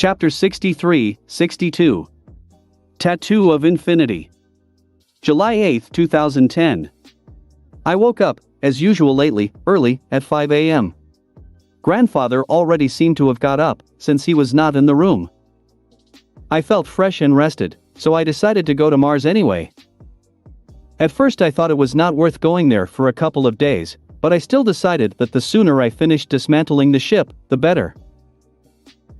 Chapter 63, 62. Tattoo of Infinity. July 8, 2010. I woke up, as usual lately, early, at 5 a.m. Grandfather already seemed to have got up, since he was not in the room. I felt fresh and rested, so I decided to go to Mars anyway. At first I thought it was not worth going there for a couple of days, but I still decided that the sooner I finished dismantling the ship, the better.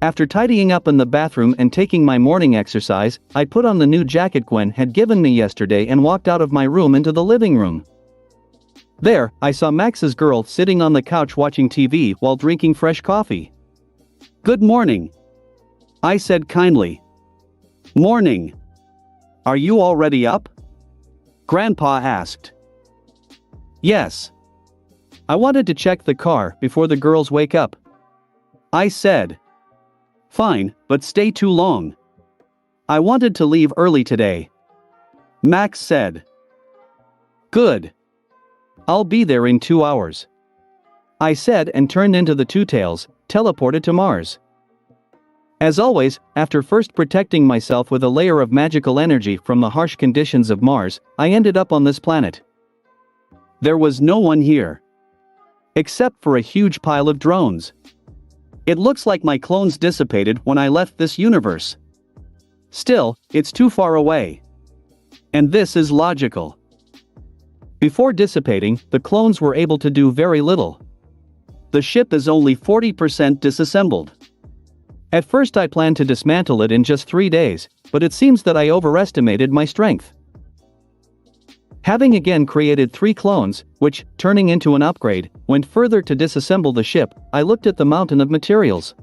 After tidying up in the bathroom and taking my morning exercise, I put on the new jacket Gwen had given me yesterday and walked out of my room into the living room. There, I saw Max's girl sitting on the couch watching TV while drinking fresh coffee. "Good morning," I said kindly. "Morning. Are you already up?" Grandpa asked. "Yes. I wanted to check the car before the girls wake up," I said. "Fine, but stay too long. I wanted to leave early today," Max said. "Good. I'll be there in 2 hours," I said and turned into the Two Tails, teleported to Mars. As always, after first protecting myself with a layer of magical energy from the harsh conditions of Mars, I ended up on this planet. There was no one here. Except for a huge pile of drones. It looks like my clones dissipated when I left this universe. Still, it's too far away. And this is logical. Before dissipating, the clones were able to do very little. The ship is only 40% disassembled. At first I planned to dismantle it in just 3 days, but it seems that I overestimated my strength. Having again created 3 clones, which, turning into an upgrade, went further to disassemble the ship, I looked at the mountain of materials.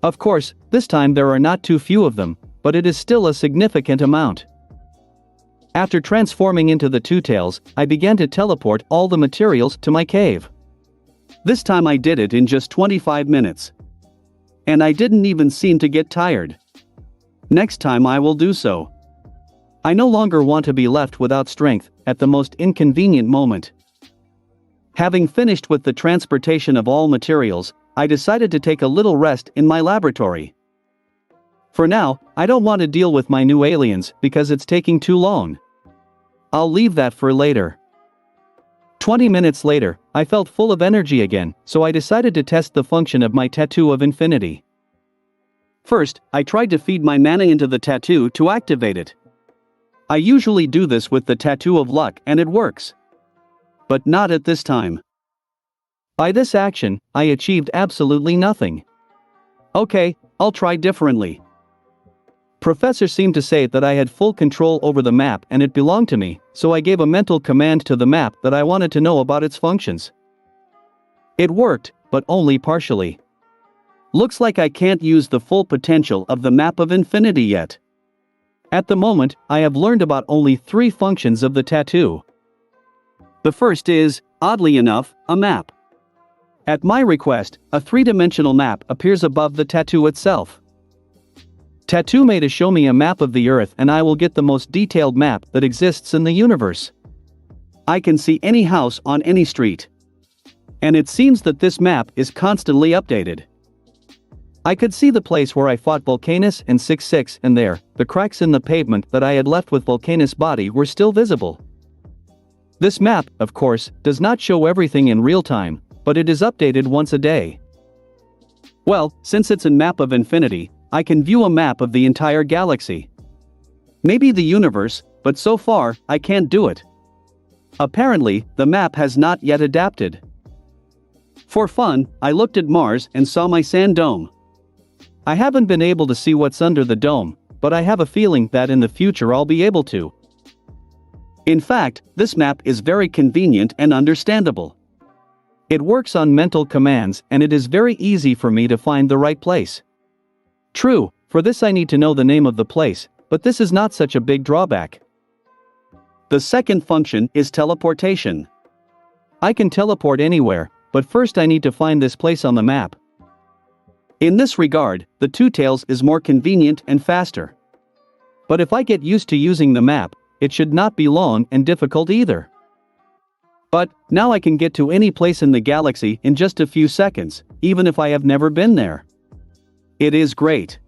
Of course, this time there are not too few of them, but it is still a significant amount. After transforming into the Two Tails, I began to teleport all the materials to my cave. This time I did it in just 25 minutes. And I didn't even seem to get tired. Next time I will do so. I no longer want to be left without strength at the most inconvenient moment. Having finished with the transportation of all materials, I decided to take a little rest in my laboratory. For now, I don't want to deal with my new aliens because it's taking too long. I'll leave that for later. 20 minutes later, I felt full of energy again, so I decided to test the function of my Tattoo of Infinity. First, I tried to feed my mana into the tattoo to activate it. I usually do this with the Tattoo of Luck and it works. But not at this time. By this action, I achieved absolutely nothing. Okay, I'll try differently. Professor seemed to say that I had full control over the map and it belonged to me, so I gave a mental command to the map that I wanted to know about its functions. It worked, but only partially. Looks like I can't use the full potential of the map of infinity yet. At the moment, I have learned about only 3 functions of the tattoo. The first is, oddly enough, a map. At my request, a 3-dimensional map appears above the tattoo itself. Tattoo made to show me a map of the Earth and I will get the most detailed map that exists in the universe. I can see any house on any street. And it seems that this map is constantly updated. I could see the place where I fought Volcanus and 6-6 and there, the cracks in the pavement that I had left with Volcanus' body were still visible. This map, of course, does not show everything in real time, but it is updated once a day. Well, since it's a map of infinity, I can view a map of the entire galaxy. Maybe the universe, but so far, I can't do it. Apparently, the map has not yet adapted. For fun, I looked at Mars and saw my sand dome. I haven't been able to see what's under the dome, but I have a feeling that in the future I'll be able to. In fact, this map is very convenient and understandable. It works on mental commands and it is very easy for me to find the right place. True, for this I need to know the name of the place, but this is not such a big drawback. The second function is teleportation. I can teleport anywhere, but first I need to find this place on the map. In this regard, the Two Tails is more convenient and faster. But if I get used to using the map, it should not be long and difficult either. But, now I can get to any place in the galaxy in just a few seconds, even if I have never been there. It is great.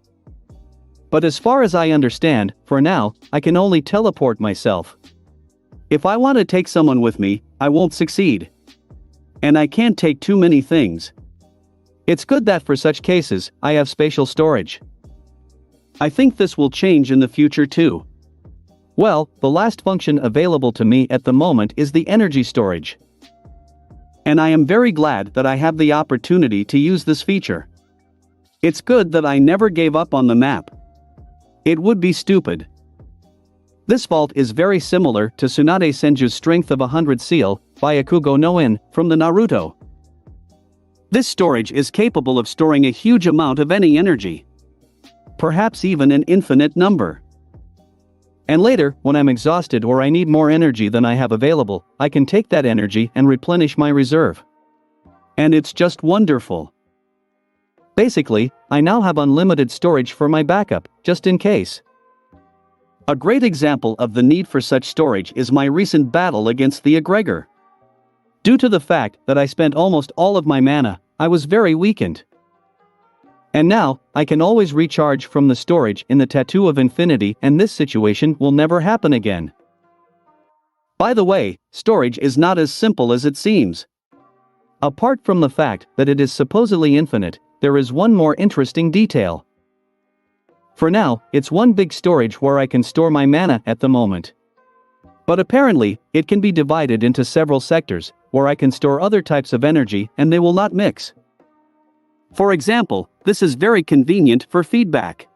But as far as I understand, for now, I can only teleport myself. If I want to take someone with me, I won't succeed. And I can't take too many things. It's good that for such cases, I have spatial storage. I think this will change in the future too. Well, the last function available to me at the moment is the energy storage. And I am very glad that I have the opportunity to use this feature. It's good that I never gave up on the map. It would be stupid. This vault is very similar to Tsunade Senju's Strength of 100 seal, by Akugo no In, from the Naruto. This storage is capable of storing a huge amount of any energy. Perhaps even an infinite number. And later, when I'm exhausted or I need more energy than I have available, I can take that energy and replenish my reserve. And it's just wonderful. Basically, I now have unlimited storage for my backup, just in case. A great example of the need for such storage is my recent battle against the egregor. Due to the fact that I spent almost all of my mana, I was very weakened. And now, I can always recharge from the storage in the Tattoo of Infinity, and this situation will never happen again. By the way, storage is not as simple as it seems. Apart from the fact that it is supposedly infinite, there is one more interesting detail. For now, it's one big storage where I can store my mana at the moment. But apparently, it can be divided into several sectors, where I can store other types of energy and they will not mix. For example, this is very convenient for feedback.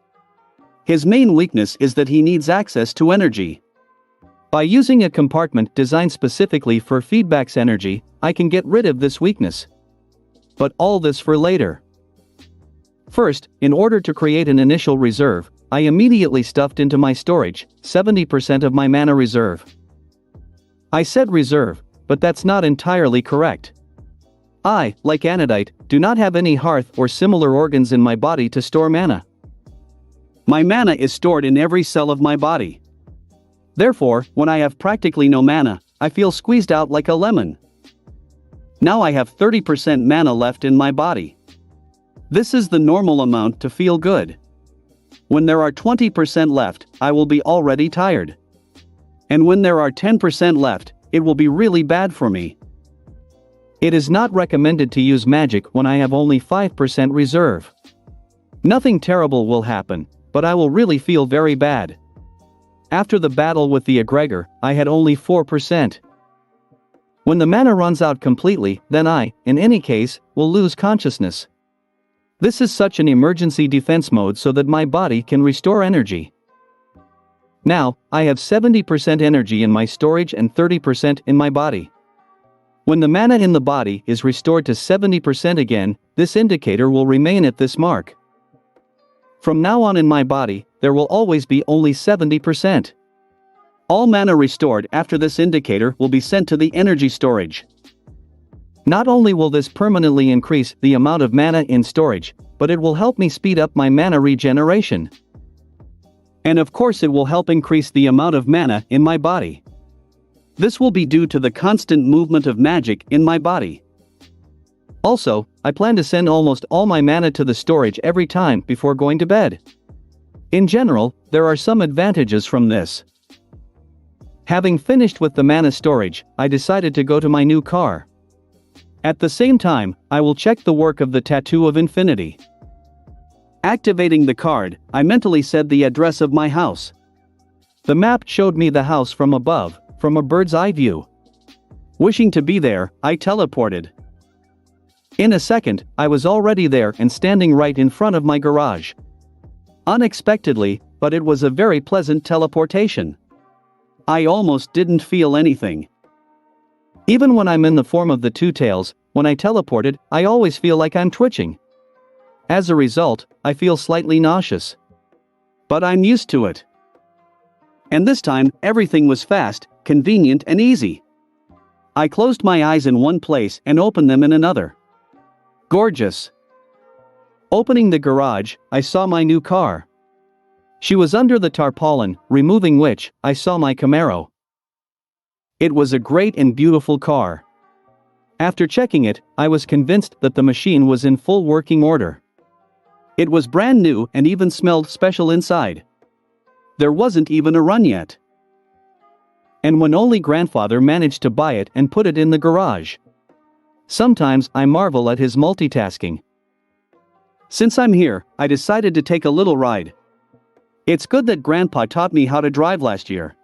His main weakness is that he needs access to energy. By using a compartment designed specifically for feedback's energy, I can get rid of this weakness. But all this for later. First, in order to create an initial reserve, I immediately stuffed into my storage 70% of my mana reserve. I said reserve, but that's not entirely correct. I, like Anodite, do not have any hearth or similar organs in my body to store mana. My mana is stored in every cell of my body. Therefore, when I have practically no mana, I feel squeezed out like a lemon. Now I have 30% mana left in my body. This is the normal amount to feel good. When there are 20% left, I will be already tired. And when there are 10% left, it will be really bad for me. It is not recommended to use magic when I have only 5% reserve. Nothing terrible will happen, but I will really feel very bad. After the battle with the egregor, I had only 4%. When the mana runs out completely, then I, in any case, will lose consciousness. This is such an emergency defense mode so that my body can restore energy. Now, I have 70% energy in my storage and 30% in my body. When the mana in the body is restored to 70% again, this indicator will remain at this mark. From now on in my body, there will always be only 70%. All mana restored after this indicator will be sent to the energy storage. Not only will this permanently increase the amount of mana in storage, but it will help me speed up my mana regeneration. And of course it will help increase the amount of mana in my body. This will be due to the constant movement of magic in my body. Also, I plan to send almost all my mana to the storage every time before going to bed. In general, there are some advantages from this. Having finished with the mana storage, I decided to go to my new car. At the same time, I will check the work of the Tattoo of Infinity. Activating the card, I mentally said the address of my house. The map showed me the house from above, from a bird's eye view. Wishing to be there, I teleported. In a second, I was already there and standing right in front of my garage. Unexpectedly, but it was a very pleasant teleportation. I almost didn't feel anything. Even when I'm in the form of the two tails, when I teleported, I always feel like I'm twitching. As a result, I feel slightly nauseous. But I'm used to it. And this time, everything was fast, convenient and easy. I closed my eyes in one place and opened them in another. Gorgeous. Opening the garage, I saw my new car. She was under the tarpaulin, removing which, I saw my Camaro. It was a great and beautiful car. After checking it, I was convinced that the machine was in full working order. It was brand new and even smelled special inside. There wasn't even a run yet. And when only grandfather managed to buy it and put it in the garage. Sometimes I marvel at his multitasking. Since I'm here, I decided to take a little ride. It's good that Grandpa taught me how to drive last year.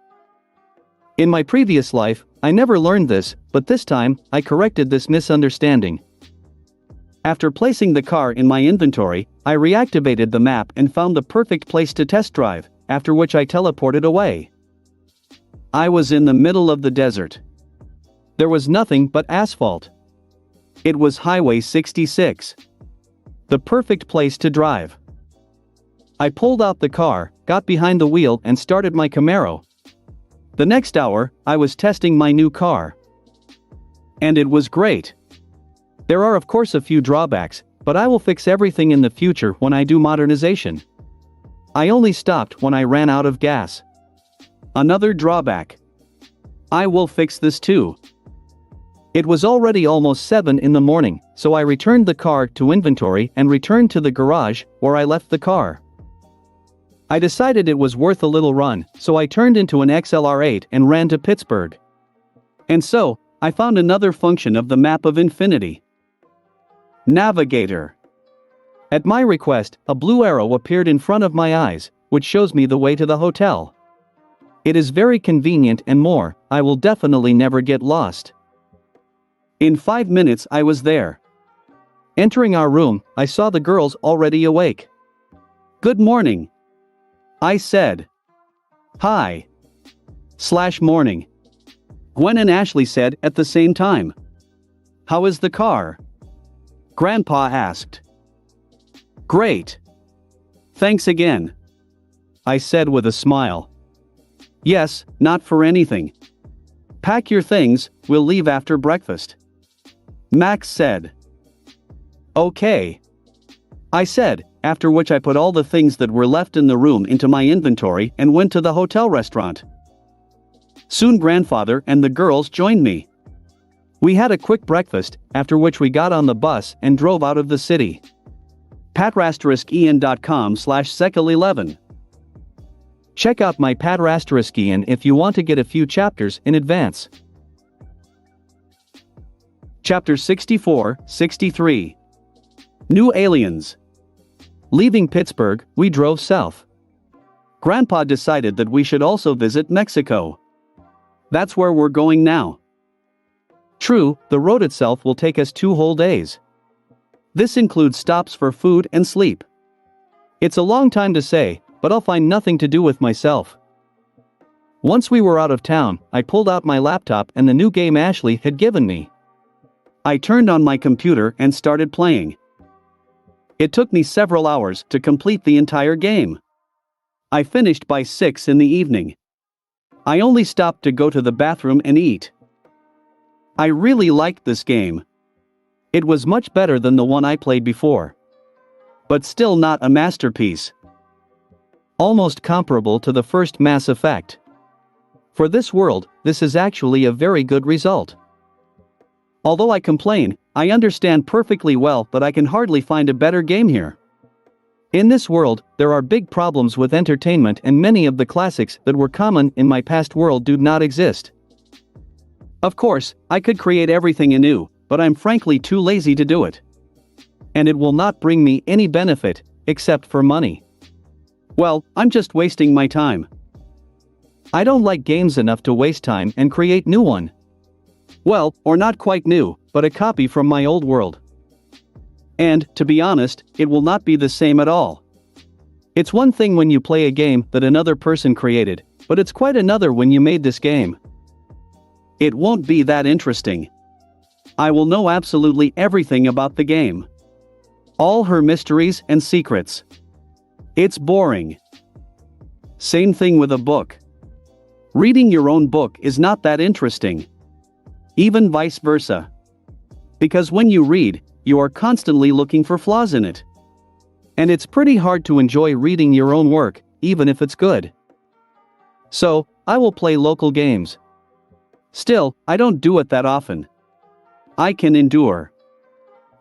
In my previous life, I never learned this, but this time, I corrected this misunderstanding. After placing the car in my inventory, I reactivated the map and found the perfect place to test drive, after which I teleported away. I was in the middle of the desert. There was nothing but asphalt. It was Highway 66. The perfect place to drive. I pulled out the car, got behind the wheel and started my Camaro. The next hour, I was testing my new car. And it was great. There are of course a few drawbacks, but I will fix everything in the future when I do modernization. I only stopped when I ran out of gas. Another drawback. I will fix this too. It was already almost 7 in the morning, so I returned the car to inventory and returned to the garage, where I left the car. I decided it was worth a little run, so I turned into an XLR8 and ran to Pittsburgh. And so, I found another function of the map of infinity. Navigator. At my request, a blue arrow appeared in front of my eyes, which shows me the way to the hotel. It is very convenient and more, I will definitely never get lost. In 5 minutes I was there. Entering our room, I saw the girls already awake. "Good morning," I said. "Hi." /morning. Gwen and Ashley said at the same time. "How is the car?" Grandpa asked. "Great. Thanks again," I said with a smile. "Yes, not for anything. Pack your things, we'll leave after breakfast," Max said. "Okay," I said, after which I put all the things that were left in the room into my inventory and went to the hotel restaurant. Soon grandfather and the girls joined me. We had a quick breakfast, after which we got on the bus and drove out of the city. pat*ian.com/sekal11. Check out my pat*ian if you want to get a few chapters in advance. Chapter 64-63. New Aliens. Leaving Pittsburgh, we drove south. Grandpa decided that we should also visit Mexico. That's where we're going now. True, the road itself will take us 2 whole days. This includes stops for food and sleep. It's a long time to say, but I'll find nothing to do with myself. Once we were out of town, I pulled out my laptop and the new game Ashley had given me. I turned on my computer and started playing. It took me several hours to complete the entire game. I finished by 6 in the evening. I only stopped to go to the bathroom and eat. I really liked this game. It was much better than the one I played before. But still not a masterpiece. Almost comparable to the first Mass Effect. For this world, this is actually a very good result. Although I complain, I understand perfectly well that I can hardly find a better game here. In this world, there are big problems with entertainment and many of the classics that were common in my past world do not exist. Of course, I could create everything anew, but I'm frankly too lazy to do it. And it will not bring me any benefit, except for money. Well, I'm just wasting my time. I don't like games enough to waste time and create new one. Well, or not quite new, but a copy from my old world. And, to be honest, it will not be the same at all. It's one thing when you play a game that another person created, but it's quite another when you made this game. It won't be that interesting. I will know absolutely everything about the game. All her mysteries and secrets. It's boring. Same thing with a book. Reading your own book is not that interesting. Even vice versa. Because when you read, you are constantly looking for flaws in it. And it's pretty hard to enjoy reading your own work, even if it's good. So, I will play local games. Still, I don't do it that often. I can endure.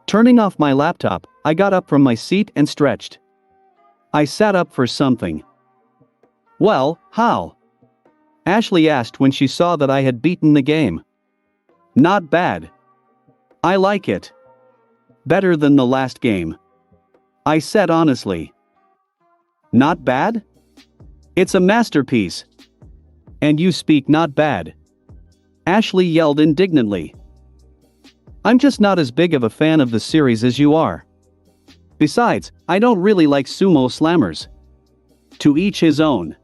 Turning off my laptop, I got up from my seat and stretched. I sat up for something. "Well, how?" Ashley asked when she saw that I had beaten the game. "Not bad. I like it. Better than the last game," I said honestly. "Not bad? It's a masterpiece. And you speak not bad," Ashley yelled indignantly. "I'm just not as big of a fan of the series as you are. Besides, I don't really like sumo slammers." "To each his own,"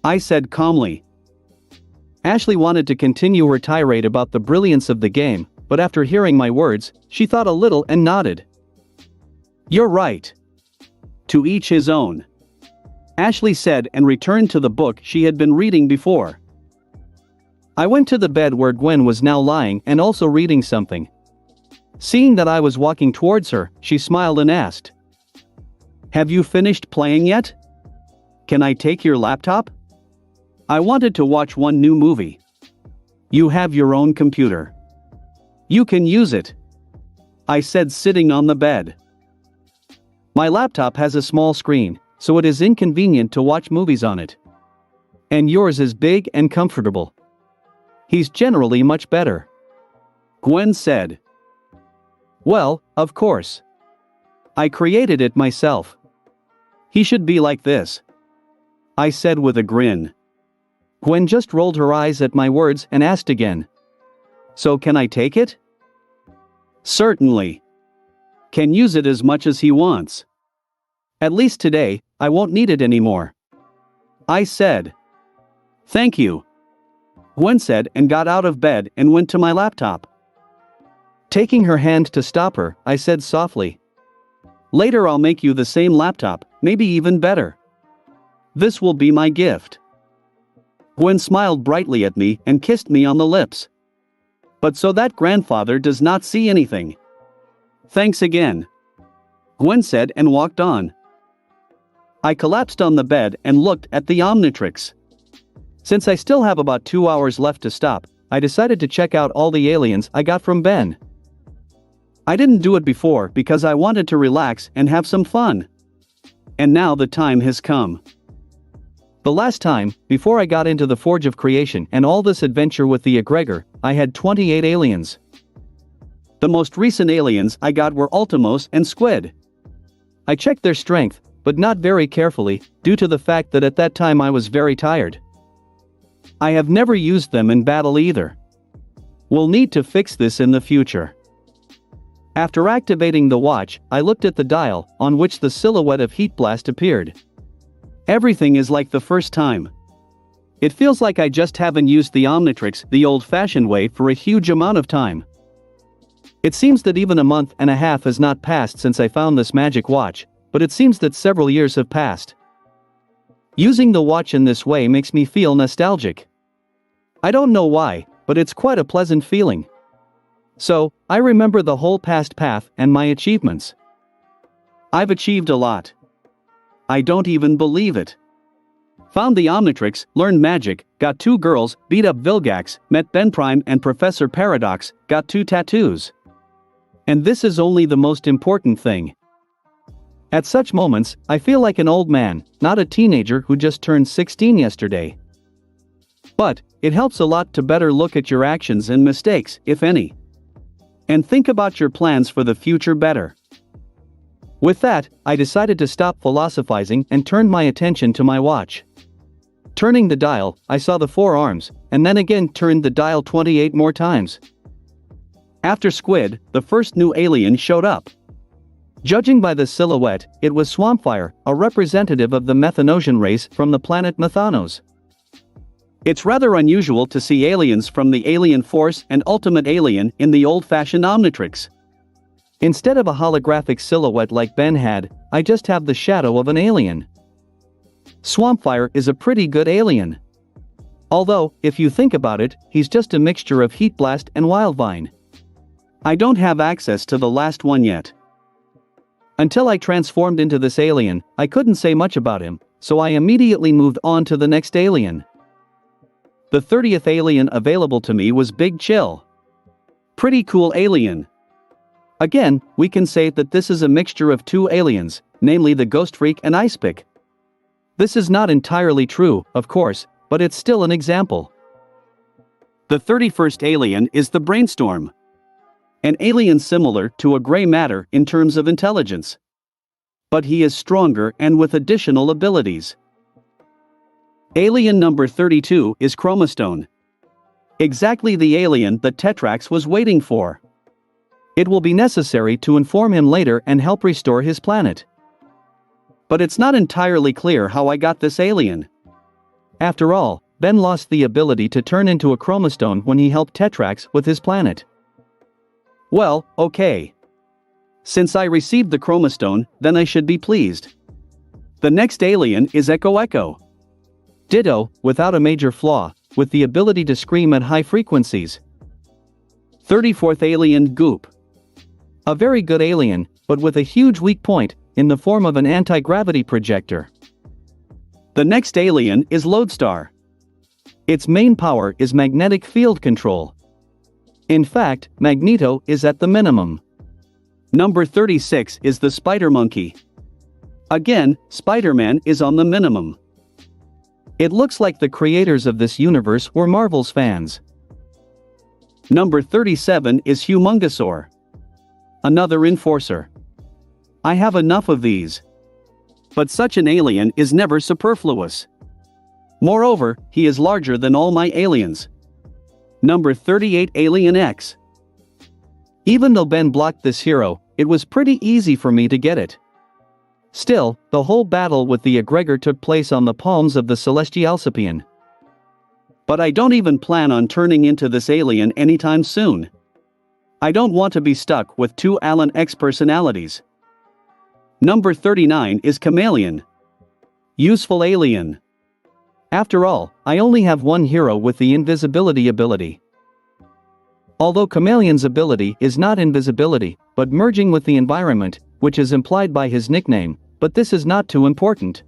I said calmly. Ashley wanted to continue her tirade about the brilliance of the game, but after hearing my words, she thought a little and nodded. "You're right. To each his own," Ashley said and returned to the book she had been reading before. I went to the bed where Gwen was now lying and also reading something. Seeing that I was walking towards her, she smiled and asked, "Have you finished playing yet? Can I take your laptop? I wanted to watch one new movie." "You have your own computer. You can use it," I said, sitting on the bed. "My laptop has a small screen, so it is inconvenient to watch movies on it. And yours is big and comfortable. He's generally much better," Gwen said. "Well, of course. I created it myself. He should be like this," I said with a grin. Gwen just rolled her eyes at my words and asked again, "So can I take it?" "Certainly. Can use it as much as he wants. At least today, I won't need it anymore," I said. "Thank you," Gwen said and got out of bed and went to my laptop. Taking her hand to stop her, I said softly, "Later I'll make you the same laptop, maybe even better. This will be my gift." Gwen smiled brightly at me and kissed me on the lips. "But so that grandfather does not see anything." "Thanks again," Gwen said and walked on. I collapsed on the bed and looked at the Omnitrix. Since I still have about 2 hours left to stop, I decided to check out all the aliens I got from Ben. I didn't do it before because I wanted to relax and have some fun. And now the time has come. The last time, before I got into the Forge of Creation and all this adventure with the egregor, I had 28 aliens. The most recent aliens I got were Ultimos and Squid. I checked their strength, but not very carefully, due to the fact that at that time I was very tired. I have never used them in battle either. We'll need to fix this in the future. After activating the watch, I looked at the dial, on which the silhouette of Heat Blast appeared. Everything is like the first time. It feels like I just haven't used the Omnitrix the old-fashioned way for a huge amount of time. It seems that even a month and a half has not passed since I found this magic watch, but it seems that several years have passed. Using the watch in this way makes me feel nostalgic. I don't know why, but it's quite a pleasant feeling. So, I remember the whole past path and my achievements. I've achieved a lot. I don't even believe it. Found the Omnitrix, learned magic, got 2 girls, beat up Vilgax, met Ben Prime and Professor Paradox, got 2 tattoos. And this is only the most important thing. At such moments, I feel like an old man, not a teenager who just turned 16 yesterday. But, it helps a lot to better look at your actions and mistakes, if any. And think about your plans for the future better. With that, I decided to stop philosophizing and turned my attention to my watch. Turning the dial, I saw the 4 arms, and then again turned the dial 28 more times. After Squid, the first new alien showed up. Judging by the silhouette, it was Swampfire, a representative of the Methanosian race from the planet Methanos. It's rather unusual to see aliens from the Alien Force and Ultimate Alien in the old-fashioned Omnitrix. Instead of a holographic silhouette like Ben had, I just have the shadow of an alien. Swampfire is a pretty good alien. Although, if you think about it, he's just a mixture of Heat Blast and Wildvine. I don't have access to the last one yet. Until I transformed into this alien, I couldn't say much about him, so I immediately moved on to the next alien. The 30th alien available to me was Big Chill. Pretty cool alien. Again, we can say that this is a mixture of two aliens, namely the Ghost Freak and Icepick. This is not entirely true, of course, but it's still an example. The 31st alien is the Brainstorm. An alien similar to a gray matter in terms of intelligence. But he is stronger and with additional abilities. Alien number 32 is Chromastone. Exactly the alien that Tetrax was waiting for. It will be necessary to inform him later and help restore his planet. But it's not entirely clear how I got this alien. After all, Ben lost the ability to turn into a chromastone when he helped Tetrax with his planet. Well, okay. Since I received the chromastone, then I should be pleased. The next alien is Echo Echo. Ditto, without a major flaw, with the ability to scream at high frequencies. 34th alien Goop. A very good alien, but with a huge weak point, in the form of an anti-gravity projector. The next alien is Lodestar. Its main power is magnetic field control. In fact, Magneto is at the minimum. Number 36 is the Spider Monkey. Again, Spider-Man is on the minimum. It looks like the creators of this universe were Marvel's fans. Number 37 is Humongosaur. Another enforcer. I have enough of these. But such an alien is never superfluous. Moreover, he is larger than all my aliens. Number 38 Alien X. Even though Ben blocked this hero, it was pretty easy for me to get it. Still, the whole battle with the egregor took place on the palms of the Celestialcipian. But I don't even plan on turning into this alien anytime soon. I don't want to be stuck with two Alan X personalities. Number 39 is Chameleon. Useful alien. After all, I only have one hero with the invisibility ability. Although Chameleon's ability is not invisibility, but merging with the environment, which is implied by his nickname, but this is not too important.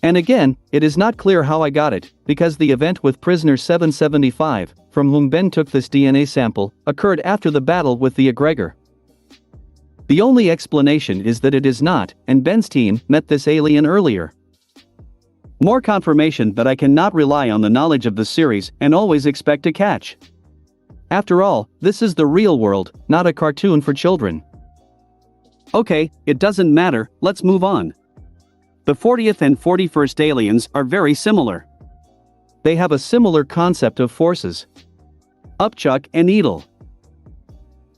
And again, it is not clear how I got it, because the event with Prisoner 775, from whom Ben took this DNA sample, occurred after the battle with the egregor. The only explanation is that it is not, and Ben's team met this alien earlier. More confirmation that I cannot rely on the knowledge of the series and always expect to catch. After all, this is the real world, not a cartoon for children. Okay, it doesn't matter, let's move on. The 40th and 41st aliens are very similar. They have a similar concept of forces. Upchuck and Edel.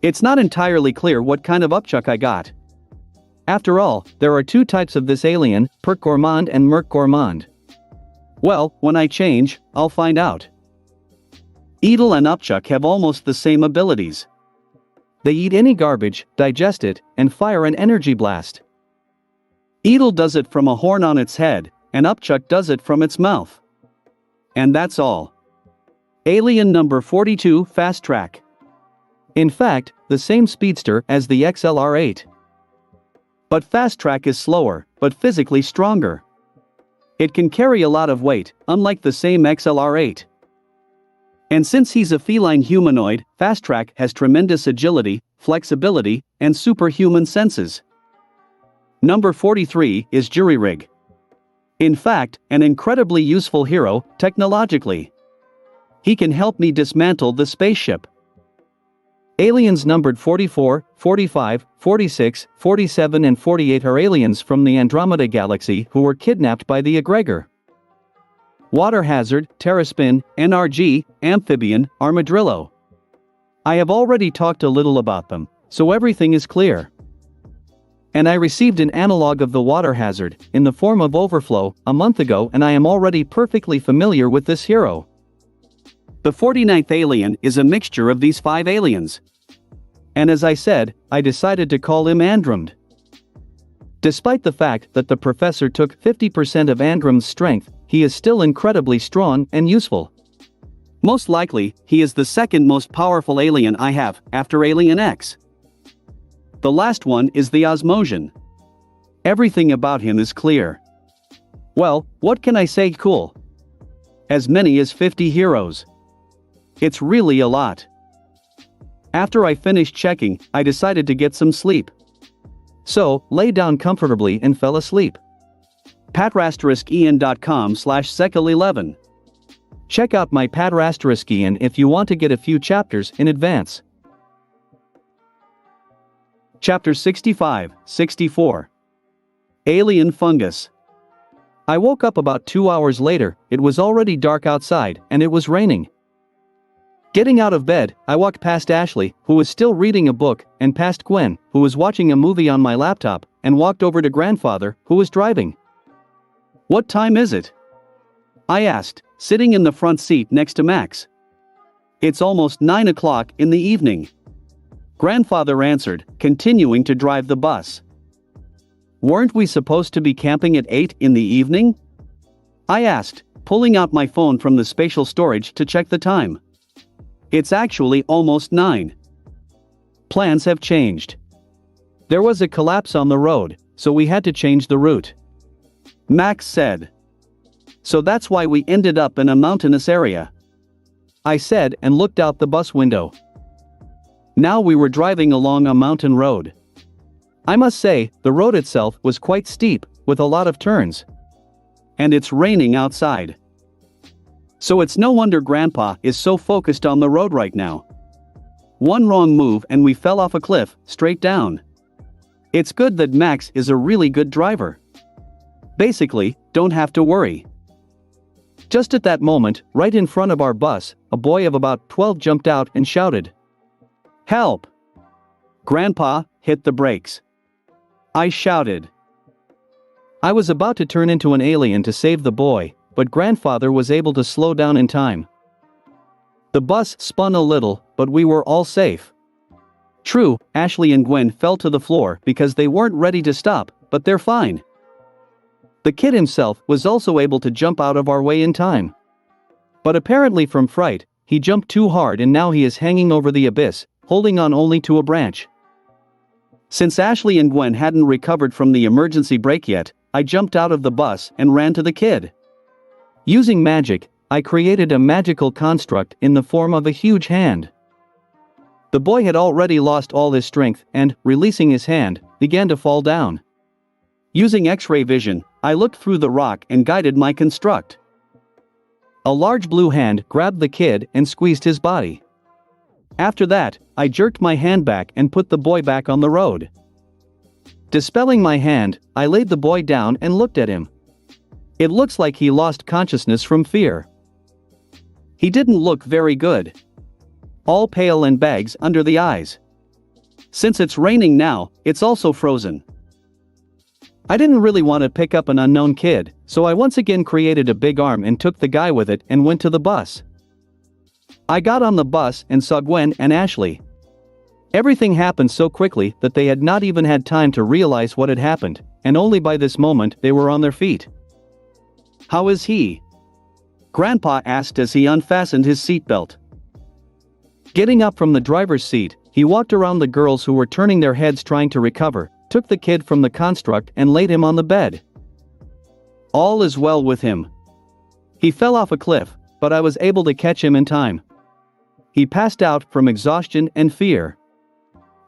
It's not entirely clear what kind of upchuck I got. After all, there are two types of this alien, Perk Gourmand and Merc Gourmand. Well, when I change, I'll find out. Edel and Upchuck have almost the same abilities. They eat any garbage, digest it, and fire an energy blast. Edel does it from a horn on its head, and Upchuck does it from its mouth. And that's all. Alien number 42 Fast Track. In fact, the same speedster as the XLR-8. But Fast Track is slower, but physically stronger. It can carry a lot of weight, unlike the same XLR-8. And since he's a feline humanoid, Fast Track has tremendous agility, flexibility, and superhuman senses. Number 43 is Jury Rig. In fact, an incredibly useful hero, technologically. He can help me dismantle the spaceship. Aliens numbered 44, 45, 46, 47 and 48 are aliens from the Andromeda Galaxy who were kidnapped by the egregor. Water Hazard, Terraspin, NRG, Amphibian, Armadillo. I have already talked a little about them, so everything is clear. And I received an analog of the Water Hazard, in the form of Overflow, a month ago, and I am already perfectly familiar with this hero. The 49th alien is a mixture of these 5 aliens. And as I said, I decided to call him Andromed. Despite the fact that the professor took 50% of Andromed's strength, he is still incredibly strong and useful. Most likely, he is the second most powerful alien I have, after Alien X. The last one is the Osmosian. Everything about him is clear. Well, what can I say? Cool. As many as 50 heroes. It's really a lot. After I finished checking, I decided to get some sleep. So, lay down comfortably and fell asleep. patrasteriskian.com/sekal11. Check out my Patrasteriskian if you want to get a few chapters in advance. Chapter 65-64. Alien Fungus. I woke up about 2 hours later. It was already dark outside, and it was raining. Getting out of bed, I walked past Ashley, who was still reading a book, and past Gwen, who was watching a movie on my laptop, and walked over to Grandfather, who was driving. "What time is it?" I asked, sitting in the front seat next to Max. "It's almost 9 o'clock in the evening." Grandfather answered, continuing to drive the bus. "Weren't we supposed to be camping at 8 in the evening?" I asked, pulling out my phone from the spatial storage to check the time. "It's actually almost 9. Plans have changed. There was a collapse on the road, so we had to change the route," Max said. "So that's why we ended up in a mountainous area," I said and looked out the bus window. Now we were driving along a mountain road. I must say, the road itself was quite steep, with a lot of turns. And it's raining outside. So it's no wonder Grandpa is so focused on the road right now. One wrong move and we fell off a cliff, straight down. It's good that Max is a really good driver. Basically, don't have to worry. Just at that moment, right in front of our bus, a boy of about 12 jumped out and shouted, "Help!" Grandpa hit the brakes. I shouted. I was about to turn into an alien to save the boy, but Grandfather was able to slow down in time. The bus spun a little, but we were all safe. True, Ashley and Gwen fell to the floor because they weren't ready to stop, but they're fine. The kid himself was also able to jump out of our way in time. But apparently from fright, he jumped too hard and now he is hanging over the abyss, holding on only to a branch. Since Ashley and Gwen hadn't recovered from the emergency brake yet, I jumped out of the bus and ran to the kid. Using magic, I created a magical construct in the form of a huge hand. The boy had already lost all his strength and, releasing his hand, began to fall down. Using X-ray vision, I looked through the rock and guided my construct. A large blue hand grabbed the kid and squeezed his body. After that, I jerked my hand back and put the boy back on the road. Dispelling my hand, I laid the boy down and looked at him. It looks like he lost consciousness from fear. He didn't look very good. All pale and bags under the eyes. Since it's raining now, it's also frozen. I didn't really want to pick up an unknown kid, so I once again created a big arm and took the guy with it and went to the bus. I got on the bus and saw Gwen and Ashley. Everything happened so quickly that they had not even had time to realize what had happened, and only by this moment they were on their feet. "How is he?" Grandpa asked as he unfastened his seatbelt. Getting up from the driver's seat, he walked around the girls who were turning their heads trying to recover, took the kid from the construct and laid him on the bed. "All is well with him. He fell off a cliff, but I was able to catch him in time. He passed out from exhaustion and fear.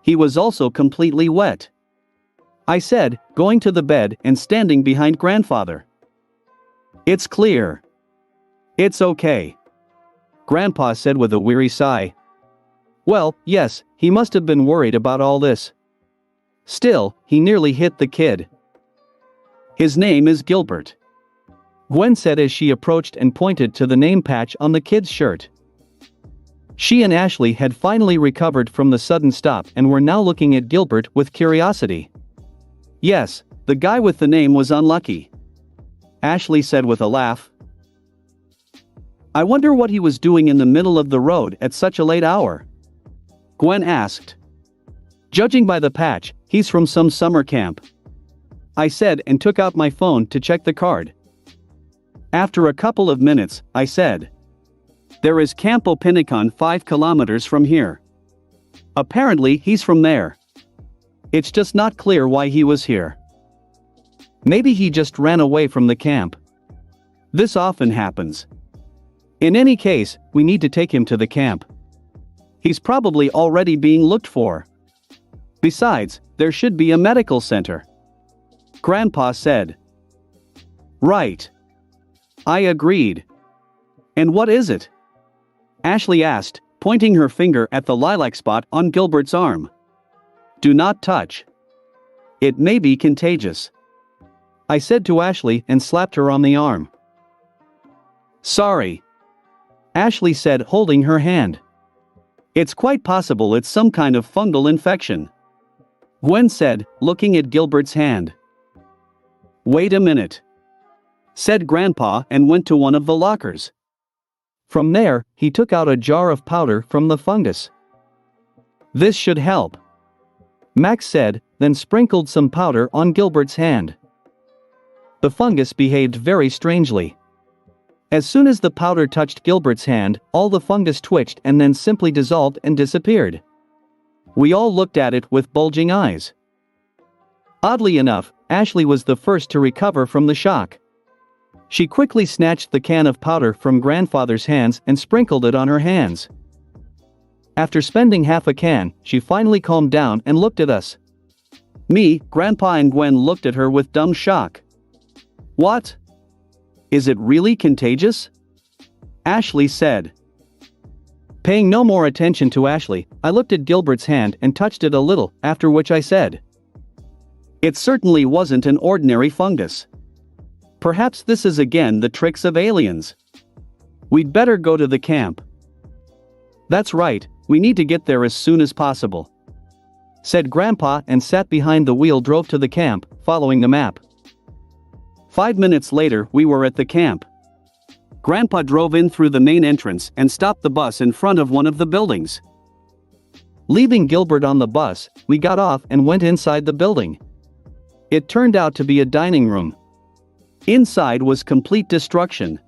He was also completely wet," I said, going to the bed and standing behind Grandfather. "It's clear. It's okay," Grandpa said with a weary sigh. Well, yes, he must have been worried about all this. Still, he nearly hit the kid. "His name is Gilbert," Gwen said as she approached and pointed to the name patch on the kid's shirt. She and Ashley had finally recovered from the sudden stop and were now looking at Gilbert with curiosity. "Yes, the guy with the name was unlucky," Ashley said with a laugh. "I wonder what he was doing in the middle of the road at such a late hour," Gwen asked. "Judging by the patch, he's from some summer camp," I said and took out my phone to check the card. After a couple of minutes, I said, "There is Camp Opinacon 5 kilometers from here. Apparently he's from there. It's just not clear why he was here. Maybe he just ran away from the camp. This often happens. In any case, we need to take him to the camp." He's probably already being looked for. Besides, there should be a medical center. Grandpa said. Right. I agreed. And what is it? Ashley asked, pointing her finger at the lilac spot on Gilbert's arm. Do not touch. It may be contagious. I said to Ashley and slapped her on the arm. Sorry. Ashley said, holding her hand. It's quite possible it's some kind of fungal infection. Gwen said, looking at Gilbert's hand. Wait a minute, said Grandpa and went to one of the lockers. From there, he took out a jar of powder from the fungus. This should help, Max said, then sprinkled some powder on Gilbert's hand. The fungus behaved very strangely. As soon as the powder touched Gilbert's hand, all the fungus twitched and then simply dissolved and disappeared. We all looked at it with bulging eyes. Oddly enough, Ashley was the first to recover from the shock. She quickly snatched the can of powder from Grandfather's hands and sprinkled it on her hands. After spending half a can, she finally calmed down and looked at us. Me, Grandpa and Gwen looked at her with dumb shock. What? Is it really contagious? Ashley said. Paying no more attention to Ashley, I looked at Gilbert's hand and touched it a little, after which I said. It certainly wasn't an ordinary fungus. Perhaps this is again the tricks of aliens. We'd better go to the camp. That's right, we need to get there as soon as possible, said Grandpa and sat behind the wheel, drove to the camp, following the map. 5 minutes later, we were at the camp. Grandpa drove in through the main entrance and stopped the bus in front of one of the buildings. Leaving Gilbert on the bus, we got off and went inside the building. It turned out to be a dining room. Inside was complete destruction.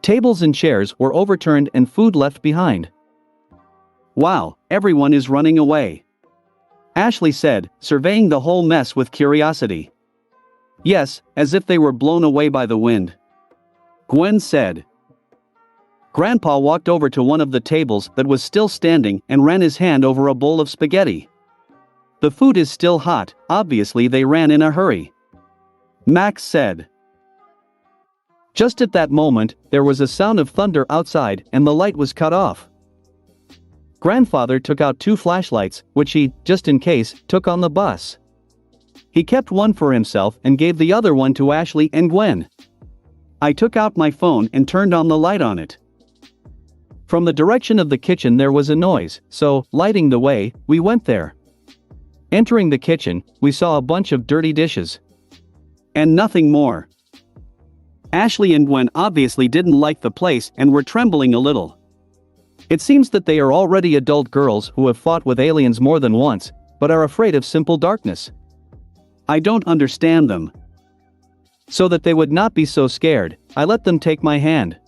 Tables and chairs were overturned and food left behind. Wow, everyone is running away, Ashley said, surveying the whole mess with curiosity. Yes, as if they were blown away by the wind, Gwen said. Grandpa walked over to one of the tables that was still standing and ran his hand over a bowl of spaghetti. The food is still hot, obviously they ran in a hurry, Max said. Just at that moment, there was a sound of thunder outside and the light was cut off. Grandfather took out 2 flashlights, which he, just in case, took on the bus. He kept one for himself and gave the other one to Ashley and Gwen. I took out my phone and turned on the light on it. From the direction of the kitchen there was a noise, so, lighting the way, we went there. Entering the kitchen, we saw a bunch of dirty dishes. And nothing more. Ashley and Gwen obviously didn't like the place and were trembling a little. It seems that they are already adult girls who have fought with aliens more than once, but are afraid of simple darkness. I don't understand them. So that they would not be so scared, I let them take my hand.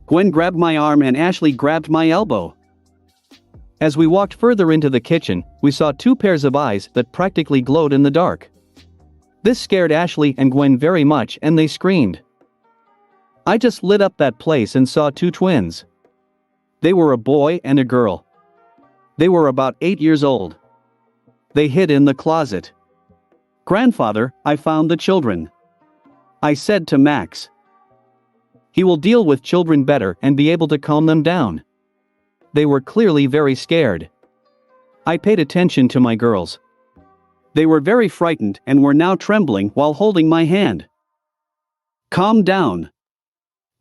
Gwen grabbed my arm and Ashley grabbed my elbow. As we walked further into the kitchen, we saw 2 pairs of eyes that practically glowed in the dark. This scared Ashley and Gwen very much and they screamed. I just lit up that place and saw 2 twins. They were a boy and a girl. They were about 8 years old. They hid in the closet. Grandfather, I found the children, I said to Max. He will deal with children better and be able to calm them down. They were clearly very scared. I paid attention to my girls. They were very frightened and were now trembling while holding my hand. Calm down.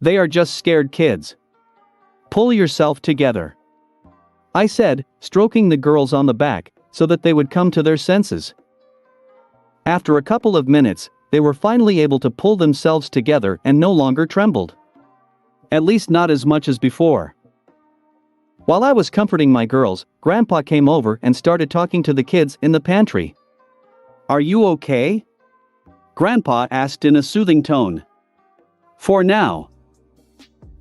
They are just scared kids. Pull yourself together, I said, stroking the girls on the back so that they would come to their senses. After a couple of minutes, they were finally able to pull themselves together and no longer trembled. At least not as much as before. While I was comforting my girls, Grandpa came over and started talking to the kids in the pantry. Are you okay? Grandpa asked in a soothing tone. For now.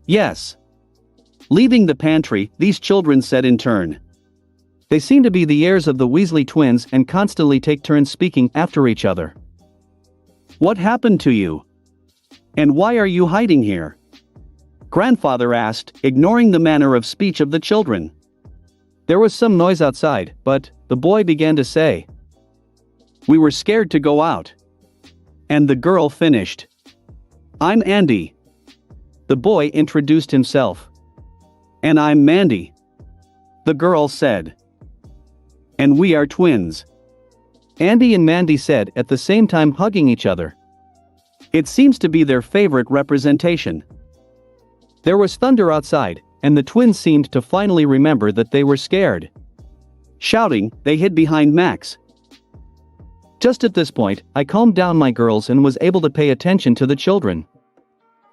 Yes. Leaving the pantry, these children said in turn. They seem to be the heirs of the Weasley twins and constantly take turns speaking after each other. What happened to you? And why are you hiding here? Grandfather asked, ignoring the manner of speech of the children. There was some noise outside, but the boy began to say, "We were scared to go out." And the girl finished, "I'm Andy." The boy introduced himself. "And I'm Mandy," the girl said. "And we are twins," Andy and Mandy said at the same time, hugging each other. It seems to be their favorite representation. There was thunder outside, and the twins seemed to finally remember that they were scared. Shouting, they hid behind Max. Just at this point, I calmed down my girls and was able to pay attention to the children.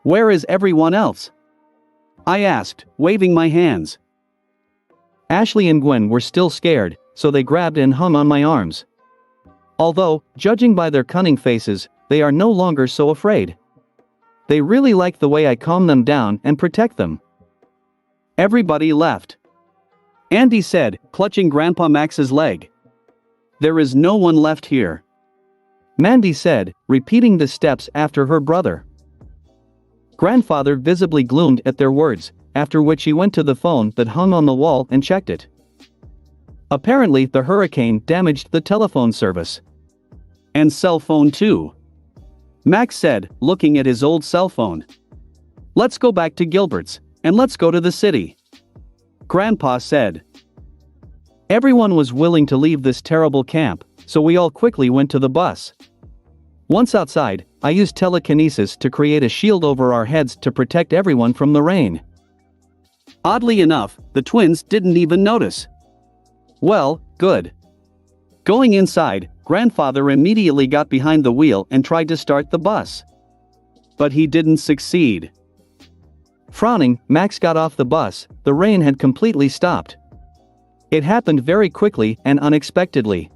"Where is everyone else?" I asked, waving my hands. Ashley and Gwen were still scared, so they grabbed and hung on my arms. Although, judging by their cunning faces, they are no longer so afraid. They really like the way I calm them down and protect them. Everybody left, Andy said, clutching Grandpa Max's leg. "There is no one left here," Mandy said, repeating the steps after her brother. Grandfather visibly gloomed at their words, after which he went to the phone that hung on the wall and checked it. Apparently, the hurricane damaged the telephone service. "And cell phone too," Max said, looking at his old cell phone. "Let's go back to Gilbert's, and let's go to the city," Grandpa said. Everyone was willing to leave this terrible camp, so we all quickly went to the bus. Once outside, I used telekinesis to create a shield over our heads to protect everyone from the rain. Oddly enough, the twins didn't even notice. Well, good. Going inside, Grandfather immediately got behind the wheel and tried to start the bus. But he didn't succeed. Frowning, Max got off the bus. The rain had completely stopped. It happened very quickly and unexpectedly.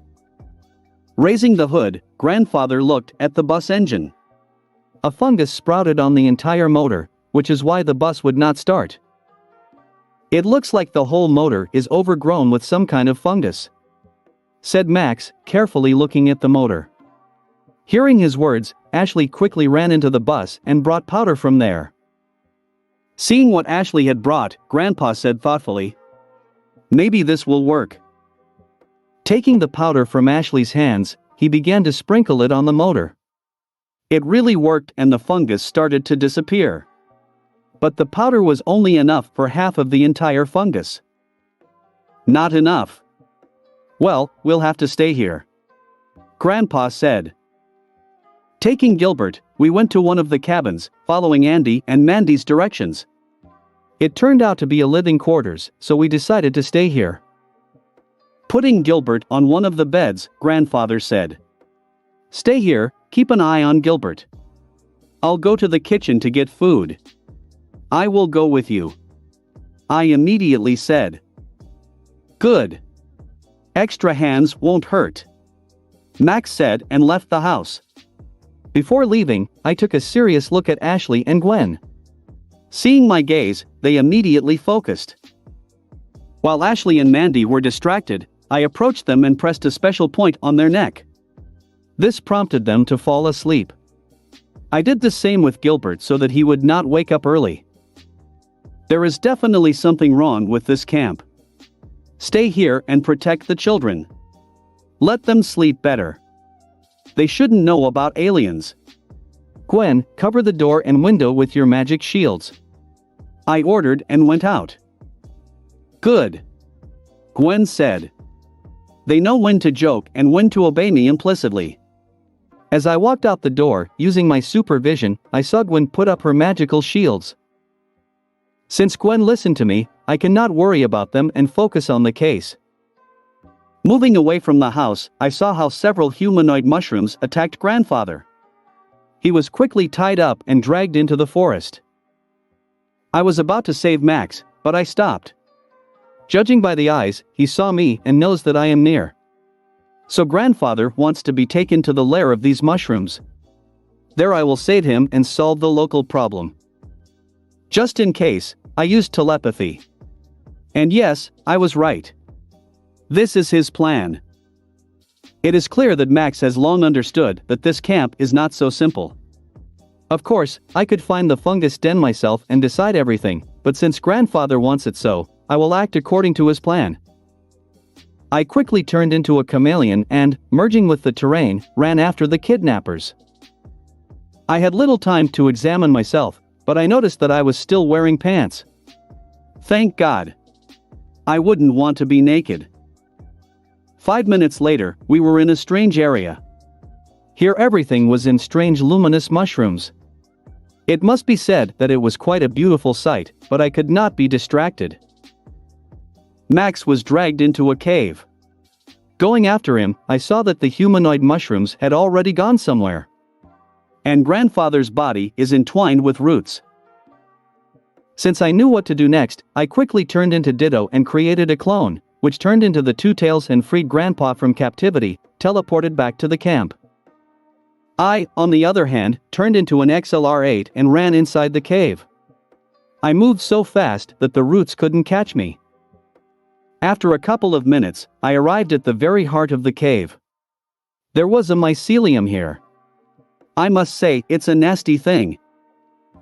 Raising the hood, Grandfather looked at the bus engine. A fungus sprouted on the entire motor, which is why the bus would not start. "It looks like the whole motor is overgrown with some kind of fungus," said Max, carefully looking at the motor. Hearing his words, Ashley quickly ran into the bus and brought powder from there. Seeing what Ashley had brought, Grandpa said thoughtfully, "Maybe this will work." Taking the powder from Ashley's hands, he began to sprinkle it on the motor. It really worked and the fungus started to disappear. But the powder was only enough for half of the entire fungus. "Not enough." "Well, we'll have to stay here," Grandpa said. Taking Gilbert, we went to one of the cabins, following Andy and Mandy's directions. It turned out to be a living quarters, so we decided to stay here. Putting Gilbert on one of the beds, Grandfather said, "Stay here, keep an eye on Gilbert. I'll go to the kitchen to get food." "I will go with you," I immediately said. "Good. Extra hands won't hurt," Max said and left the house. Before leaving, I took a serious look at Ashley and Gwen. Seeing my gaze, they immediately focused. While Ashley and Mandy were distracted, I approached them and pressed a special point on their neck. This prompted them to fall asleep. I did the same with Gilbert so that he would not wake up early. There is definitely something wrong with this camp. Stay here and protect the children. Let them sleep better. They shouldn't know about aliens. Gwen, cover the door and window with your magic shields, I ordered and went out. Good, Gwen said. They know when to joke and when to obey me implicitly. As I walked out the door, using my supervision, I saw Gwen put up her magical shields. Since Gwen listened to me, I cannot worry about them and focus on the case. Moving away from the house, I saw how several humanoid mushrooms attacked Grandfather. He was quickly tied up and dragged into the forest. I was about to save Max, but I stopped. Judging by the eyes, he saw me and knows that I am near. So Grandfather wants to be taken to the lair of these mushrooms. There I will save him and solve the local problem. Just in case, I used telepathy. And yes, I was right. This is his plan. It is clear that Max has long understood that this camp is not so simple. Of course, I could find the fungus den myself and decide everything, but since Grandfather wants it so, I will act according to his plan. I quickly turned into a chameleon and, merging with the terrain, ran after the kidnappers. I had little time to examine myself, but I noticed that I was still wearing pants. Thank God. I wouldn't want to be naked. 5 minutes later, we were in a strange area. Here everything was in strange luminous mushrooms. It must be said that it was quite a beautiful sight, but I could not be distracted. Max was dragged into a cave. Going after him, I saw that the humanoid mushrooms had already gone somewhere. And grandfather's body is entwined with roots. Since I knew what to do next, I quickly turned into Ditto and created a clone, which turned into the Two Tails and freed Grandpa from captivity, teleported back to the camp. I, on the other hand, turned into an XLR-8 and ran inside the cave. I moved so fast that the roots couldn't catch me. After a couple of minutes, I arrived at the very heart of the cave. There was a mycelium here. I must say, it's a nasty thing.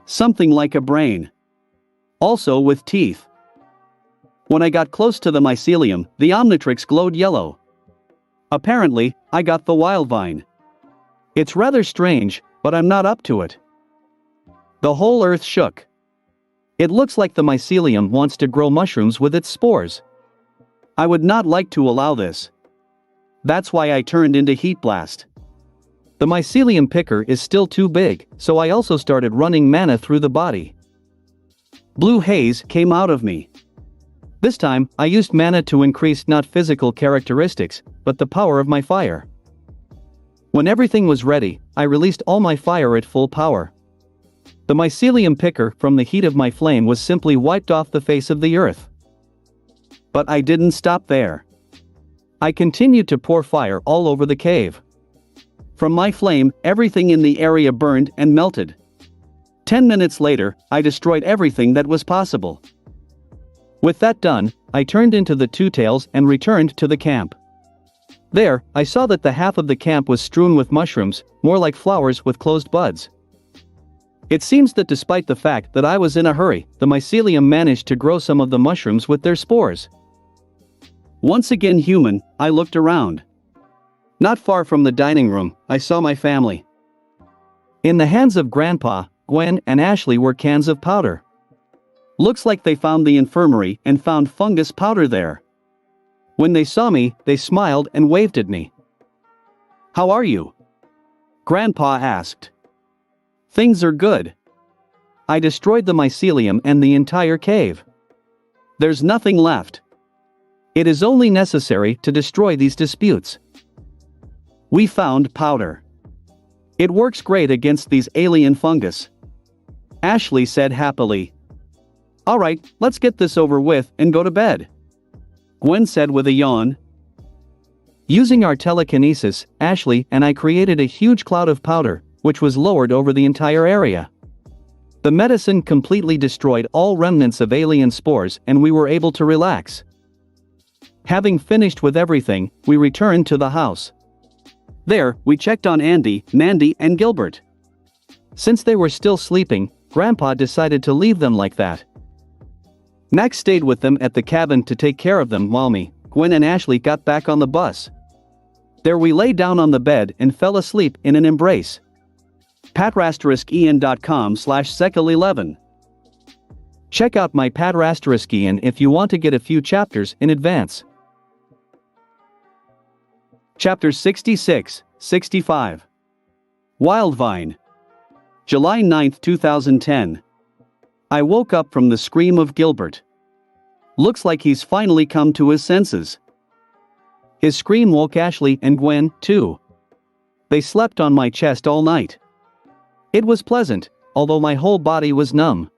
Something like a brain. Also with teeth. When I got close to the mycelium, the Omnitrix glowed yellow. Apparently, I got the wild vine. It's rather strange, but I'm not up to it. The whole earth shook. It looks like the mycelium wants to grow mushrooms with its spores. I would not like to allow this. That's why I turned into Heat Blast. The mycelium picker is still too big, so I also started running mana through the body. Blue haze came out of me. This time, I used mana to increase not physical characteristics, but the power of my fire. When everything was ready, I released all my fire at full power. The mycelium picker from the heat of my flame was simply wiped off the face of the earth. But I didn't stop there. I continued to pour fire all over the cave. From my flame, everything in the area burned and melted. 10 minutes later, I destroyed everything that was possible. With that done, I turned into the Two Tails and returned to the camp. There, I saw that the half of the camp was strewn with mushrooms, more like flowers with closed buds. It seems that despite the fact that I was in a hurry, the mycelium managed to grow some of the mushrooms with their spores. Once again human, I looked around. Not far from the dining room, I saw my family. In the hands of Grandpa, Gwen and Ashley were cans of powder. Looks like they found the infirmary and found fungus powder there. When they saw me, they smiled and waved at me. "How are you?" Grandpa asked. "Things are good. I destroyed the mycelium and the entire cave. There's nothing left. It is only necessary to destroy these disputes. We found powder. It works great against these alien fungus," Ashley said happily. "All right, let's get this over with and go to bed," Gwen said with a yawn. Using our telekinesis, Ashley and I created a huge cloud of powder, which was lowered over the entire area. The medicine completely destroyed all remnants of alien spores and we were able to relax. Having finished with everything, we returned to the house. There, we checked on Andy, Mandy, and Gilbert. Since they were still sleeping, Grandpa decided to leave them like that. Max stayed with them at the cabin to take care of them while me, Gwen and Ashley got back on the bus. There we lay down on the bed and fell asleep in an embrace. patrasteriskian.com/sekal11. Check out my Patrasteriskian if you want to get a few chapters in advance. Chapters 66, 65. Wildvine. July 9, 2010. I woke up from the scream of Gilbert. Looks like he's finally come to his senses. His scream woke Ashley and Gwen, too. They slept on my chest all night. It was pleasant, although my whole body was numb.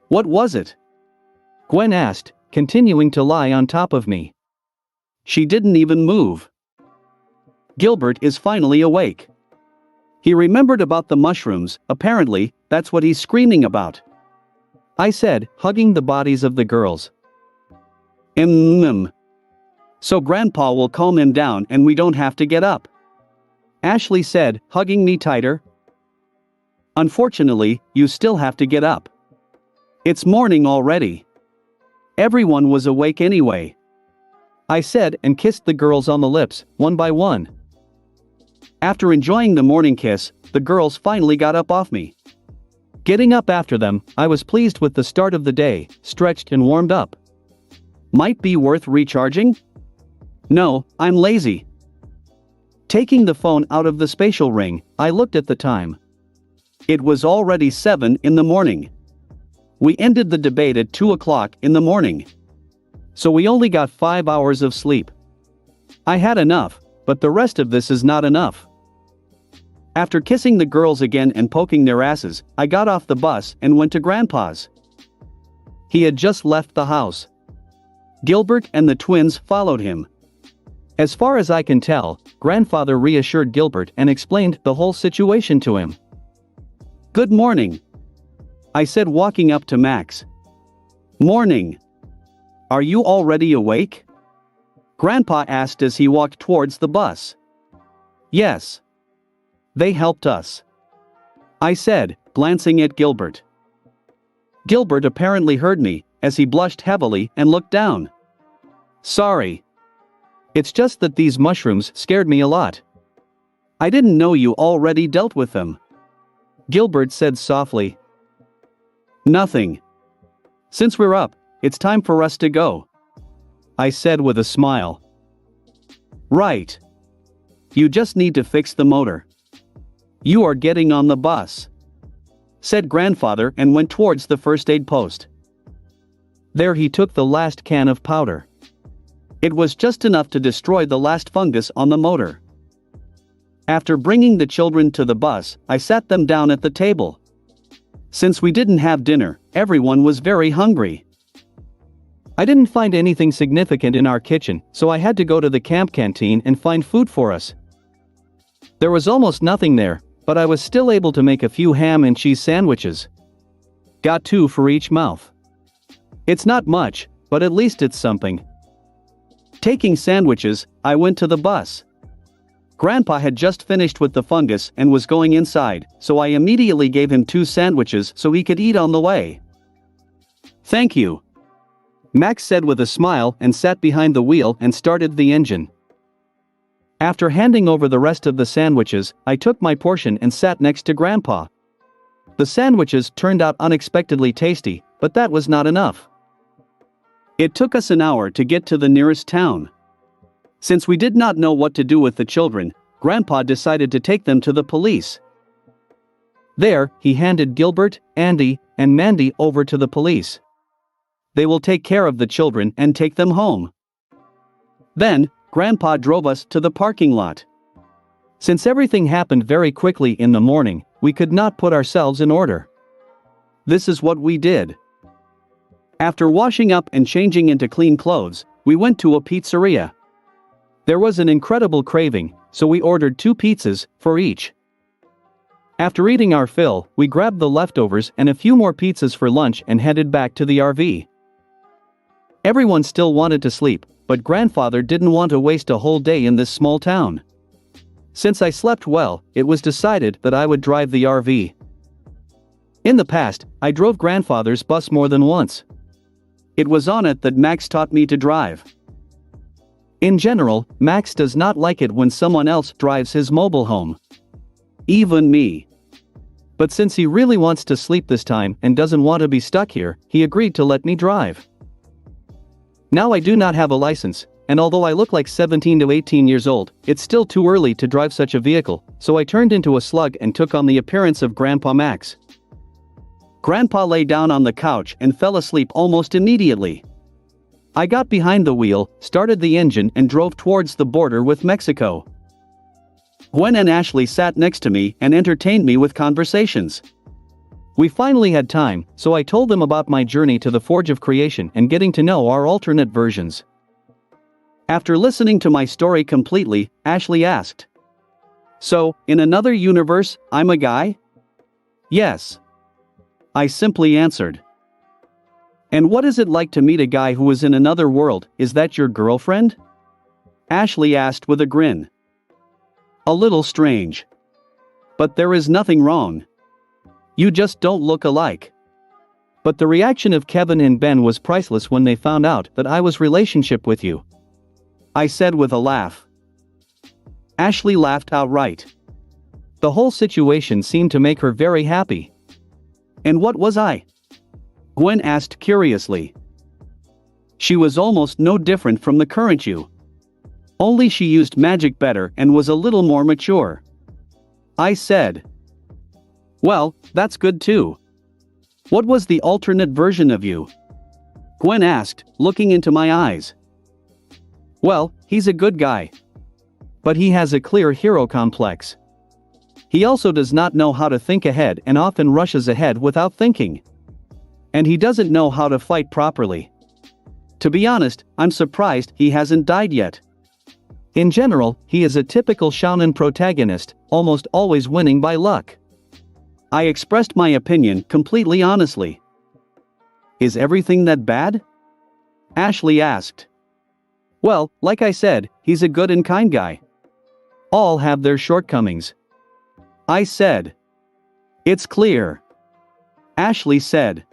"What was it?" Gwen asked, continuing to lie on top of me. She didn't even move. Gilbert is finally awake. He remembered about the mushrooms, apparently, that's what he's screaming about. I said, hugging the bodies of the girls. So Grandpa will calm him down and we don't have to get up," Ashley said, hugging me tighter. "Unfortunately, you still have to get up. It's morning already. Everyone was awake anyway." I said and kissed the girls on the lips, one by one. After enjoying the morning kiss, the girls finally got up off me. Getting up after them, I was pleased with the start of the day, stretched and warmed up. Might be worth recharging? No, I'm lazy. Taking the phone out of the spatial ring, I looked at the time. It was already 7 in the morning. We ended the debate at 2 o'clock in the morning. So we only got 5 hours of sleep. I had enough, but the rest of this is not enough. After kissing the girls again and poking their asses, I got off the bus and went to Grandpa's. He had just left the house. Gilbert and the twins followed him. As far as I can tell, Grandfather reassured Gilbert and explained the whole situation to him. "Good morning," I said, walking up to Max. "Morning. Are you already awake?" Grandpa asked as he walked towards the bus. "Yes. They helped us," I said, glancing at Gilbert. Gilbert apparently heard me, as he blushed heavily and looked down. "Sorry. It's just that these mushrooms scared me a lot. I didn't know you already dealt with them," Gilbert said softly. "Nothing. Since we're up, it's time for us to go," I said with a smile. "Right. You just need to fix the motor. You are getting on the bus," said Grandfather and went towards the first aid post. There he took the last can of powder. It was just enough to destroy the last fungus on the motor. After bringing the children to the bus, I sat them down at the table. Since we didn't have dinner, everyone was very hungry. I didn't find anything significant in our kitchen, so I had to go to the camp canteen and find food for us. There was almost nothing there, but I was still able to make a few ham and cheese sandwiches. Got 2 for each mouth. It's not much, but at least it's something. Taking sandwiches, I went to the bus. Grandpa had just finished with the fungus and was going inside, so I immediately gave him 2 sandwiches so he could eat on the way. "Thank you," Max said with a smile and sat behind the wheel and started the engine. After handing over the rest of the sandwiches, I took my portion and sat next to Grandpa. The sandwiches turned out unexpectedly tasty, but that was not enough. It took us an hour to get to the nearest town. Since we did not know what to do with the children, Grandpa decided to take them to the police. There, he handed Gilbert, Andy, and Mandy over to the police. They will take care of the children and take them home. Then, Grandpa drove us to the parking lot. Since everything happened very quickly in the morning, we could not put ourselves in order. This is what we did. After washing up and changing into clean clothes, we went to a pizzeria. There was an incredible craving, so we ordered 2 pizzas for each. After eating our fill, we grabbed the leftovers and a few more pizzas for lunch and headed back to the RV. Everyone still wanted to sleep, but Grandfather didn't want to waste a whole day in this small town. Since I slept well, it was decided that I would drive the RV. In the past, I drove Grandfather's bus more than once. It was on it that Max taught me to drive. In general, Max does not like it when someone else drives his mobile home. Even me. But since he really wants to sleep this time and doesn't want to be stuck here, he agreed to let me drive. Now I do not have a license, and although I look like 17 to 18 years old, it's still too early to drive such a vehicle, so I turned into a slug and took on the appearance of Grandpa Max. Grandpa lay down on the couch and fell asleep almost immediately. I got behind the wheel, started the engine and drove towards the border with Mexico. Gwen and Ashley sat next to me and entertained me with conversations. We finally had time, so I told them about my journey to the Forge of Creation and getting to know our alternate versions. After listening to my story completely, Ashley asked, "So, in another universe, I'm a guy?" "Yes," I simply answered. "And what is it like to meet a guy who is in another world? Is that your girlfriend?" Ashley asked with a grin. "A little strange. But there is nothing wrong. You just don't look alike." But the reaction of Kevin and Ben was priceless when they found out that I was relationship with you. I said with a laugh. Ashley laughed outright. The whole situation seemed to make her very happy. And what was I? Gwen asked curiously. She was almost no different from the current you. Only she used magic better and was a little more mature. I said. Well, that's good too. What was the alternate version of you? Gwen asked, looking into my eyes. Well, he's a good guy. But he has a clear hero complex. He also does not know how to think ahead and often rushes ahead without thinking. And he doesn't know how to fight properly. To be honest, I'm surprised he hasn't died yet. In general, he is a typical shonen protagonist, almost always winning by luck. I expressed my opinion completely honestly. Is everything that bad? Ashley asked. Well, like I said, he's a good and kind guy. All have their shortcomings. I said. It's clear. Ashley said.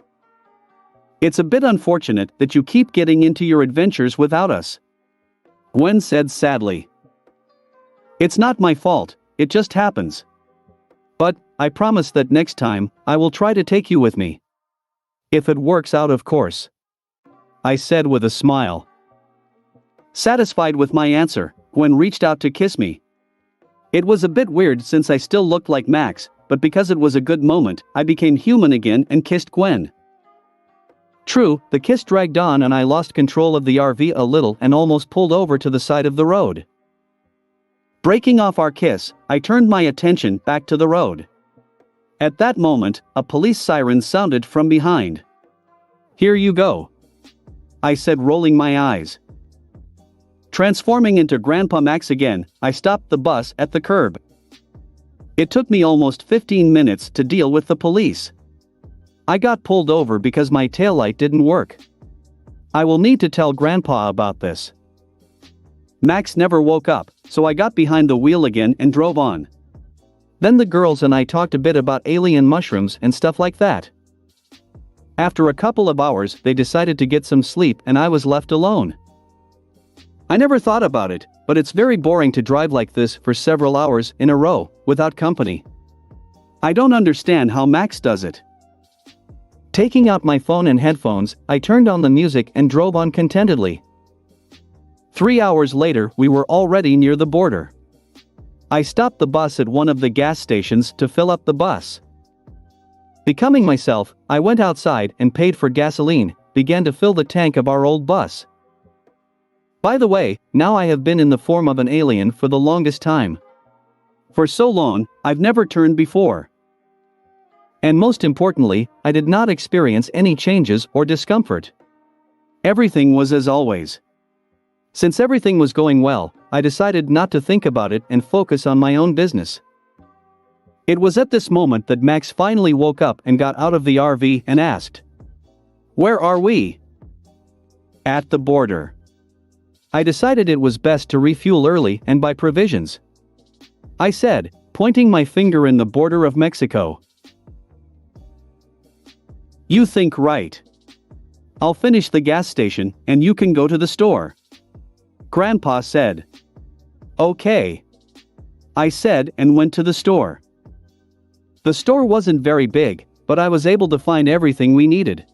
It's a bit unfortunate that you keep getting into your adventures without us. Gwen said sadly. It's not my fault, it just happens. But, I promise that next time, I will try to take you with me. If it works out, of course. I said with a smile. Satisfied with my answer, Gwen reached out to kiss me. It was a bit weird since I still looked like Max, but because it was a good moment, I became human again and kissed Gwen. True, the kiss dragged on and I lost control of the RV a little and almost pulled over to the side of the road. Breaking off our kiss, I turned my attention back to the road. At that moment, a police siren sounded from behind. Here you go. I said, rolling my eyes. Transforming into Grandpa Max again, I stopped the bus at the curb. It took me almost 15 minutes to deal with the police. I got pulled over because my taillight didn't work. I will need to tell Grandpa about this. Max never woke up, so I got behind the wheel again and drove on. Then the girls and I talked a bit about alien mushrooms and stuff like that. After a couple of hours, they decided to get some sleep and I was left alone. I never thought about it, but it's very boring to drive like this for several hours in a row, without company. I don't understand how Max does it. Taking out my phone and headphones, I turned on the music and drove on contentedly. 3 hours later, we were already near the border. I stopped the bus at one of the gas stations to fill up the bus. Becoming myself, I went outside and paid for gasoline, began to fill the tank of our old bus. By the way, now I have been in the form of an alien for the longest time. For so long, I've never turned before. And most importantly, I did not experience any changes or discomfort. Everything was as always. Since everything was going well, I decided not to think about it and focus on my own business. It was at this moment that Max finally woke up and got out of the RV and asked, "Where are we?" At the border. I decided it was best to refuel early and buy provisions. I said, pointing my finger in the border of Mexico. You think right. I'll finish the gas station and you can go to the store. Grandpa said. Okay. I said and went to the store. The store wasn't very big, but I was able to find everything we needed.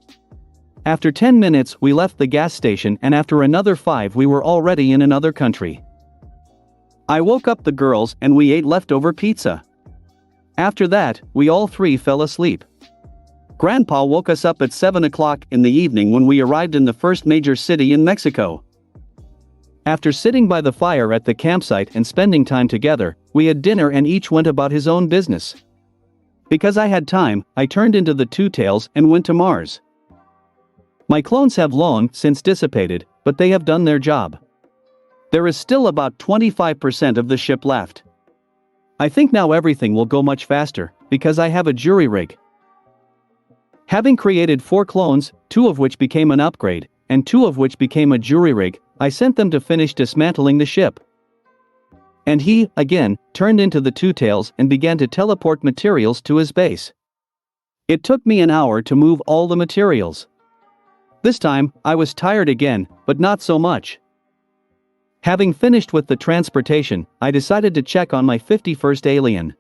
After 10 minutes we left the gas station and after another 5 we were already in another country. I woke up the girls and we ate leftover pizza. After that, we all 3 fell asleep. Grandpa woke us up at 7 o'clock in the evening when we arrived in the first major city in Mexico. After sitting by the fire at the campsite and spending time together, we had dinner and each went about his own business. Because I had time, I turned into the Two Tails and went to Mars. My clones have long since dissipated, but they have done their job. There is still about 25% of the ship left. I think now everything will go much faster, because I have a jury rig. Having created 4 clones, 2 of which became an upgrade, and 2 of which became a jury rig, I sent them to finish dismantling the ship. And he, again, turned into the Two Tails and began to teleport materials to his base. It took me an hour to move all the materials. This time, I was tired again, but not so much. Having finished with the transportation, I decided to check on my 51st alien.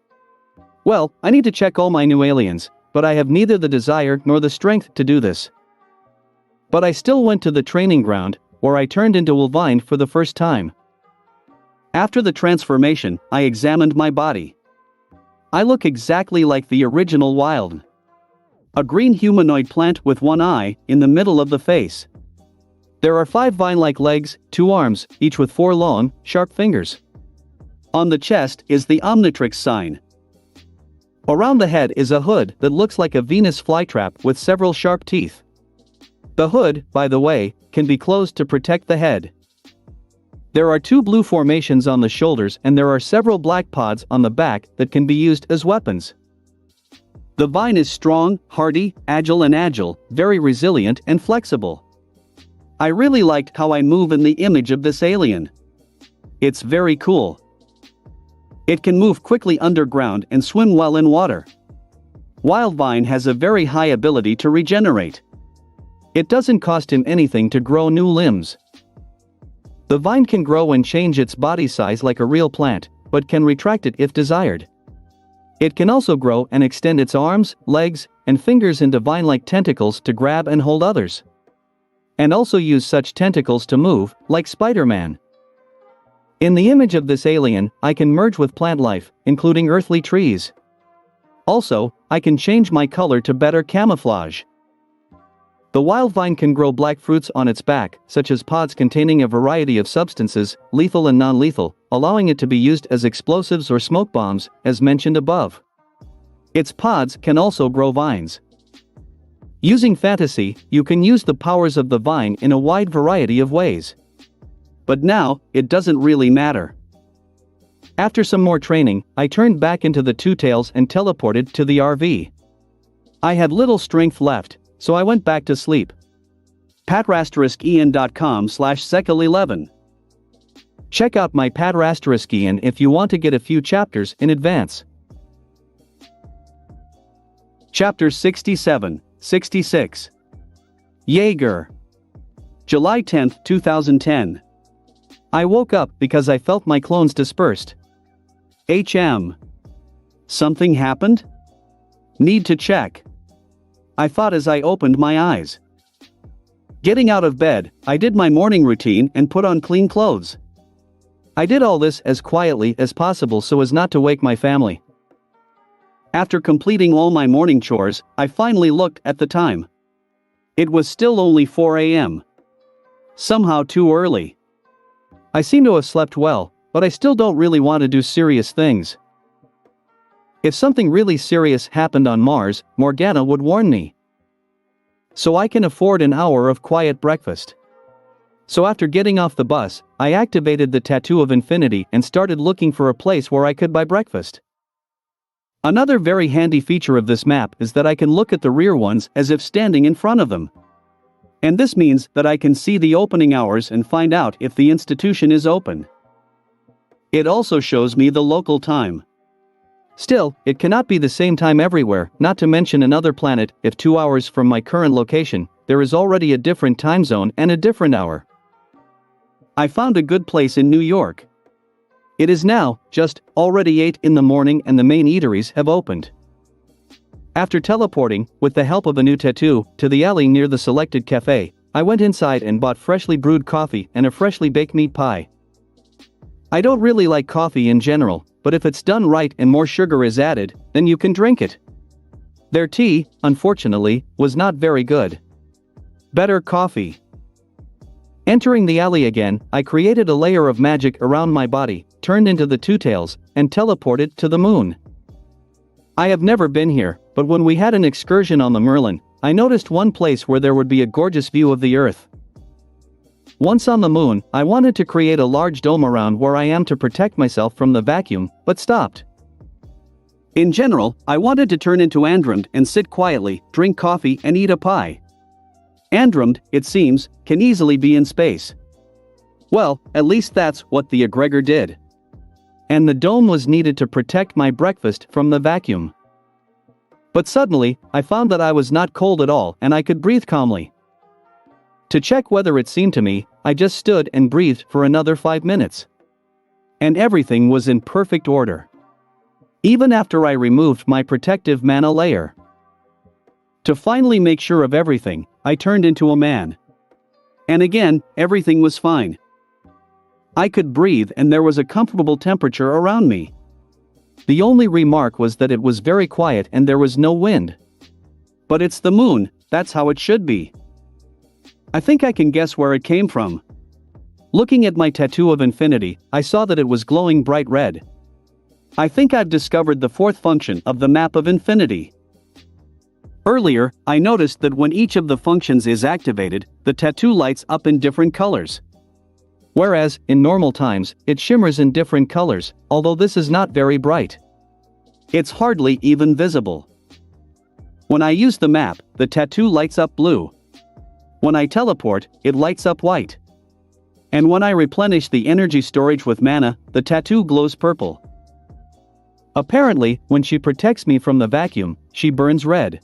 Well, I need to check all my new aliens, but I have neither the desire nor the strength to do this. But I still went to the training ground, where I turned into Wolvine for the first time. After the transformation, I examined my body. I look exactly like the original Wild. A green humanoid plant with one eye in the middle of the face. There are 5 vine-like legs, 2 arms, each with 4 long, sharp fingers. On the chest is the Omnitrix sign. Around the head is a hood that looks like a Venus flytrap with several sharp teeth. The hood, by the way, can be closed to protect the head. There are 2 blue formations on the shoulders and there are several black pods on the back that can be used as weapons. The vine is strong, hardy, agile, very resilient and flexible. I really liked how I move in the image of this alien. It's very cool. It can move quickly underground and swim well in water. Wildvine has a very high ability to regenerate. It doesn't cost him anything to grow new limbs. The vine can grow and change its body size like a real plant, but can retract it if desired. It can also grow and extend its arms, legs, and fingers into vine-like tentacles to grab and hold others. And also use such tentacles to move, like Spider-Man. In the image of this alien, I can merge with plant life, including earthly trees. Also, I can change my color to better camouflage. The wild vine can grow black fruits on its back, such as pods containing a variety of substances, lethal and non-lethal, allowing it to be used as explosives or smoke bombs, as mentioned above. Its pods can also grow vines. Using fantasy, you can use the powers of the vine in a wide variety of ways. But now, it doesn't really matter. After some more training, I turned back into the Two Tails and teleported to the RV. I had little strength left, so I went back to sleep. patrasteriskien.com/sekil11. Check out my Patrasteriskien if you want to get a few chapters in advance. Chapter 67, 66. Jaeger. July 10, 2010. I woke up because I felt my clones dispersed. Something happened? Need to check. I thought as I opened my eyes. Getting out of bed, I did my morning routine and put on clean clothes. I did all this as quietly as possible so as not to wake my family. After completing all my morning chores, I finally looked at the time. It was still only 4 a.m. Somehow too early. I seem to have slept well, but I still don't really want to do serious things. If something really serious happened on Mars, Morgana would warn me. So I can afford an hour of quiet breakfast. So after getting off the bus, I activated the Tattoo of Infinity and started looking for a place where I could buy breakfast. Another very handy feature of this map is that I can look at the rear ones as if standing in front of them. And this means that I can see the opening hours and find out if the institution is open. It also shows me the local time. Still, it cannot be the same time everywhere, not to mention another planet. If 2 hours from my current location, there is already a different time zone and a different hour. I found a good place in New York. It is now, just, already 8 in the morning and the main eateries have opened. After teleporting, with the help of a new tattoo, to the alley near the selected cafe, I went inside and bought freshly brewed coffee and a freshly baked meat pie. I don't really like coffee in general, but if it's done right and more sugar is added, then you can drink it. Their tea, unfortunately, was not very good. Better coffee. Entering the alley again, I created a layer of magic around my body, turned into the Two Tails, and teleported to the moon. I have never been here, but when we had an excursion on the Merlin, I noticed one place where there would be a gorgeous view of the Earth. Once on the moon, I wanted to create a large dome around where I am to protect myself from the vacuum, but stopped. In general, I wanted to turn into Andromeda and sit quietly, drink coffee and eat a pie. Andromeda, it seems, can easily be in space. Well, at least that's what the egregor did. And the dome was needed to protect my breakfast from the vacuum. But suddenly, I found that I was not cold at all and I could breathe calmly. To check whether it seemed to me, I just stood and breathed for another 5 minutes. And everything was in perfect order. Even after I removed my protective mana layer. To finally make sure of everything, I turned into a man. And again, everything was fine. I could breathe and there was a comfortable temperature around me. The only remark was that it was very quiet and there was no wind. But it's the moon, that's how it should be. I think I can guess where it came from. Looking at my tattoo of infinity, I saw that it was glowing bright red. I think I've discovered the fourth function of the map of infinity. Earlier, I noticed that when each of the functions is activated, the tattoo lights up in different colors. Whereas, in normal times, it shimmers in different colors, although this is not very bright. It's hardly even visible. When I use the map, the tattoo lights up blue. When I teleport, it lights up white. And when I replenish the energy storage with mana, the tattoo glows purple. Apparently, when she protects me from the vacuum, she burns red.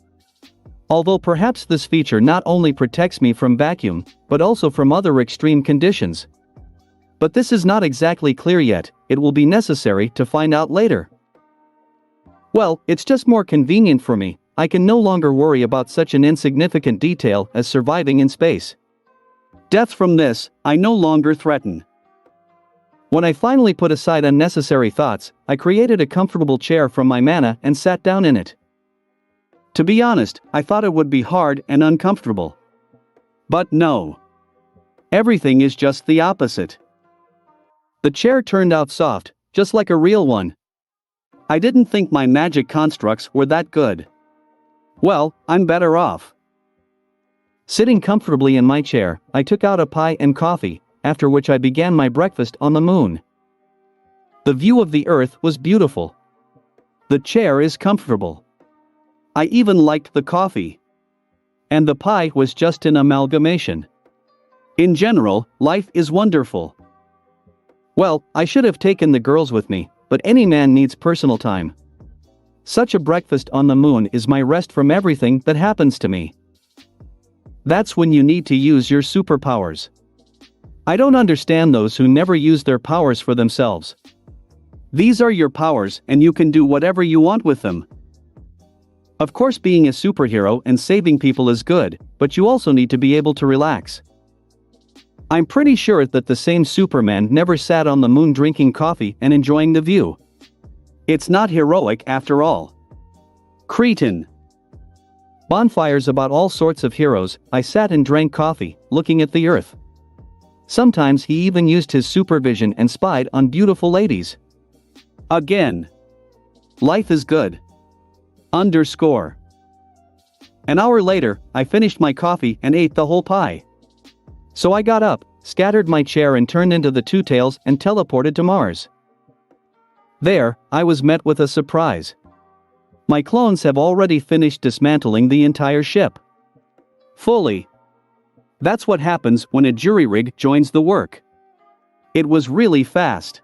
Although perhaps this feature not only protects me from vacuum, but also from other extreme conditions. But this is not exactly clear yet, it will be necessary to find out later. Well, it's just more convenient for me, I can no longer worry about such an insignificant detail as surviving in space. Death from this, I no longer threaten. When I finally put aside unnecessary thoughts, I created a comfortable chair from my mana and sat down in it. To be honest, I thought it would be hard and uncomfortable. But no. Everything is just the opposite. The chair turned out soft, just like a real one. I didn't think my magic constructs were that good. Well, I'm better off. Sitting comfortably in my chair, I took out a pie and coffee, after which I began my breakfast on the moon. The view of the Earth was beautiful. The chair is comfortable. I even liked the coffee. And the pie was just an amalgamation. In general, life is wonderful. Well, I should have taken the girls with me, but any man needs personal time. Such a breakfast on the moon is my rest from everything that happens to me. That's when you need to use your superpowers. I don't understand those who never use their powers for themselves. These are your powers and you can do whatever you want with them. Of course, being a superhero and saving people is good, but you also need to be able to relax. I'm pretty sure that the same Superman never sat on the moon drinking coffee and enjoying the view. It's not heroic after all. Cretin. Bonfires about all sorts of heroes, I sat and drank coffee, looking at the earth. Sometimes he even used his supervision and spied on beautiful ladies. Again. Life is good. _ An hour later, I finished my coffee and ate the whole pie. So I got up, scattered my chair and turned into the Two Tails and teleported to Mars. There, I was met with a surprise. My clones have already finished dismantling the entire ship. Fully. That's what happens when a jury rig joins the work. It was really fast.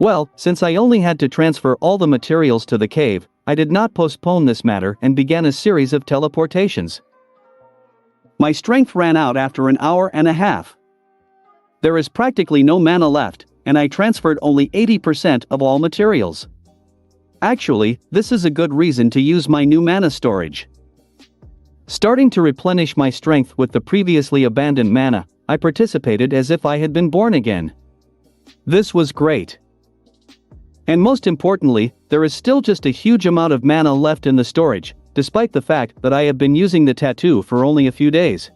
Well, since I only had to transfer all the materials to the cave, I did not postpone this matter and began a series of teleportations. My strength ran out after an hour and a half. There is practically no mana left, and I transferred only 80% of all materials. Actually, this is a good reason to use my new mana storage. Starting to replenish my strength with the previously abandoned mana, I participated as if I had been born again. This was great. And most importantly, there is still just a huge amount of mana left in the storage, despite the fact that I have been using the tattoo for only a few days.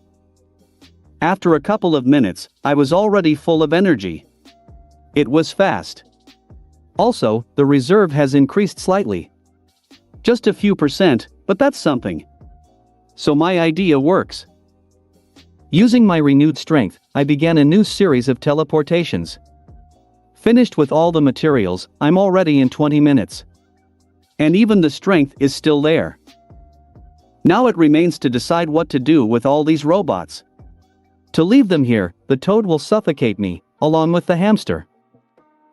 After a couple of minutes, I was already full of energy. It was fast. Also, the reserve has increased slightly. Just a few percent, but that's something. So my idea works. Using my renewed strength, I began a new series of teleportations. Finished with all the materials, I'm already in 20 minutes. And even the strength is still there. Now it remains to decide what to do with all these robots. To leave them here, the toad will suffocate me, along with the hamster.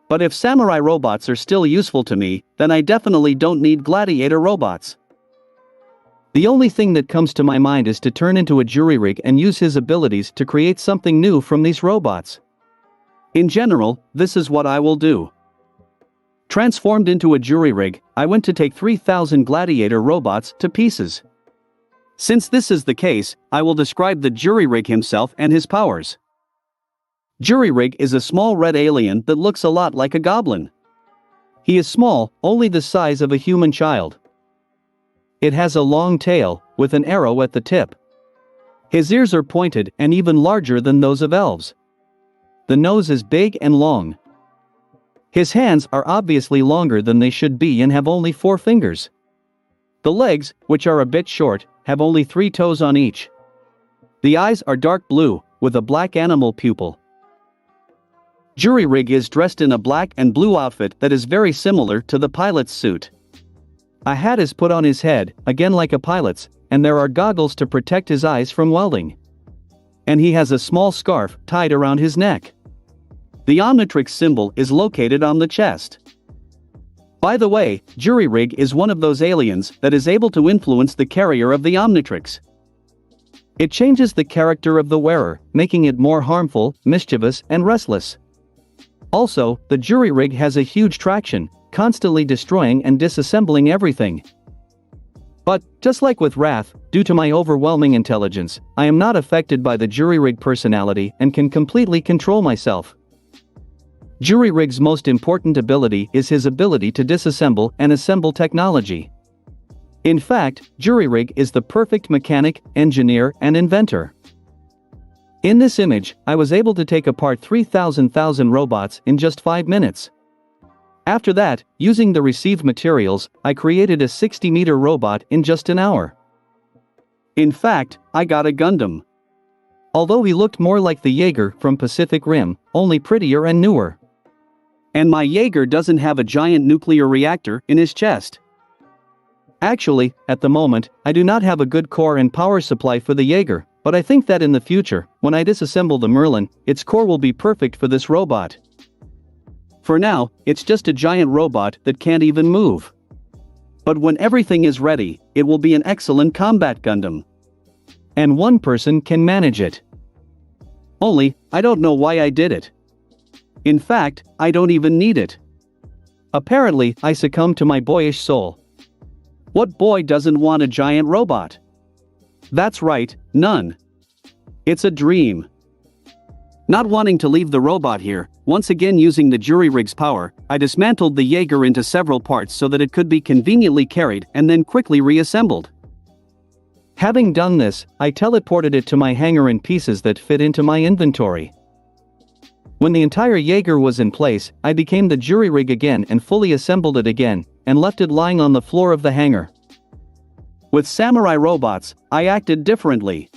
But if samurai robots are still useful to me, then I definitely don't need gladiator robots. The only thing that comes to my mind is to turn into a jury rig and use his abilities to create something new from these robots. In general, this is what I will do. Transformed into a jury rig, I went to take 3,000 gladiator robots to pieces. Since this is the case, I will describe the jury rig himself and his powers. Jury rig is a small red alien that looks a lot like a goblin. He is small, only the size of a human child. It has a long tail, with an arrow at the tip. His ears are pointed and even larger than those of elves. The nose is big and long. His hands are obviously longer than they should be and have only 4 fingers. The legs, which are a bit short, have only 3 toes on each. The eyes are dark blue, with a black animal pupil. Jury rig is dressed in a black and blue outfit that is very similar to the pilot's suit. A hat is put on his head, again like a pilot's, and there are goggles to protect his eyes from welding. And he has a small scarf tied around his neck. The Omnitrix symbol is located on the chest. By the way, Jury Rig is one of those aliens that is able to influence the carrier of the Omnitrix. It changes the character of the wearer, making it more harmful, mischievous, and restless. Also, the Jury Rig has a huge traction, constantly destroying and disassembling everything. But, just like with Wrath, due to my overwhelming intelligence, I am not affected by the Jury Rig personality and can completely control myself. Jury Rig's most important ability is his ability to disassemble and assemble technology. In fact, Jury Rig is the perfect mechanic, engineer, and inventor. In this image, I was able to take apart 3,000 robots in just 5 minutes. After that, using the received materials, I created a 60-meter robot in just an hour. In fact, I got a Gundam. Although he looked more like the Jaeger from Pacific Rim, only prettier and newer. And my Jaeger doesn't have a giant nuclear reactor in his chest. Actually, at the moment, I do not have a good core and power supply for the Jaeger, but I think that in the future, when I disassemble the Merlin, its core will be perfect for this robot. For now, it's just a giant robot that can't even move. But when everything is ready, it will be an excellent combat Gundam. And one person can manage it. Only, I don't know why I did it. In fact, I don't even need it. Apparently, I succumbed to my boyish soul. What boy doesn't want a giant robot? That's right, none. It's a dream. Not wanting to leave the robot here, once again using the Jury Rig's power, I dismantled the Jaeger into several parts so that it could be conveniently carried and then quickly reassembled. Having done this, I teleported it to my hangar in pieces that fit into my inventory. When the entire Jaeger was in place, I became the Jury Rig again and fully assembled it again, and left it lying on the floor of the hangar. With samurai robots, I acted differently.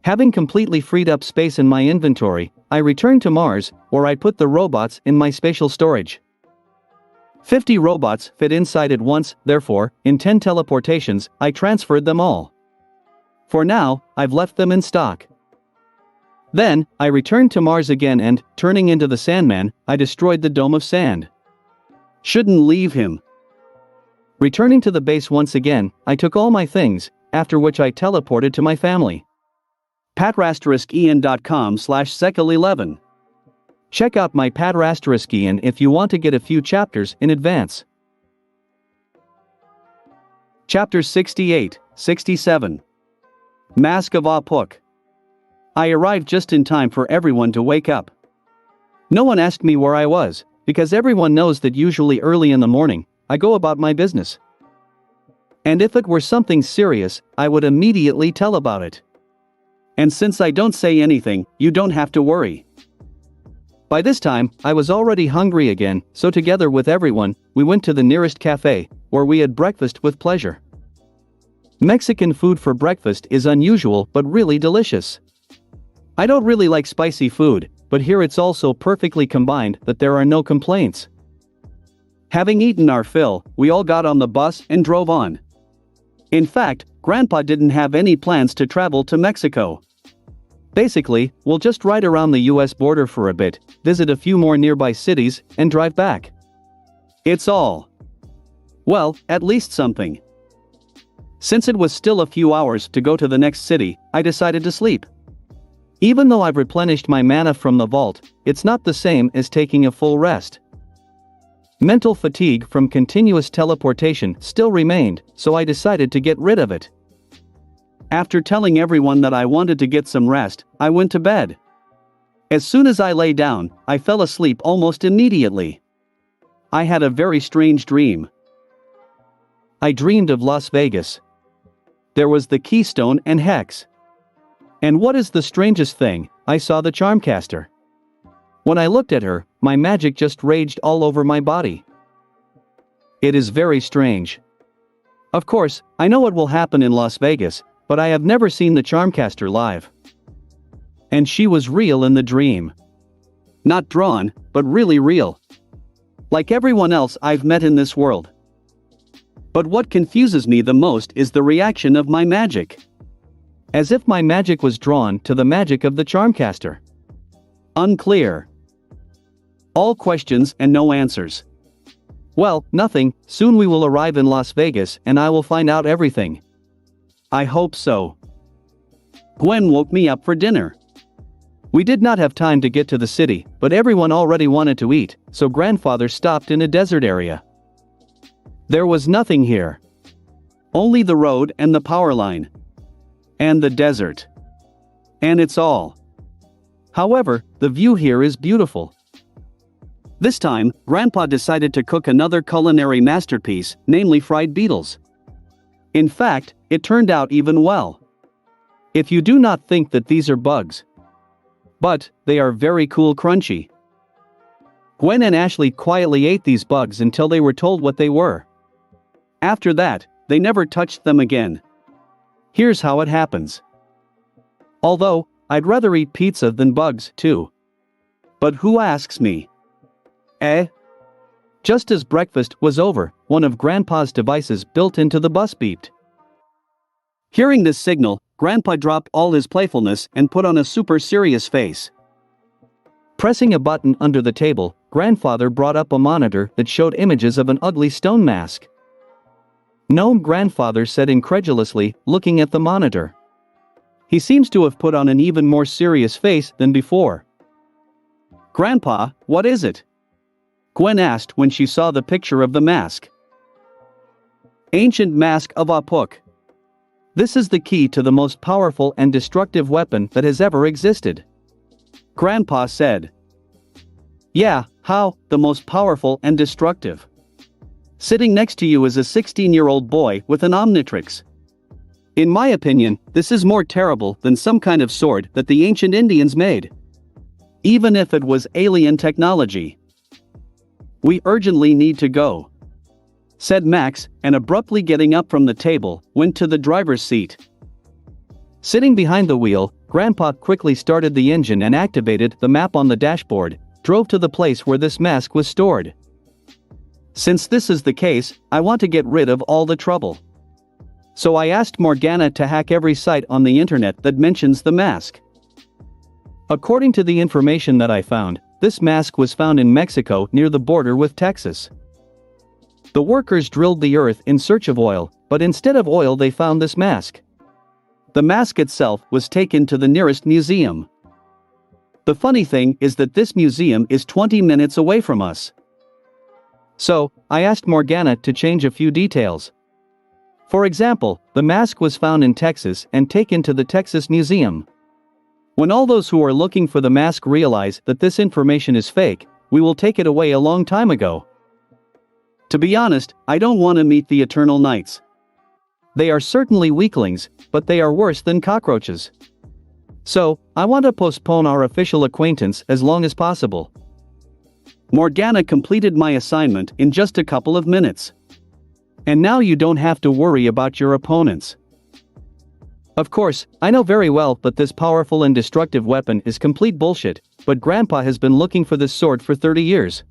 Having completely freed up space in my inventory, I returned to Mars, where I put the robots in my spatial storage. 50 robots fit inside at once, therefore, in 10 teleportations, I transferred them all. For now, I've left them in stock. Then, I returned to Mars again and, turning into the Sandman, I destroyed the Dome of Sand. Shouldn't leave him. Returning to the base once again, I took all my things, after which I teleported to my family. patrasteriskien.com/sekil11. Check out my Patrasteriskien if you want to get a few chapters in advance. Chapters 68, 67. Mask of Apuk. I arrived just in time for everyone to wake up. No one asked me where I was, because everyone knows that usually early in the morning, I go about my business. And if it were something serious, I would immediately tell about it. And since I don't say anything, you don't have to worry. By this time, I was already hungry again, so together with everyone, we went to the nearest cafe, where we had breakfast with pleasure. Mexican food for breakfast is unusual but really delicious. I don't really like spicy food, but here it's also perfectly combined that there are no complaints. Having eaten our fill, we all got on the bus and drove on. In fact, Grandpa didn't have any plans to travel to Mexico. Basically, we'll just ride around the US border for a bit, visit a few more nearby cities, and drive back. It's all. Well, at least something. Since it was still a few hours to go to the next city, I decided to sleep. Even though I've replenished my mana from the vault, it's not the same as taking a full rest. Mental fatigue from continuous teleportation still remained, so I decided to get rid of it. After telling everyone that I wanted to get some rest, I went to bed. As soon as I lay down, I fell asleep almost immediately. I had a very strange dream. I dreamed of Las Vegas. There was the Keystone and Hex. And what is the strangest thing, I saw the Charmcaster. When I looked at her, my magic just raged all over my body. It is very strange. Of course, I know what will happen in Las Vegas, but I have never seen the Charmcaster live. And she was real in the dream. Not drawn, but really real. Like everyone else I've met in this world. But what confuses me the most is the reaction of my magic. As if my magic was drawn to the magic of the Charmcaster. Unclear. All questions and no answers. Well, nothing, soon we will arrive in Las Vegas and I will find out everything. I hope so. Gwen woke me up for dinner. We did not have time to get to the city, but everyone already wanted to eat, so grandfather stopped in a desert area. There was nothing here. Only the road and the power line. And the desert. And it's all. However, the view here is beautiful. This time, Grandpa decided to cook another culinary masterpiece, namely fried beetles. In fact, it turned out even well. If you do not think that these are bugs. But, they are very cool crunchy. Gwen and Ashley quietly ate these bugs until they were told what they were. After that, they never touched them again. Here's how it happens. Although, I'd rather eat pizza than bugs, too. But who asks me? Just as breakfast was over, one of Grandpa's devices built into the bus beeped. Hearing this signal, Grandpa dropped all his playfulness and put on a super serious face. Pressing a button under the table, Grandfather brought up a monitor that showed images of an ugly stone mask. No, Grandfather said incredulously, looking at the monitor. He seems to have put on an even more serious face than before. Grandpa, what is it? Gwen asked when she saw the picture of the mask. Ancient Mask of Apuk. This is the key to the most powerful and destructive weapon that has ever existed. Grandpa said. Yeah, how, the most powerful and destructive? Sitting next to you is a 16-year-old boy with an Omnitrix. In my opinion, this is more terrible than some kind of sword that the ancient Indians made. Even if it was alien technology. We urgently need to go, said Max, and abruptly getting up from the table, went to the driver's seat. Sitting behind the wheel, Grandpa quickly started the engine and activated the map on the dashboard, drove to the place where this mask was stored. Since this is the case, I want to get rid of all the trouble. So I asked Morgana to hack every site on the internet that mentions the mask. According to the information that I found, this mask was found in Mexico near the border with Texas. The workers drilled the earth in search of oil, but instead of oil they found this mask. The mask itself was taken to the nearest museum. The funny thing is that this museum is 20 minutes away from us. So, I asked Morgana to change a few details. For example, the mask was found in Texas and taken to the Texas Museum. When all those who are looking for the mask realize that this information is fake, we will take it away a long time ago. To be honest, I don't want to meet the Eternal Knights. They are certainly weaklings, but they are worse than cockroaches. So, I want to postpone our official acquaintance as long as possible. Morgana completed my assignment in just a couple of minutes. And now you don't have to worry about your opponents. Of course, I know very well that this powerful and destructive weapon is complete bullshit, but Grandpa has been looking for this sword for 30 years.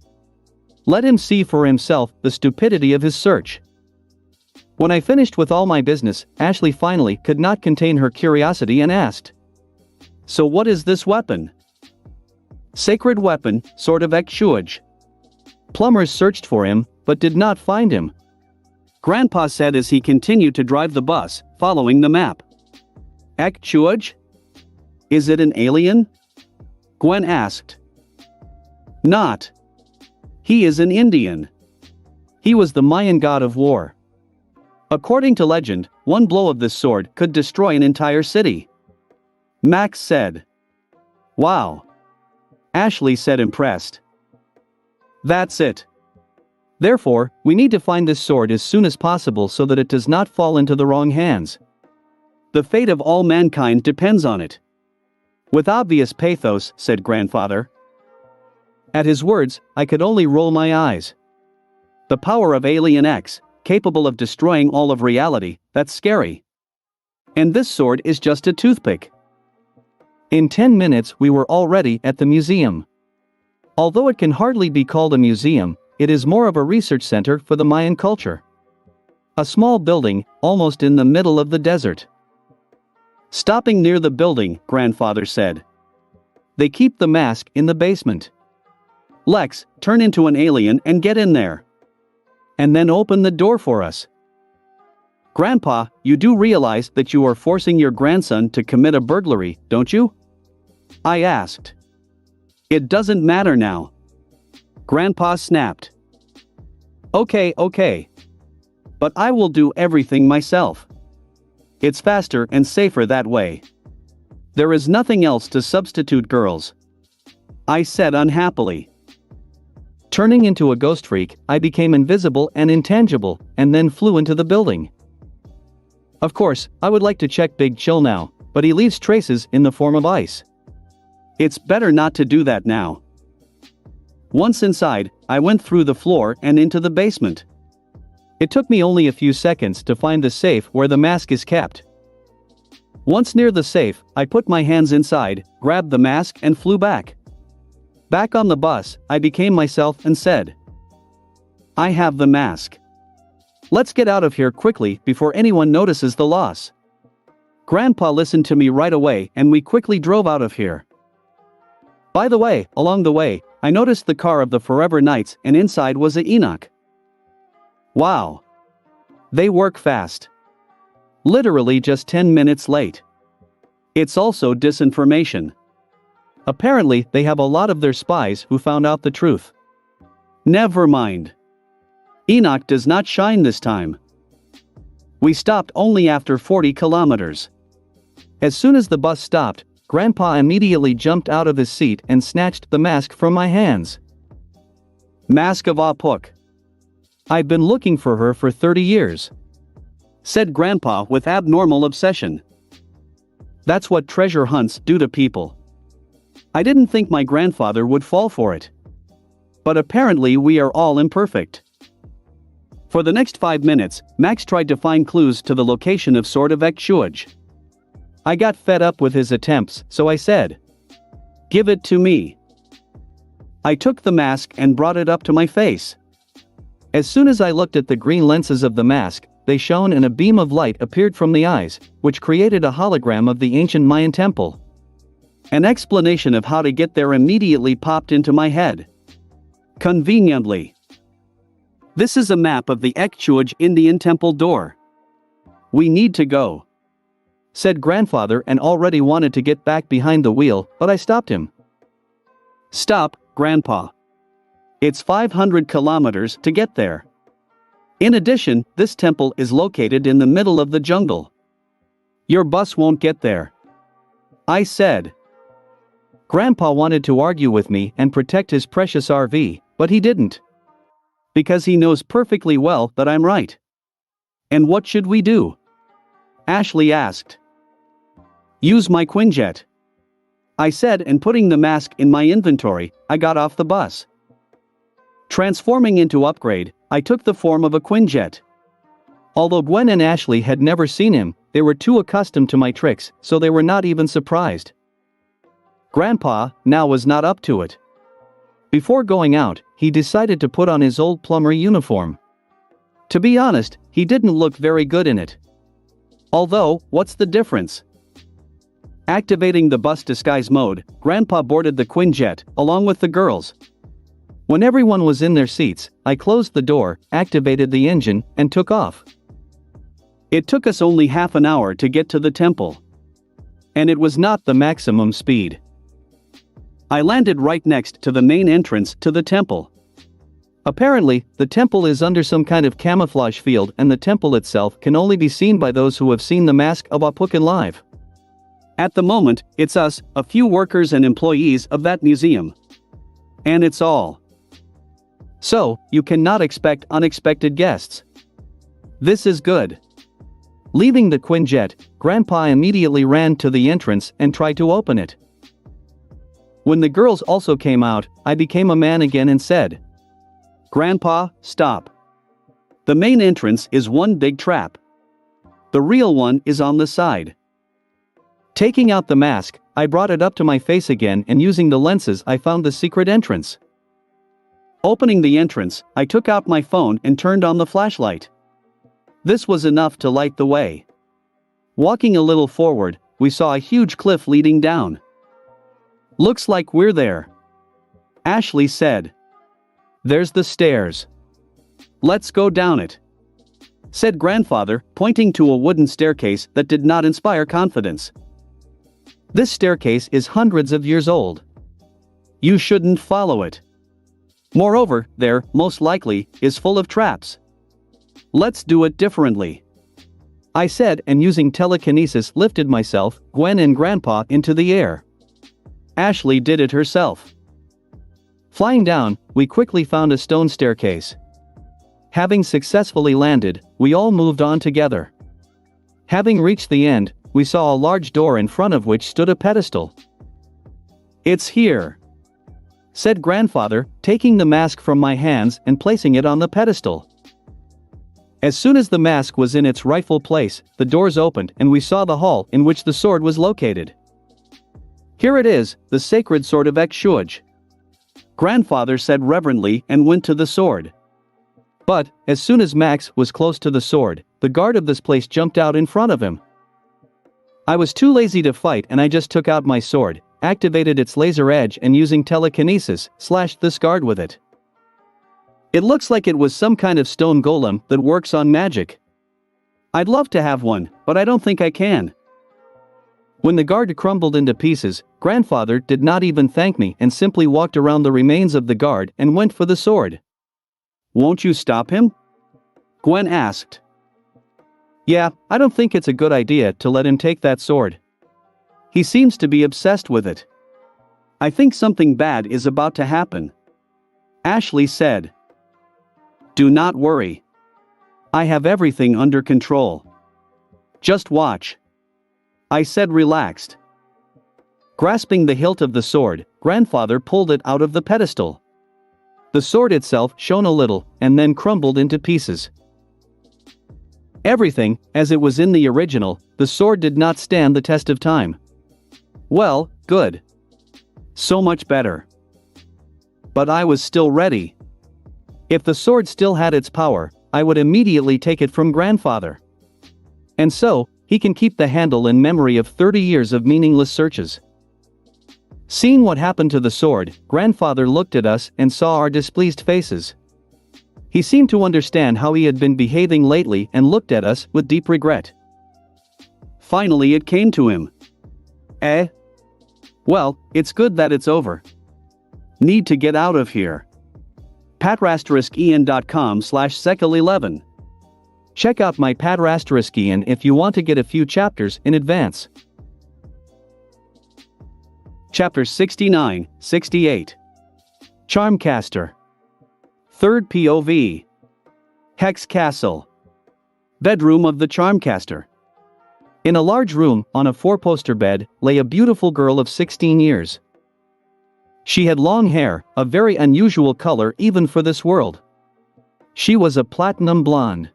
Let him see for himself the stupidity of his search. When I finished with all my business, Ashley finally could not contain her curiosity and asked. So what is this weapon? Sacred weapon, Sword of Ekchuaj. Plumbers searched for him, but did not find him. Grandpa said as he continued to drive the bus, following the map. Ek Chuaj? Is it an alien? Gwen asked. Not. He is an Indian. He was the Mayan god of war. According to legend, one blow of this sword could destroy an entire city. Max said. Wow. Ashley said, impressed. That's it. Therefore, we need to find this sword as soon as possible so that it does not fall into the wrong hands. The fate of all mankind depends on it. With obvious pathos, said Grandfather. At his words, I could only roll my eyes. The power of Alien X, capable of destroying all of reality, that's scary. And this sword is just a toothpick. In 10 minutes we were already at the museum. Although it can hardly be called a museum, it is more of a research center for the Mayan culture. A small building, almost in the middle of the desert. Stopping near the building, Grandfather said. They keep the mask in the basement. Lex, turn into an alien and get in there. And then open the door for us. Grandpa, you do realize that you are forcing your grandson to commit a burglary, don't you? I asked. It doesn't matter now. Grandpa snapped. Okay. But I will do everything myself. It's faster and safer that way. There is nothing else to substitute, girls. I said unhappily. Turning into a ghost freak, I became invisible and intangible, and then flew into the building. Of course, I would like to check Big Chill now, but he leaves traces in the form of ice. It's better not to do that now. Once inside, I went through the floor and into the basement. It took me only a few seconds to find the safe where the mask is kept. Once near the safe, I put my hands inside, grabbed the mask and flew back. Back on the bus, I became myself and said, I have the mask. Let's get out of here quickly before anyone notices the loss. Grandpa listened to me right away and we quickly drove out of here. By the way, along the way, I noticed the car of the Forever Knights and inside was a Enoch. Wow. They work fast. Literally just 10 minutes late. It's also disinformation. Apparently, they have a lot of their spies who found out the truth. Never mind. Enoch does not shine this time. We stopped only after 40 kilometers. As soon as the bus stopped, Grandpa immediately jumped out of his seat and snatched the mask from my hands. Mask of Apuk. I've been looking for her for 30 years. Said Grandpa with abnormal obsession. That's what treasure hunts do to people. I didn't think my grandfather would fall for it. But apparently we are all imperfect. For the next 5 minutes, Max tried to find clues to the location of Sword of Ekchuaj. I got fed up with his attempts, so I said, give it to me. I took the mask and brought it up to my face. As soon as I looked at the green lenses of the mask, they shone and a beam of light appeared from the eyes, which created a hologram of the ancient Mayan temple. An explanation of how to get there immediately popped into my head. Conveniently. This is a map of the Ekchuaj Indian temple door. We need to go. Said Grandfather and already wanted to get back behind the wheel, but I stopped him. Stop, Grandpa. It's 500 kilometers to get there. In addition, this temple is located in the middle of the jungle. Your bus won't get there. I said. Grandpa wanted to argue with me and protect his precious RV, but he didn't. Because he knows perfectly well that I'm right. And what should we do? Ashley asked. Use my Quinjet. I said, and putting the mask in my inventory, I got off the bus. Transforming into Upgrade, I took the form of a Quinjet. Although Gwen and Ashley had never seen him, they were too accustomed to my tricks, so they were not even surprised. Grandpa, now, was not up to it. Before going out, he decided to put on his old plumber uniform. To be honest, he didn't look very good in it. Although, what's the difference? Activating the bus disguise mode, Grandpa boarded the Quinjet, along with the girls. When everyone was in their seats, I closed the door, activated the engine, and took off. It took us only half an hour to get to the temple. And it was not the maximum speed. I landed right next to the main entrance to the temple. Apparently, the temple is under some kind of camouflage field, and the temple itself can only be seen by those who have seen the Mask of Apukan live. At the moment, it's us, a few workers and employees of that museum. And it's all. So, you cannot expect unexpected guests. This is good. Leaving the Quinjet, Grandpa immediately ran to the entrance and tried to open it. When the girls also came out, I became a man again and said, "Grandpa, stop. The main entrance is one big trap. The real one is on the side." Taking out the mask, I brought it up to my face again, and using the lenses I found the secret entrance. Opening the entrance, I took out my phone and turned on the flashlight. This was enough to light the way. Walking a little forward, we saw a huge cliff leading down. "Looks like we're there," Ashley said. "There's the stairs. Let's go down it," said Grandfather, pointing to a wooden staircase that did not inspire confidence. "This staircase is hundreds of years old. You shouldn't follow it. Moreover, there, most likely, is full of traps. Let's do it differently," I said, and using telekinesis lifted myself, Gwen and Grandpa into the air. Ashley did it herself. Flying down, we quickly found a stone staircase. Having successfully landed, we all moved on together. Having reached the end, we saw a large door in front of which stood a pedestal. "It's here," said Grandfather, taking the mask from my hands and placing it on the pedestal. As soon as the mask was in its rightful place, the doors opened and we saw the hall in which the sword was located. "Here it is, the sacred sword of Ekshuj," Grandfather said reverently and went to the sword. But, as soon as Max was close to the sword, the guard of this place jumped out in front of him. I was too lazy to fight, and I just took out my sword, activated its laser edge, and using telekinesis, slashed this guard with it. It looks like it was some kind of stone golem that works on magic. I'd love to have one, but I don't think I can. When the guard crumbled into pieces, Grandfather did not even thank me and simply walked around the remains of the guard and went for the sword. "Won't you stop him?" Gwen asked. "Yeah, I don't think it's a good idea to let him take that sword. He seems to be obsessed with it. I think something bad is about to happen," Ashley said. "Do not worry. I have everything under control. Just watch," I said, relaxed. Grasping the hilt of the sword, Grandfather pulled it out of the pedestal. The sword itself shone a little, and then crumbled into pieces. Everything, as it was in the original, the sword did not stand the test of time. Well, good. So much better. But I was still ready. If the sword still had its power, I would immediately take it from Grandfather. And so, he can keep the handle in memory of 30 years of meaningless searches. Seeing what happened to the sword, Grandfather looked at us and saw our displeased faces. He seemed to understand how he had been behaving lately and looked at us with deep regret. Finally it came to him. Well, it's good that it's over. Need to get out of here. patrasteriskian.com/sekil11. Check out my Patrasteriskian if you want to get a few chapters in advance. Chapters 69, 68. Charmcaster. Third POV. Hex Castle. Bedroom of the Charmcaster. In a large room, on a four-poster bed, lay a beautiful girl of 16 years. She had long hair, a very unusual color even for this world. She was a platinum blonde.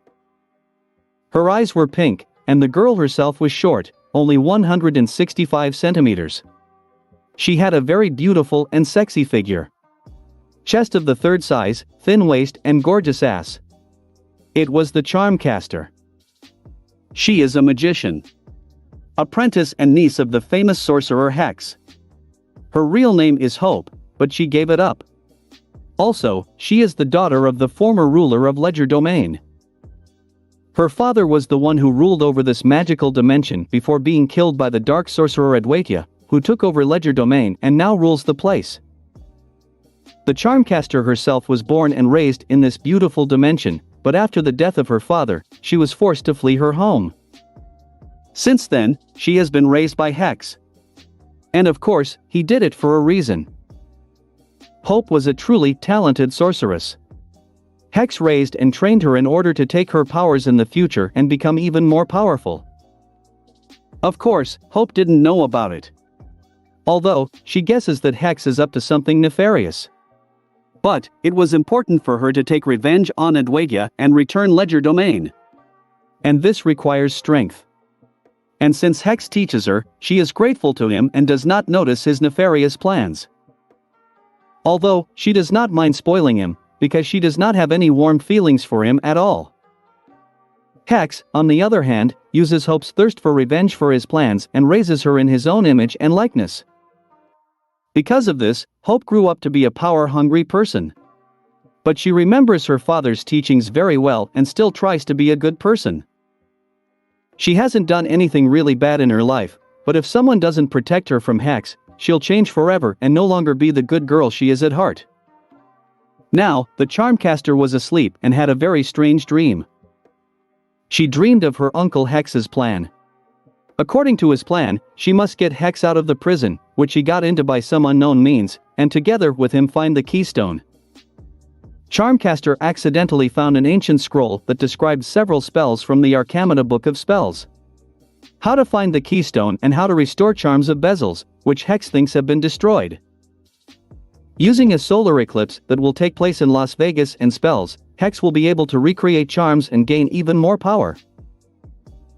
Her eyes were pink, and the girl herself was short, only 165 centimeters. She had a very beautiful and sexy figure. Chest of the third size, thin waist, and gorgeous ass. It was the Charmcaster. She is a magician. Apprentice and niece of the famous sorcerer Hex. Her real name is Hope, but she gave it up. Also, she is the daughter of the former ruler of Ledger Domain. Her father was the one who ruled over this magical dimension before being killed by the dark sorcerer Adwaita, who took over Ledger Domain and now rules the place. The charmcaster herself was born and raised in this beautiful dimension, but after the death of her father, she was forced to flee her home. Since then, she has been raised by Hex. And of course, he did it for a reason. Hope was a truly talented sorceress. Hex raised and trained her in order to take her powers in the future and become even more powerful. Of course, Hope didn't know about it. Although, she guesses that Hex is up to something nefarious. But, it was important for her to take revenge on Adwaita and return Ledger Domain. And this requires strength. And since Hex teaches her, she is grateful to him and does not notice his nefarious plans. Although, she does not mind spoiling him, because she does not have any warm feelings for him at all. Hex, on the other hand, uses Hope's thirst for revenge for his plans and raises her in his own image and likeness. Because of this, Hope grew up to be a power-hungry person. But she remembers her father's teachings very well and still tries to be a good person. She hasn't done anything really bad in her life, but if someone doesn't protect her from Hex, she'll change forever and no longer be the good girl she is at heart. Now, the charmcaster was asleep and had a very strange dream. She dreamed of her uncle Hex's plan. According to his plan, she must get Hex out of the prison, which he got into by some unknown means, and together with him find the keystone. Charmcaster accidentally found an ancient scroll that described several spells from the Arcana Book of Spells. How to find the keystone and how to restore charms of bezels, which Hex thinks have been destroyed. Using a solar eclipse that will take place in Las Vegas and spells, Hex will be able to recreate charms and gain even more power.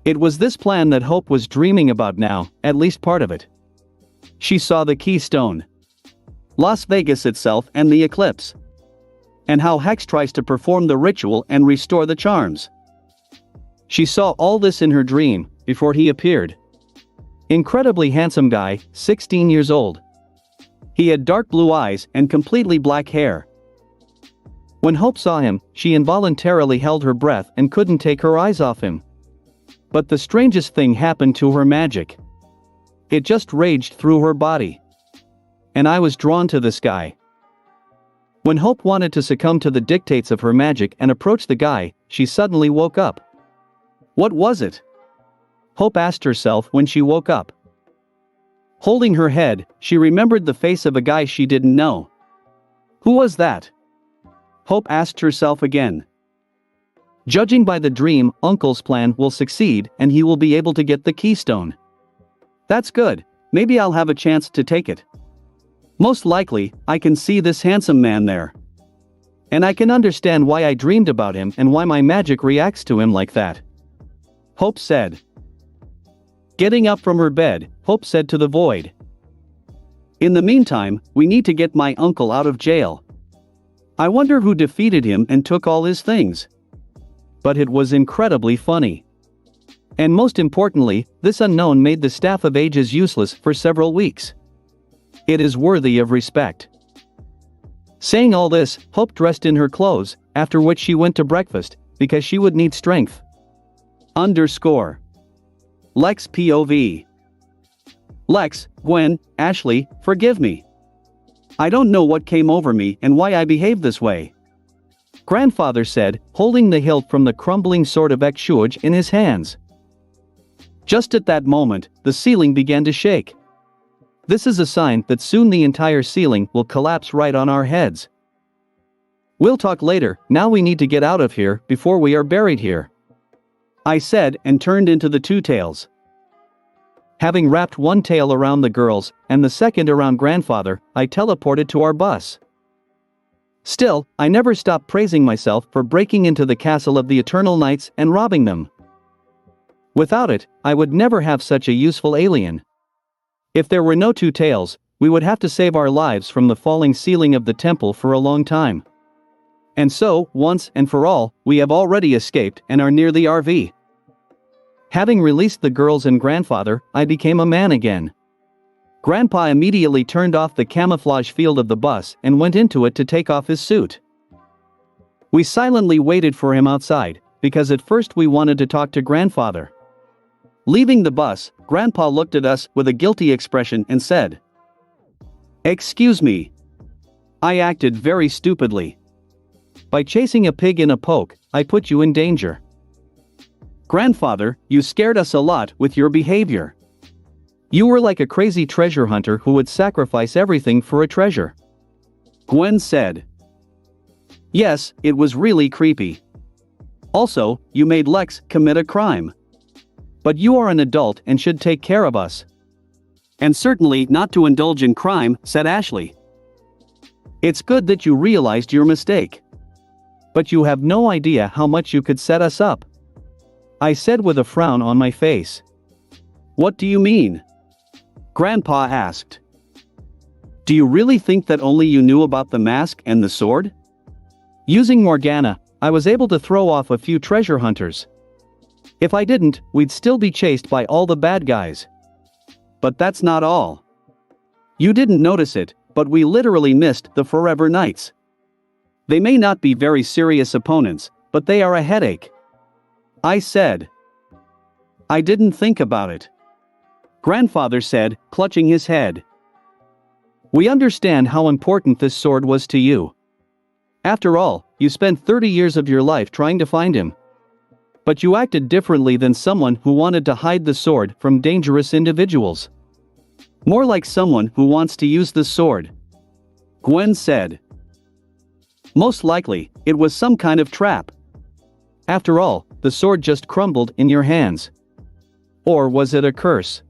It was this plan that Hope was dreaming about now, at least part of it. She saw the keystone, Las Vegas itself and the eclipse, and how Hex tries to perform the ritual and restore the charms. She saw all this in her dream, before he appeared. Incredibly handsome guy, 16 years old. He had dark blue eyes and completely black hair. When Hope saw him, she involuntarily held her breath and couldn't take her eyes off him. But the strangest thing happened to her magic. It just raged through her body. And I was drawn to this guy. When Hope wanted to succumb to the dictates of her magic and approach the guy, she suddenly woke up. What was it? Hope asked herself when she woke up. Holding her head, she remembered the face of a guy she didn't know. Who was that? Hope asked herself again. Judging by the dream, Uncle's plan will succeed and he will be able to get the keystone. That's good, maybe I'll have a chance to take it. Most likely, I can see this handsome man there. And I can understand why I dreamed about him and why my magic reacts to him like that. Hope said. Getting up from her bed, Hope said to the void. In the meantime, we need to get my uncle out of jail. I wonder who defeated him and took all his things. But it was incredibly funny. And most importantly, this unknown made the Staff of Ages useless for several weeks. It is worthy of respect. Saying all this, Hope dressed in her clothes, after which she went to breakfast, because she would need strength. _ Lex POV. Lex, Gwen, Ashley, forgive me. I don't know what came over me and why I behaved this way. Grandfather said, holding the hilt from the crumbling sword of Exhuage in his hands. Just at that moment, the ceiling began to shake. This is a sign that soon the entire ceiling will collapse right on our heads. We'll talk later, now we need to get out of here before we are buried here. I said and turned into the two tails. Having wrapped one tail around the girls and the second around grandfather, I teleported to our bus. Still, I never stopped praising myself for breaking into the castle of the Eternal Knights and robbing them. Without it, I would never have such a useful alien. If there were no two tails, we would have to save our lives from the falling ceiling of the temple for a long time. And so, once and for all, we have already escaped and are near the RV. Having released the girls and grandfather, I became a man again. Grandpa immediately turned off the camouflage field of the bus and went into it to take off his suit. We silently waited for him outside, because at first we wanted to talk to Grandfather. Leaving the bus, Grandpa looked at us with a guilty expression and said, "Excuse me. I acted very stupidly. By chasing a pig in a poke, I put you in danger. Grandfather, you scared us a lot with your behavior. You were like a crazy treasure hunter who would sacrifice everything for a treasure." Gwen said. "Yes, it was really creepy. Also, you made Lex commit a crime. But you are an adult and should take care of us." "And certainly not to indulge in crime," said Ashley. "It's good that you realized your mistake. But you have no idea how much you could set us up," I said with a frown on my face. "What do you mean?" Grandpa asked. "Do you really think that only you knew about the mask and the sword? Using Morgana, I was able to throw off a few treasure hunters. If I didn't, we'd still be chased by all the bad guys. But that's not all. You didn't notice it, but we literally missed the Forever Knights. They may not be very serious opponents, but they are a headache," I said. "I didn't think about it," Grandfather said, clutching his head. "We understand how important this sword was to you. After all, you spent 30 years of your life trying to find him. But you acted differently than someone who wanted to hide the sword from dangerous individuals. More like someone who wants to use the sword," Gwen said. "Most likely, it was some kind of trap. After all, the sword just crumbled in your hands. Or was it a curse?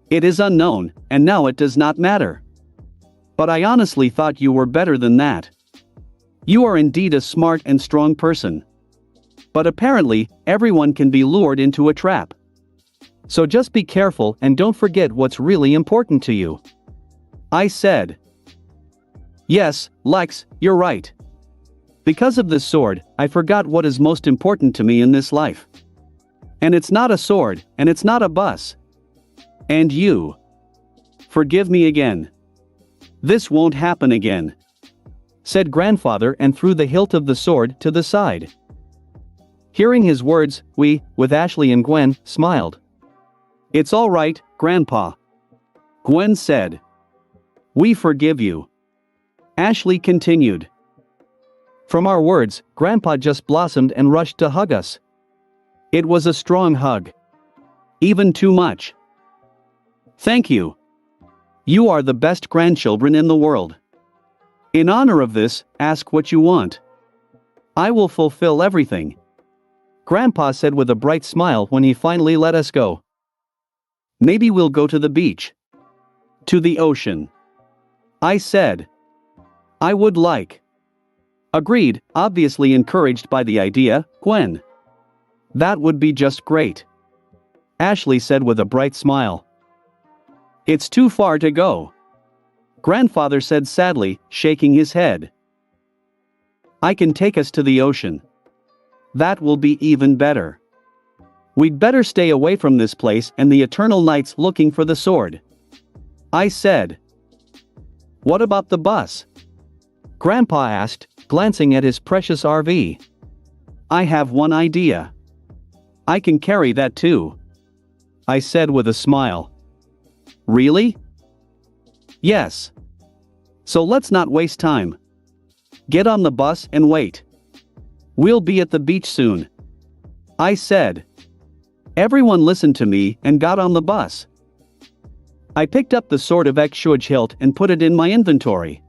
It is unknown, and now it does not matter. But I honestly thought you were better than that. You are indeed a smart and strong person. But apparently, everyone can be lured into a trap. So just be careful and don't forget what's really important to you," I said. "Yes, Lex, you're right. Because of this sword, I forgot what is most important to me in this life. And it's not a sword, and it's not a bus. And you. Forgive me again. This won't happen again," said Grandfather and threw the hilt of the sword to the side. Hearing his words, we, with Ashley and Gwen, smiled. "It's all right, Grandpa," Gwen said. "We forgive you." Ashley continued. From our words, Grandpa just blossomed and rushed to hug us. It was a strong hug. Even too much. "Thank you. You are the best grandchildren in the world. In honor of this, ask what you want. I will fulfill everything," Grandpa said with a bright smile when he finally let us go. "Maybe we'll go to the beach. To the ocean," I said. "I would like." Agreed, obviously encouraged by the idea, Gwen. "That would be just great," Ashley said with a bright smile. "It's too far to go," Grandfather said sadly, shaking his head. "I can take us to the ocean. That will be even better. We'd better stay away from this place and the eternal nights looking for the sword," I said. "What about the bus?" Grandpa asked, glancing at his precious RV. "I have one idea. I can carry that too," I said with a smile. "Really?" "Yes. So let's not waste time. Get on the bus and wait. We'll be at the beach soon," I said. Everyone listened to me and got on the bus. I picked up the Sword of Exhuge hilt and put it in my inventory.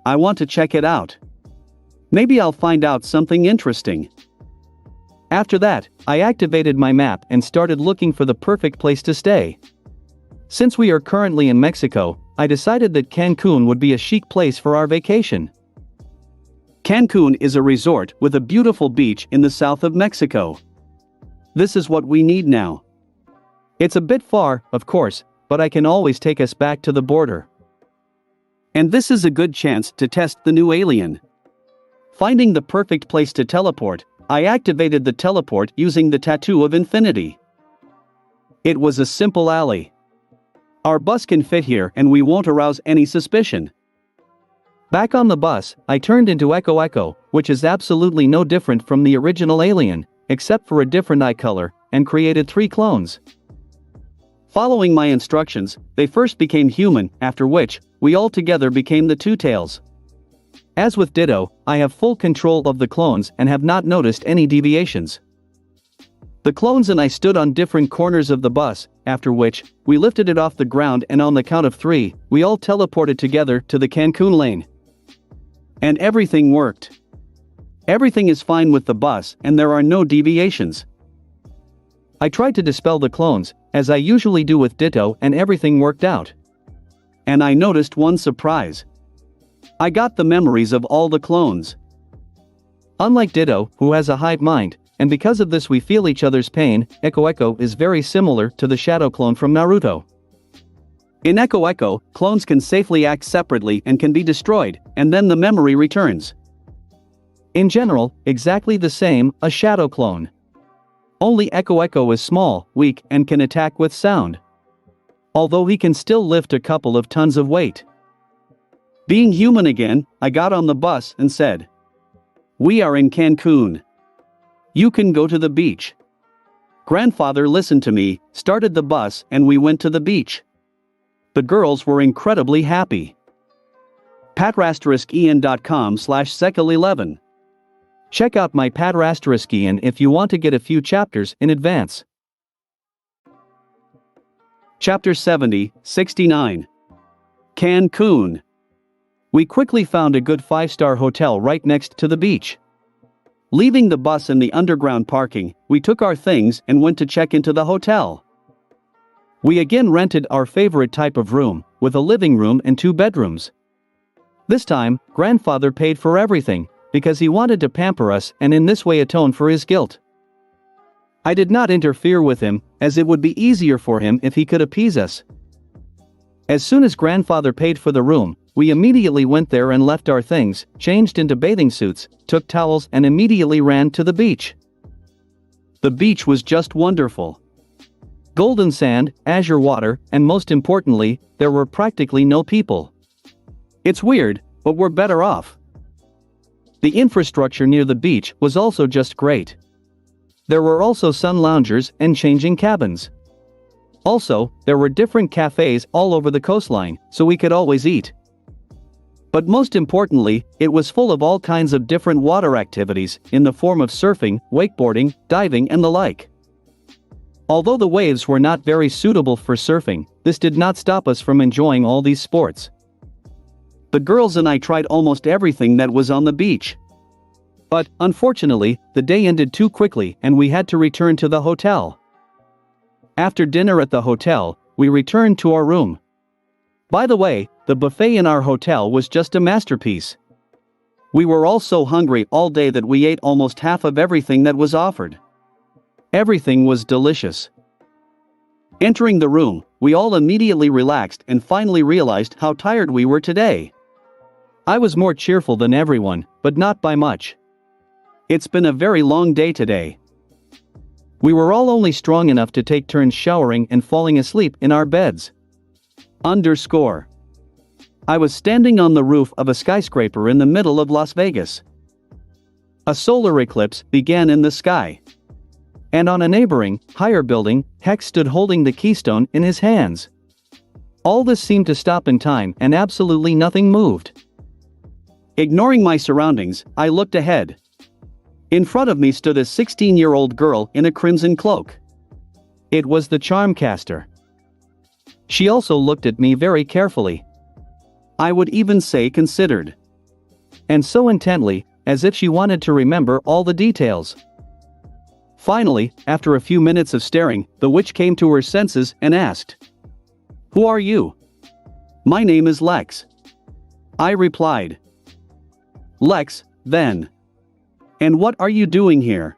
I want to check it out. Maybe I'll find out something interesting. After that, I activated my map and started looking for the perfect place to stay. Since we are currently in Mexico, I decided that Cancun would be a chic place for our vacation. Cancun is a resort with a beautiful beach in the south of Mexico. This is what we need now. It's a bit far, of course, but I can always take us back to the border. And this is a good chance to test the new alien. Finding the perfect place to teleport, I activated the teleport using the Tattoo of Infinity. It was a simple alley. Our bus can fit here and we won't arouse any suspicion. Back on the bus, I turned into Echo Echo, which is absolutely no different from the original alien, except for a different eye color, and created 3 clones. Following my instructions, they first became human, after which, we all together became the Two Tails. As with Ditto, I have full control of the clones and have not noticed any deviations. The clones and I stood on different corners of the bus, after which, we lifted it off the ground and on the count of 3, we all teleported together to the Cancun lane. And everything worked. Everything is fine with the bus and there are no deviations. I tried to dispel the clones, as I usually do with Ditto, and everything worked out. And I noticed one surprise. I got the memories of all the clones. Unlike Ditto, who has a hive mind, and because of this we feel each other's pain, Echo Echo is very similar to the shadow clone from Naruto. In Echo Echo, clones can safely act separately and can be destroyed, and then the memory returns. In general, exactly the same, a shadow clone. Only Echo Echo is small, weak, and can attack with sound. Although he can still lift a couple of tons of weight. Being human again, I got on the bus and said, "We are in Cancun. You can go to the beach." Grandfather listened to me, started the bus, and we went to the beach. The girls were incredibly happy. patrasteriskien.com/sekal11. Check out my Patrasteriskien if you want to get a few chapters in advance. Chapter 70-69. Cancun. We quickly found a good 5-star hotel right next to the beach. Leaving the bus in the underground parking, we took our things and went to check into the hotel. We again rented our favorite type of room, with a living room and 2 bedrooms. This time, grandfather paid for everything, because he wanted to pamper us and in this way atone for his guilt. I did not interfere with him, as it would be easier for him if he could appease us. As soon as grandfather paid for the room, we immediately went there and left our things, changed into bathing suits, took towels and immediately ran to the beach. The beach was just wonderful. Golden sand, azure water, and most importantly, there were practically no people. It's weird, but we're better off. The infrastructure near the beach was also just great. There were also sun loungers and changing cabins. Also, there were different cafes all over the coastline, so we could always eat. But most importantly, it was full of all kinds of different water activities, in the form of surfing, wakeboarding, diving and the like. Although the waves were not very suitable for surfing, this did not stop us from enjoying all these sports. The girls and I tried almost everything that was on the beach. But, unfortunately, the day ended too quickly and we had to return to the hotel. After dinner at the hotel, we returned to our room. By the way, the buffet in our hotel was just a masterpiece. We were all so hungry all day that we ate almost half of everything that was offered. Everything was delicious. Entering the room, we all immediately relaxed and finally realized how tired we were today. I was more cheerful than everyone, but not by much. It's been a very long day today. We were all only strong enough to take turns showering and falling asleep in our beds. I was standing on the roof of a skyscraper in the middle of Las Vegas. A solar eclipse began in the sky. And on a neighboring, higher building, Hex stood holding the keystone in his hands. All this seemed to stop in time and absolutely nothing moved. Ignoring my surroundings, I looked ahead. In front of me stood a 16-year-old girl in a crimson cloak. It was the charmcaster. She also looked at me very carefully. I would even say considered. And so intently, as if she wanted to remember all the details. Finally, after a few minutes of staring, the witch came to her senses and asked, "Who are you?" "My name is Lex," I replied. "Lex, then. And what are you doing here?"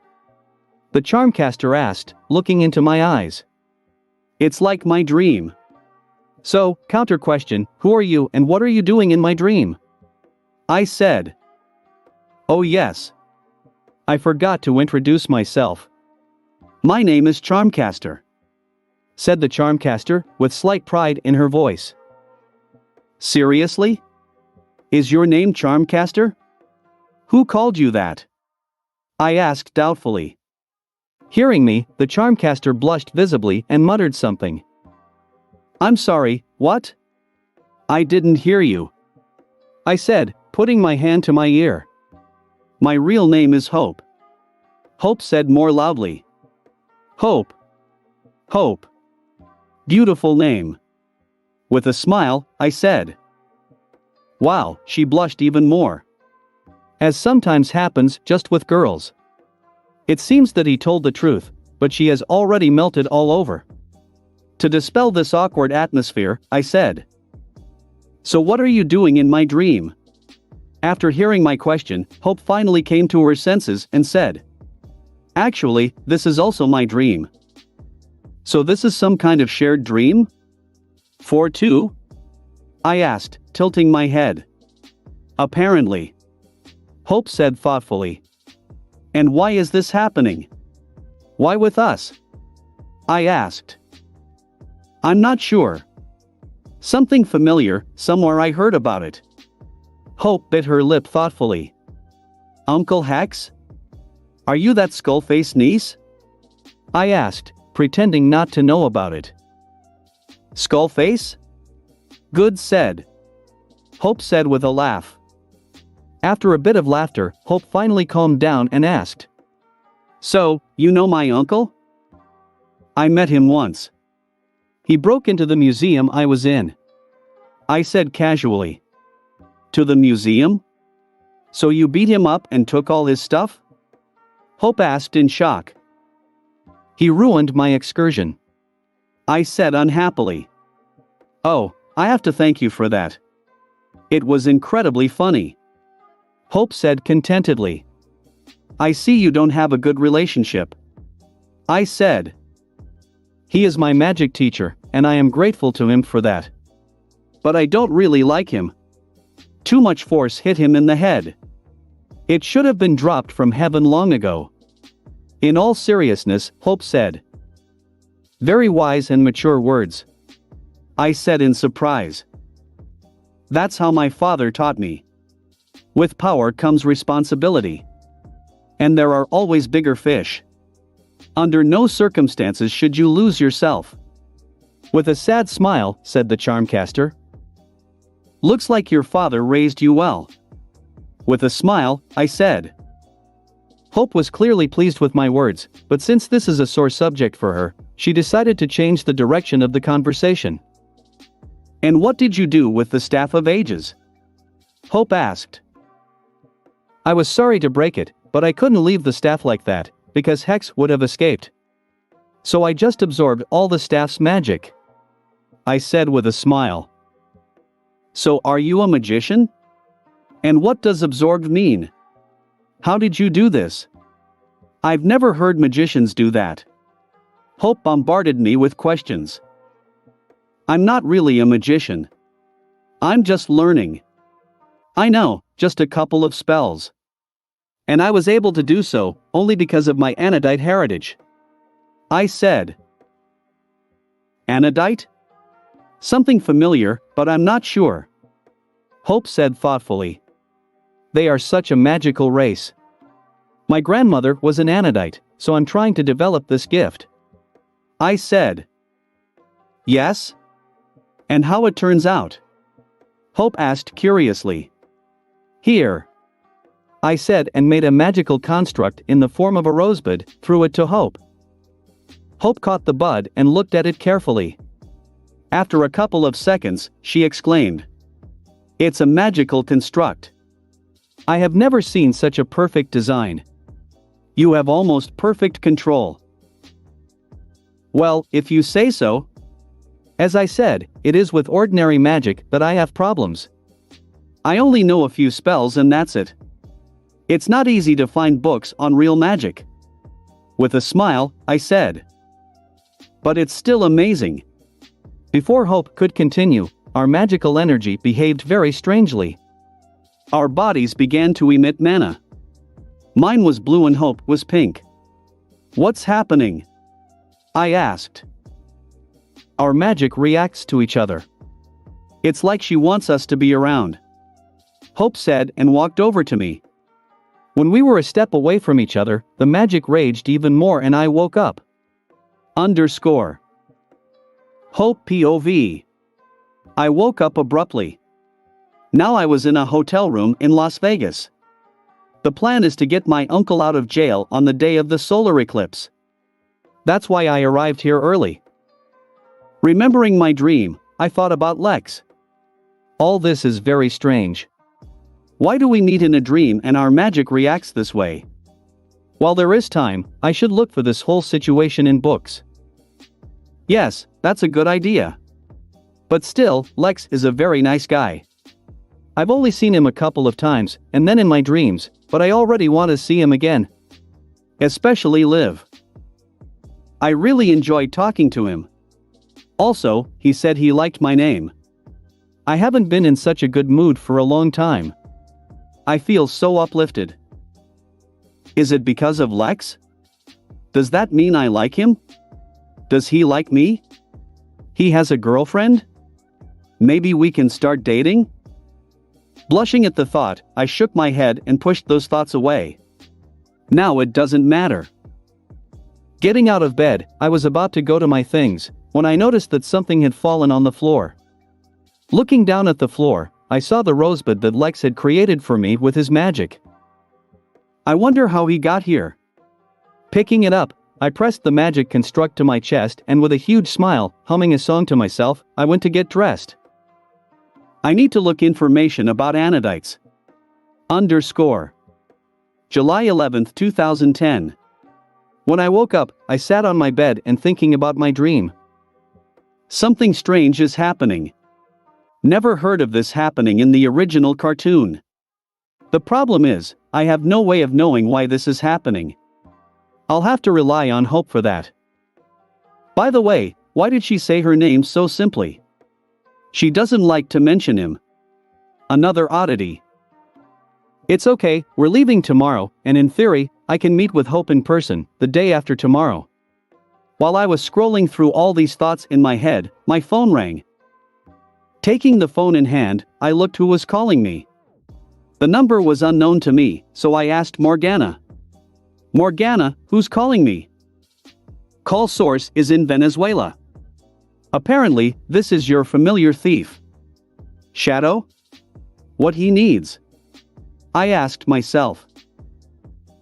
the charmcaster asked, looking into my eyes. "It's like my dream." So, counter question, who are you and what are you doing in my dream? I said. Oh yes. I forgot to introduce myself. My name is Charmcaster. said the charmcaster, with slight pride in her voice. Seriously? Is your name Charmcaster? Who called you that? I asked doubtfully. Hearing me, the charmcaster blushed visibly and muttered something. I'm sorry, what? I didn't hear you, I said, putting my hand to my ear. My real name is Hope. Hope said more loudly. Hope. Hope. Beautiful name. With a smile, I said. Wow, she blushed even more. As sometimes happens just with girls. It seems that he told the truth, but she has already melted all over. To dispel this awkward atmosphere, I said. So what are you doing in my dream? After hearing my question, Hope finally came to her senses and said. Actually, this is also my dream. So this is some kind of shared dream? For two? I asked, tilting my head. Apparently. Hope said thoughtfully. And why is this happening? Why with us? I asked. I'm not sure. Something familiar, somewhere I heard about it. Hope bit her lip thoughtfully. Uncle Hex? Are you that skull-faced niece? I asked, pretending not to know about it. Skullface? Good said. Hope said with a laugh. After a bit of laughter, Hope finally calmed down and asked. So, you know my uncle? I met him once. He broke into the museum I was in. I said casually. To the museum? So you beat him up and took all his stuff? Hope asked in shock. He ruined my excursion. I said unhappily. Oh, I have to thank you for that. It was incredibly funny. Hope said contentedly. I see you don't have a good relationship. I said. He is my magic teacher, and I am grateful to him for that. But I don't really like him. Too much force hit him in the head. It should have been dropped from heaven long ago. In all seriousness, Hope said. Very wise and mature words. I said in surprise. That's how my father taught me. With power comes responsibility. And there are always bigger fish. Under no circumstances should you lose yourself. With a sad smile, said the charmcaster. Looks like your father raised you well. With a smile, I said. Hope was clearly pleased with my words, but since this is a sore subject for her, she decided to change the direction of the conversation. And what did you do with the Staff of Ages? Hope asked. I was sorry to break it, but I couldn't leave the staff like that, because Hex would have escaped. So I just absorbed all the staff's magic. I said with a smile. So are you a magician? And what does absorbed mean? How did you do this? I've never heard magicians do that. Hope bombarded me with questions. I'm not really a magician. I'm just learning. I know, just a couple of spells. And I was able to do so, only because of my Anodite heritage. I said. Anodite? Something familiar, but I'm not sure. Hope said thoughtfully. They are such a magical race. My grandmother was an Anodite, so I'm trying to develop this gift. I said. Yes? And how it turns out? Hope asked curiously. Here. I said and made a magical construct in the form of a rosebud, threw it to Hope. Hope caught the bud and looked at it carefully. After a couple of seconds, she exclaimed. It's a magical construct. I have never seen such a perfect design. You have almost perfect control. Well, if you say so. As I said, it is with ordinary magic that I have problems. I only know a few spells and that's it. It's not easy to find books on real magic. With a smile, I said. But it's still amazing. Before Hope could continue, our magical energy behaved very strangely. Our bodies began to emit mana. Mine was blue and Hope was pink. What's happening? I asked. Our magic reacts to each other. It's like she wants us to be around. Hope said and walked over to me. When we were a step away from each other, the magic raged even more and I woke up. Underscore. Hope POV. I woke up abruptly. Now I was in a hotel room in Las Vegas. The plan is to get my uncle out of jail on the day of the solar eclipse. That's why I arrived here early. Remembering my dream, I thought about Lex. All this is very strange. Why do we meet in a dream and our magic reacts this way? While there is time, I should look for this whole situation in books. Yes, that's a good idea. But still, Lex is a very nice guy. I've only seen him a couple of times, and then in my dreams, but I already want to see him again. Especially Liv. I really enjoyed talking to him. Also, he said he liked my name. I haven't been in such a good mood for a long time. I feel so uplifted. Is it because of Lex? Does that mean I like him? Does he like me? He has a girlfriend? Maybe we can start dating? Blushing at the thought, I shook my head and pushed those thoughts away. Now it doesn't matter. Getting out of bed, I was about to go to my things, when I noticed that something had fallen on the floor. Looking down at the floor, I saw the rosebud that Lex had created for me with his magic. I wonder how he got here. Picking it up, I pressed the magic construct to my chest and with a huge smile, humming a song to myself, I went to get dressed. I need to look information about anidites. Underscore. July 11, 2010. When I woke up, I sat on my bed and thinking about my dream. Something strange is happening. Never heard of this happening in the original cartoon. The problem is, I have no way of knowing why this is happening. I'll have to rely on Hope for that. By the way, why did she say her name so simply? She doesn't like to mention him. Another oddity. It's okay, we're leaving tomorrow, and in theory, I can meet with Hope in person, the day after tomorrow. While I was scrolling through all these thoughts in my head, my phone rang. Taking the phone in hand, I looked who was calling me. The number was unknown to me, so I asked Morgana. Morgana, who's calling me? Call source is in Venezuela. Apparently, this is your familiar thief. Shadow? What he needs? I asked myself.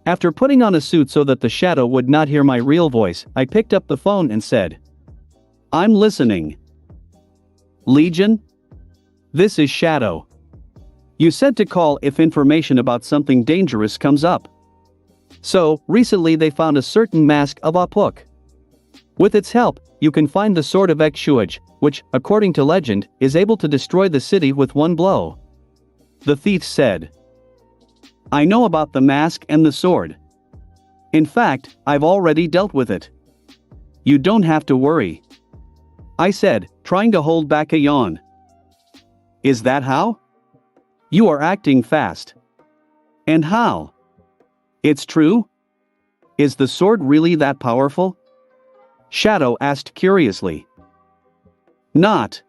After putting on a suit so that the shadow would not hear my real voice, I picked up the phone and said, I'm listening. Legion? This is Shadow. You said to call if information about something dangerous comes up. So, recently they found a certain mask of Apuk. With its help, you can find the sword of Ekshuaj, which, according to legend, is able to destroy the city with one blow. The thief said. I know about the mask and the sword. In fact, I've already dealt with it. You don't have to worry. I said, trying to hold back a yawn. Is that how? You are acting fast. And how? It's true? Is the sword really that powerful? Shadow asked curiously. Not.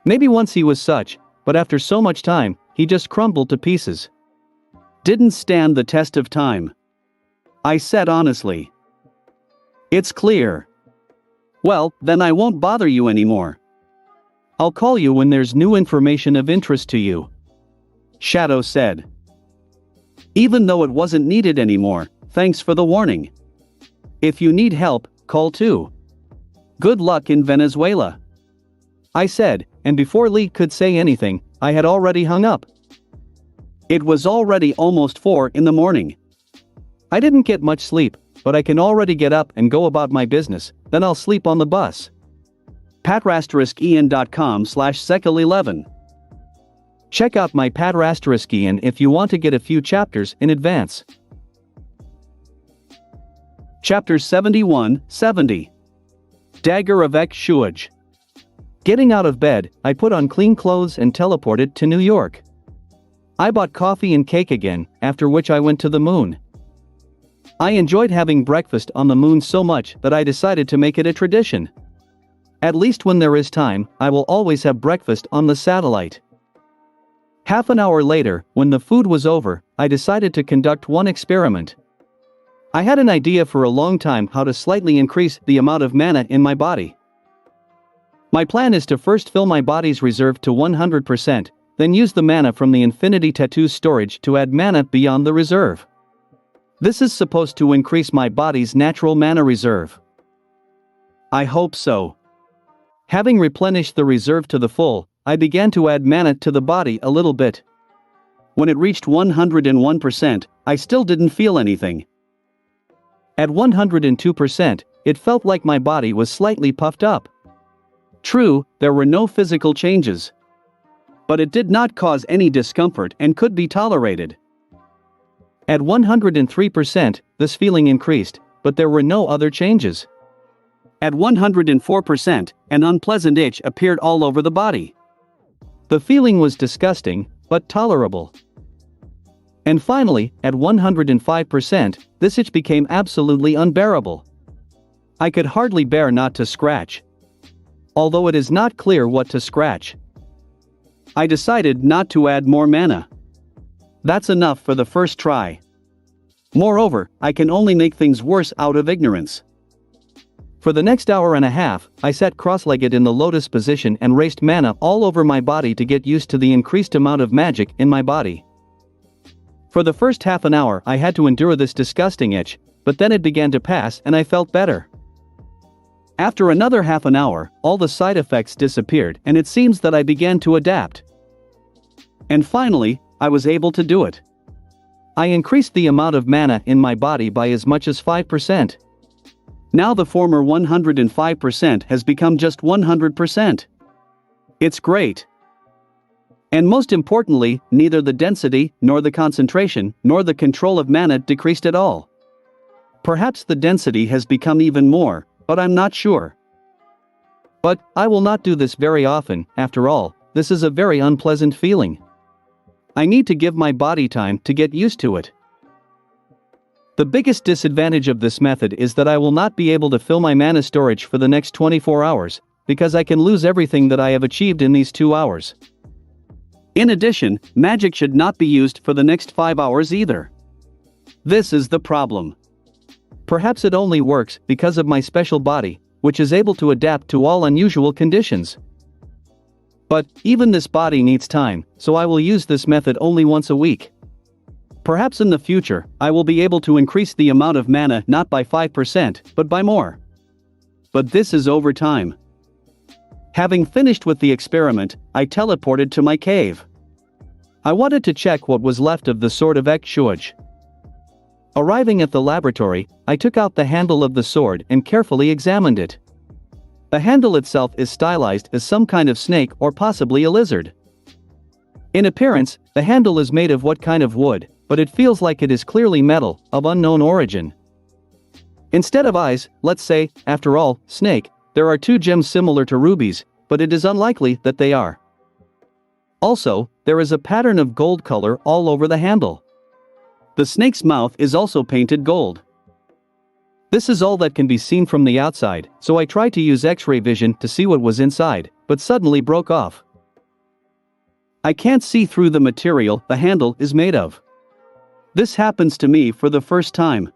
Maybe once he was such, but after so much time, he just crumbled to pieces. Didn't stand the test of time. I said honestly. It's clear. Well, then I won't bother you anymore. I'll call you when there's new information of interest to you. Shadow said. Even though it wasn't needed anymore, thanks for the warning. If you need help, call too. Good luck in Venezuela. I said, and before Lee could say anything, I had already hung up. It was already almost 4 in the morning. I didn't get much sleep, but I can already get up and go about my business, then I'll sleep on the bus. patrasteriskian.com/sekal11. Check out my Patrasteriskian if you want to get a few chapters in advance. Chapter 71-70. Dagger of Ekshuaj. Getting out of bed, I put on clean clothes and teleported to New York. I bought coffee and cake again, after which I went to the moon. I enjoyed having breakfast on the moon so much that I decided to make it a tradition. At least when there is time, I will always have breakfast on the satellite. Half an hour later, when the food was over, I decided to conduct one experiment. I had an idea for a long time how to slightly increase the amount of mana in my body. My plan is to first fill my body's reserve to 100%, then use the mana from the Infinity Tattoo's storage to add mana beyond the reserve. This is supposed to increase my body's natural mana reserve. I hope so. Having replenished the reserve to the full, I began to add mana to the body a little bit. When it reached 101%, I still didn't feel anything. At 102%, it felt like my body was slightly puffed up. True, there were no physical changes. But it did not cause any discomfort and could be tolerated. At 103%, this feeling increased, but there were no other changes. At 104%, an unpleasant itch appeared all over the body. The feeling was disgusting, but tolerable. And finally, at 105%, this itch became absolutely unbearable. I could hardly bear not to scratch. Although it is not clear what to scratch. I decided not to add more mana. That's enough for the first try. Moreover, I can only make things worse out of ignorance. For the next hour and a half, I sat cross-legged in the lotus position and raced mana all over my body to get used to the increased amount of magic in my body. For the first half an hour I had to endure this disgusting itch, but then it began to pass and I felt better. After another half an hour, all the side effects disappeared and it seems that I began to adapt. And finally, I was able to do it. I increased the amount of mana in my body by as much as 5%. Now the former 105% has become just 100%. It's great. And most importantly, neither the density, nor the concentration, nor the control of mana decreased at all. Perhaps the density has become even more, but I'm not sure. But I will not do this very often, after all, this is a very unpleasant feeling. I need to give my body time to get used to it. The biggest disadvantage of this method is that I will not be able to fill my mana storage for the next 24 hours, because I can lose everything that I have achieved in these 2 hours. In addition, magic should not be used for the next 5 hours either. This is the problem. Perhaps it only works because of my special body, which is able to adapt to all unusual conditions. But even this body needs time, so I will use this method only once a week. Perhaps in the future, I will be able to increase the amount of mana not by 5%, but by more. But this is over time. Having finished with the experiment, I teleported to my cave. I wanted to check what was left of the sword of Ek-Shuj. Arriving at the laboratory, I took out the handle of the sword and carefully examined it. The handle itself is stylized as some kind of snake or possibly a lizard. In appearance, the handle is made of what kind of wood, but it feels like it is clearly metal, of unknown origin. Instead of eyes, let's say, after all, snake, there are 2 gems similar to rubies, but it is unlikely that they are. Also, there is a pattern of gold color all over the handle. The snake's mouth is also painted gold. This is all that can be seen from the outside, so I tried to use X-ray vision to see what was inside, but suddenly broke off. I can't see through the material the handle is made of. This happens to me for the first time.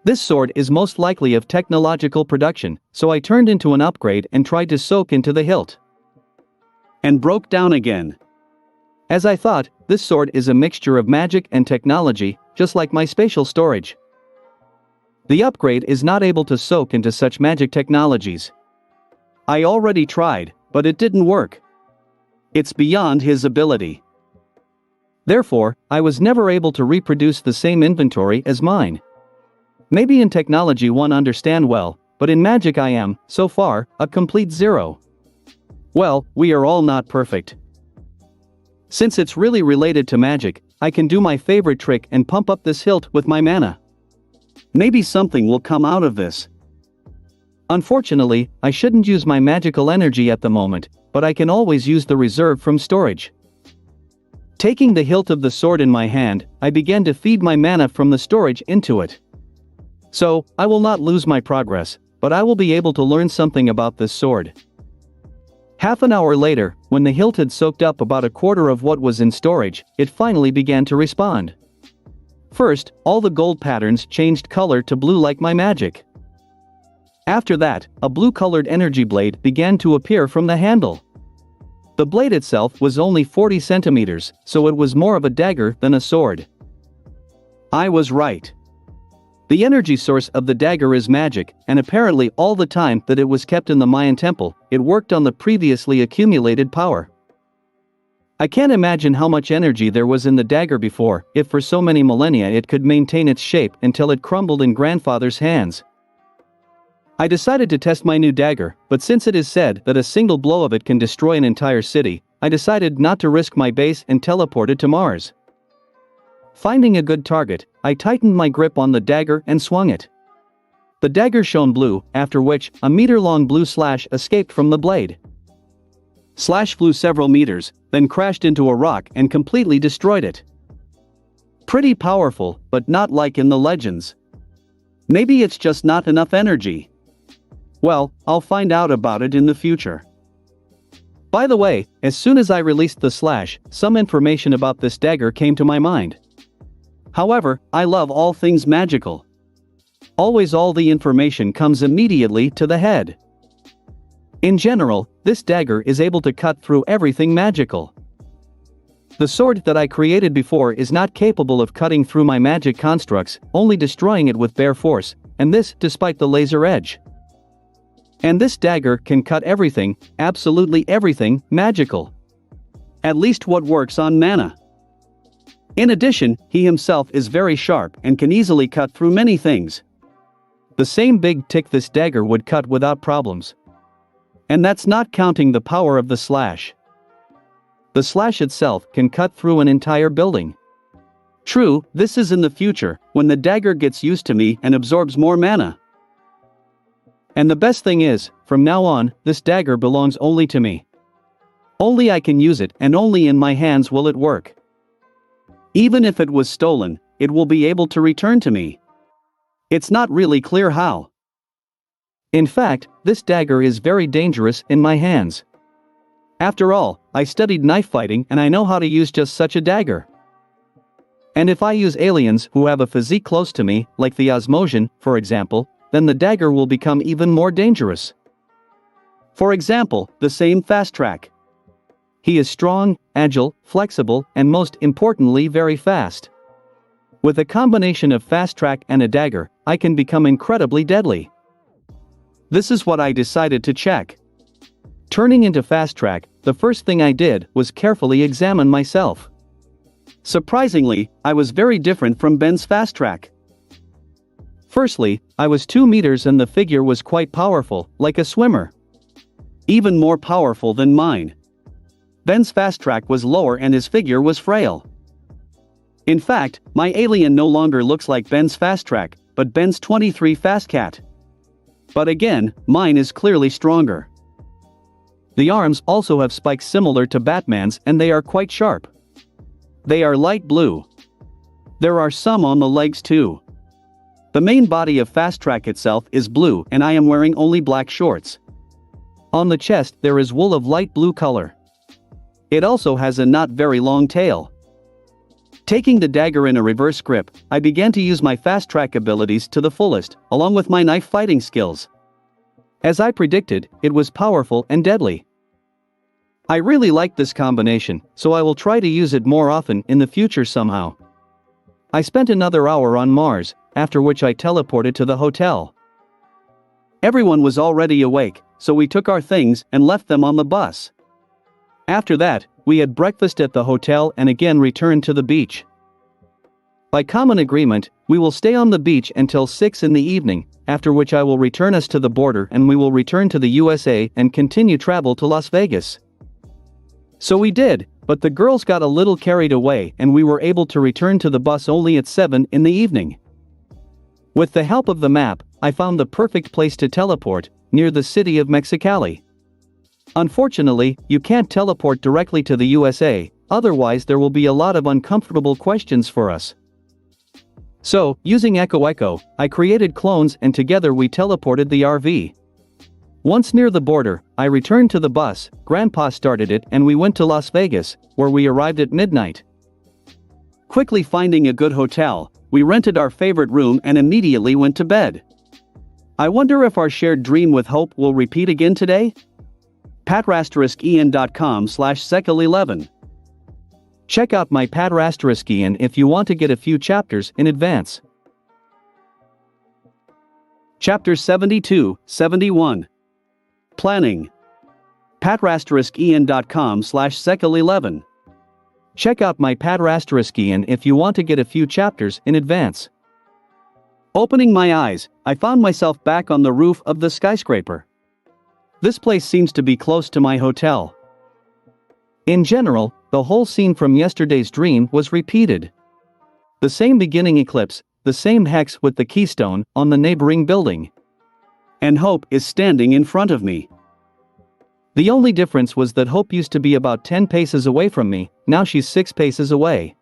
This sword is most likely of technological production, so I turned into an upgrade and tried to soak into the hilt. And broke down again. As I thought, this sword is a mixture of magic and technology, just like my spatial storage. The upgrade is not able to soak into such magic technologies. I already tried, but it didn't work. It's beyond his ability. Therefore, I was never able to reproduce the same inventory as mine. Maybe in technology one understand well, but in magic I am, so far, a complete zero. Well, we are all not perfect. Since it's really related to magic, I can do my favorite trick and pump up this hilt with my mana. Maybe something will come out of this. Unfortunately, I shouldn't use my magical energy at the moment, but I can always use the reserve from storage. Taking the hilt of the sword in my hand, I began to feed my mana from the storage into it. So, I will not lose my progress, but I will be able to learn something about this sword. Half an hour later, when the hilt had soaked up about a quarter of what was in storage, it finally began to respond. First, all the gold patterns changed color to blue like my magic. After that, a blue-colored energy blade began to appear from the handle. The blade itself was only 40 centimeters, so it was more of a dagger than a sword. I was right. The energy source of the dagger is magic, and apparently all the time that it was kept in the Mayan temple, it worked on the previously accumulated power. I can't imagine how much energy there was in the dagger before, if for so many millennia it could maintain its shape until it crumbled in grandfather's hands. I decided to test my new dagger, but since it is said that a single blow of it can destroy an entire city, I decided not to risk my base and teleported to Mars. Finding a good target, I tightened my grip on the dagger and swung it. The dagger shone blue, after which, a meter-long blue slash escaped from the blade. Slash flew several meters, then crashed into a rock and completely destroyed it. Pretty powerful, but not like in the legends. Maybe it's just not enough energy. Well, I'll find out about it in the future. By the way, as soon as I released the slash, some information about this dagger came to my mind. However, I love all things magical. Always all the information comes immediately to the head. In general, this dagger is able to cut through everything magical. The sword that I created before is not capable of cutting through my magic constructs, only destroying it with bare force, and this despite the laser edge. And this dagger can cut everything, absolutely everything, magical. At least what works on mana. In addition, he himself is very sharp and can easily cut through many things. The same big tick this dagger would cut without problems. And that's not counting the power of the slash. The slash itself can cut through an entire building. True, this is in the future, when the dagger gets used to me and absorbs more mana. And the best thing is, from now on, this dagger belongs only to me. Only I can use it, and only in my hands will it work. Even if it was stolen, it will be able to return to me. It's not really clear how. In fact, this dagger is very dangerous in my hands. After all, I studied knife fighting and I know how to use just such a dagger. And if I use aliens who have a physique close to me, like the Osmosian, for example, then the dagger will become even more dangerous. For example, the same Fast Track. He is strong, agile, flexible, and most importantly very fast. With a combination of Fast Track and a dagger, I can become incredibly deadly. This is what I decided to check. Turning into Fast Track, the first thing I did was carefully examine myself. Surprisingly, I was very different from Ben's Fast Track. Firstly, I was 2 meters and the figure was quite powerful, like a swimmer. Even more powerful than mine. Ben's Fast Track was lower and his figure was frail. In fact, my alien no longer looks like Ben's Fast Track, but Ben's 23 Fast Cat. But again, mine is clearly stronger. The arms also have spikes similar to Batman's and they are quite sharp. They are light blue. There are some on the legs too. The main body of Fast Track itself is blue and I am wearing only black shorts. On the chest there is wool of light blue color. It also has a not very long tail. Taking the dagger in a reverse grip, I began to use my Fast Track abilities to the fullest, along with my knife fighting skills. As I predicted, it was powerful and deadly. I really like this combination, so I will try to use it more often in the future somehow. I spent another hour on Mars, after which I teleported to the hotel. Everyone was already awake, so we took our things and left them on the bus. After that, we had breakfast at the hotel and again returned to the beach. By common agreement, we will stay on the beach until 6 in the evening, after which I will return us to the border and we will return to the USA and continue travel to Las Vegas. So we did, but the girls got a little carried away and we were able to return to the bus only at 7 in the evening. With the help of the map, I found the perfect place to teleport, near the city of Mexicali. Unfortunately, you can't teleport directly to the USA, otherwise there will be a lot of uncomfortable questions for us. So, using Echo, I created clones and together we teleported the RV. Once near the border, I returned to the bus, Grandpa started it and we went to Las Vegas, where we arrived at midnight. Quickly finding a good hotel, we rented our favorite room and immediately went to bed. I wonder if our shared dream with Hope will repeat again today? patrasteriskien.com/sekil11. Check out my Patrasteriskien if you want to get a few chapters in advance. Chapter 72-71. Planning. patrasteriskien.com/sekil11. Check out my Patrasteriskien if you want to get a few chapters in advance. Opening my eyes, I found myself back on the roof of the skyscraper. This place seems to be close to my hotel. In general, the whole scene from yesterday's dream was repeated. The same beginning eclipse, the same hex with the keystone on the neighboring building. And Hope is standing in front of me. The only difference was that Hope used to be about 10 paces away from me, now she's 6 paces away.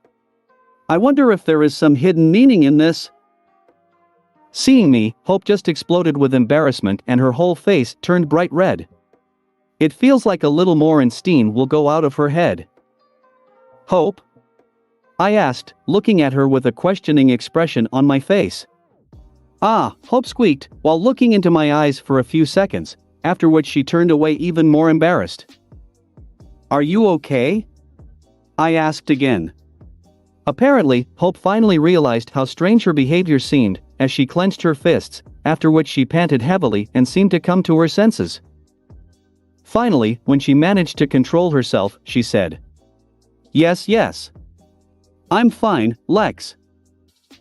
I wonder if there is some hidden meaning in this. Seeing me, Hope just exploded with embarrassment and her whole face turned bright red. It feels like a little more and steam will go out of her head. Hope? I asked, looking at her with a questioning expression on my face. Ah, Hope squeaked, while looking into my eyes for a few seconds, after which she turned away even more embarrassed. Are you okay? I asked again. Apparently, Hope finally realized how strange her behavior seemed, as she clenched her fists, after which she panted heavily and seemed to come to her senses. Finally, when she managed to control herself, she said, Yes. I'm fine, Lex.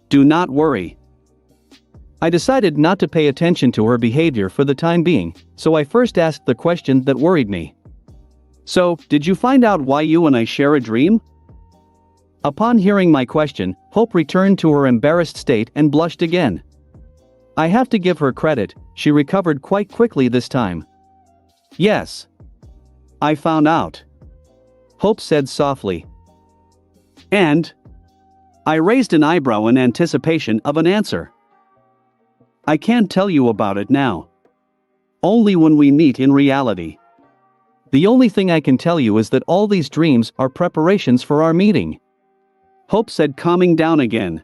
Do not worry. I decided not to pay attention to her behavior for the time being, so I first asked the question that worried me. So, did you find out why you and I share a dream? Upon hearing my question, Hope returned to her embarrassed state and blushed again. I have to give her credit, she recovered quite quickly this time. Yes. I found out. Hope said softly. And? I raised an eyebrow in anticipation of an answer. I can't tell you about it now. Only when we meet in reality. The only thing I can tell you is that all these dreams are preparations for our meeting. Hope said, calming down again.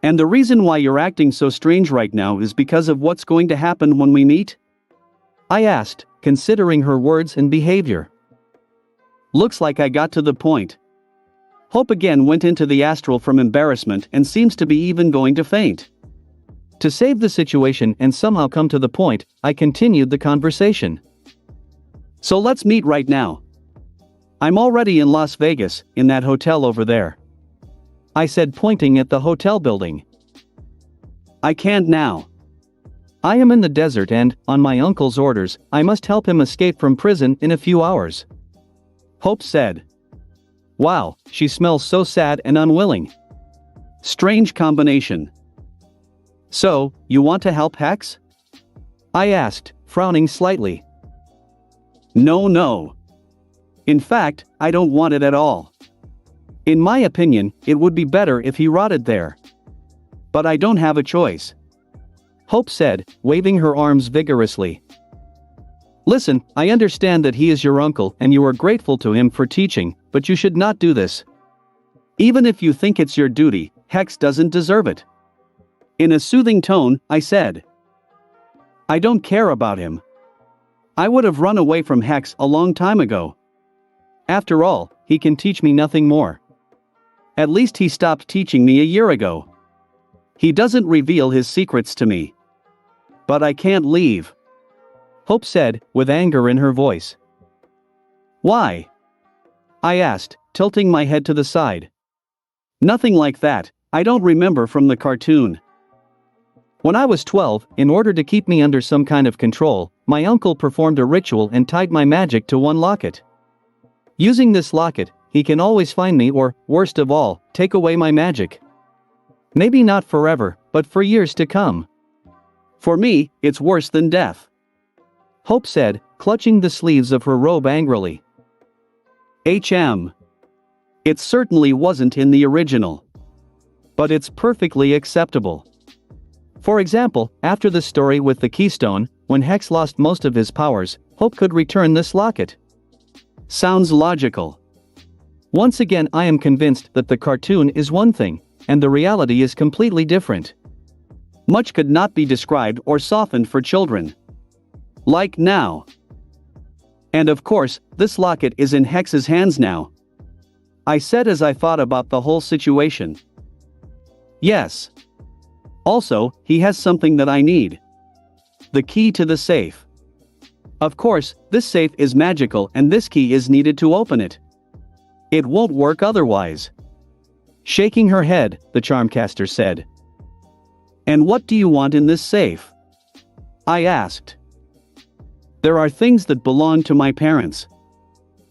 And the reason why you're acting so strange right now is because of what's going to happen when we meet? I asked, considering her words and behavior. Looks like I got to the point. Hope again went into the astral from embarrassment and seems to be even going to faint. To save the situation and somehow come to the point, I continued the conversation. So let's meet right now. I'm already in Las Vegas, in that hotel over there. I said, pointing at the hotel building. I can't now. I am in the desert and, on my uncle's orders, I must help him escape from prison in a few hours. Hope said. Wow, she smells so sad and unwilling. Strange combination. So, you want to help Hex? I asked, frowning slightly. No. In fact, I don't want it at all. In my opinion, it would be better if he rotted there. But I don't have a choice. Hope said, waving her arms vigorously. Listen, I understand that he is your uncle and you are grateful to him for teaching, but you should not do this. Even if you think it's your duty, Hex doesn't deserve it. In a soothing tone, I said. I don't care about him. I would have run away from Hex a long time ago. After all, he can teach me nothing more. At least he stopped teaching me a year ago. He doesn't reveal his secrets to me. But I can't leave. Hope said, with anger in her voice. Why? I asked, tilting my head to the side. Nothing like that, I don't remember from the cartoon. When I was 12, in order to keep me under some kind of control, my uncle performed a ritual and tied my magic to one locket. Using this locket, he can always find me or, worst of all, take away my magic. Maybe not forever, but for years to come. For me, it's worse than death. Hope said, clutching the sleeves of her robe angrily. It certainly wasn't in the original. But it's perfectly acceptable. For example, after the story with the keystone, when Hex lost most of his powers, Hope could return this locket. Sounds logical. Once again, I am convinced that the cartoon is one thing, and the reality is completely different. Much could not be described or softened for children. Like now. And of course, this locket is in Hex's hands now. I said as I thought about the whole situation. Yes. Also, he has something that I need. The key to the safe. Of course, this safe is magical and this key is needed to open it. It won't work otherwise. Shaking her head, the charmcaster said. And what do you want in this safe? I asked. There are things that belong to my parents.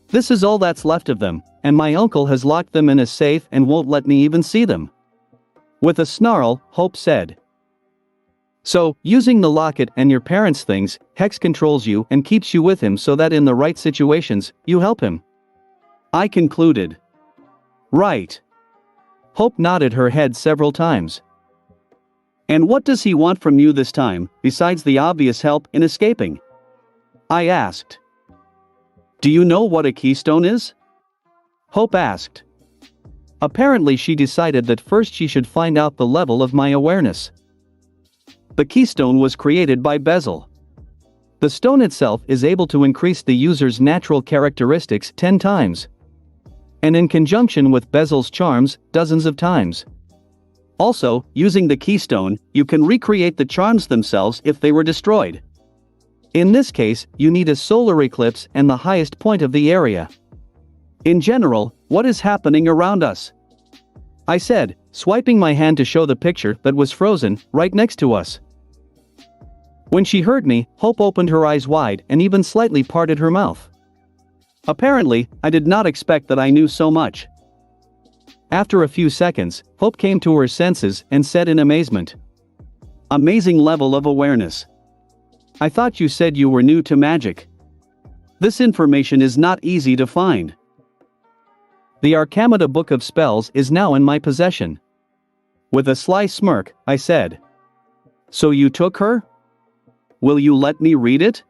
This is all that's left of them, and my uncle has locked them in a safe and won't let me even see them. With a snarl, Hope said. So, using the locket and your parents' things, Hex controls you and keeps you with him so that in the right situations, you help him. I concluded. Right. Hope nodded her head several times. And what does he want from you this time, besides the obvious help in escaping? I asked. Do you know what a keystone is? Hope asked. Apparently she decided that first she should find out the level of my awareness. The keystone was created by Bezel. The stone itself is able to increase the user's natural characteristics 10 times. And in conjunction with Bezel's charms, dozens of times. Also, using the keystone, you can recreate the charms themselves if they were destroyed. In this case, you need a solar eclipse and the highest point of the area. In general, what is happening around us? I said, swiping my hand to show the picture that was frozen right next to us. When she heard me, Hope opened her eyes wide and even slightly parted her mouth. Apparently, I did not expect that I knew so much. After a few seconds, Hope came to her senses and said in amazement. Amazing level of awareness. I thought you said you were new to magic. This information is not easy to find. The Arcamata Book of Spells is now in my possession. With a sly smirk, I said. So you took her? Will you let me read it?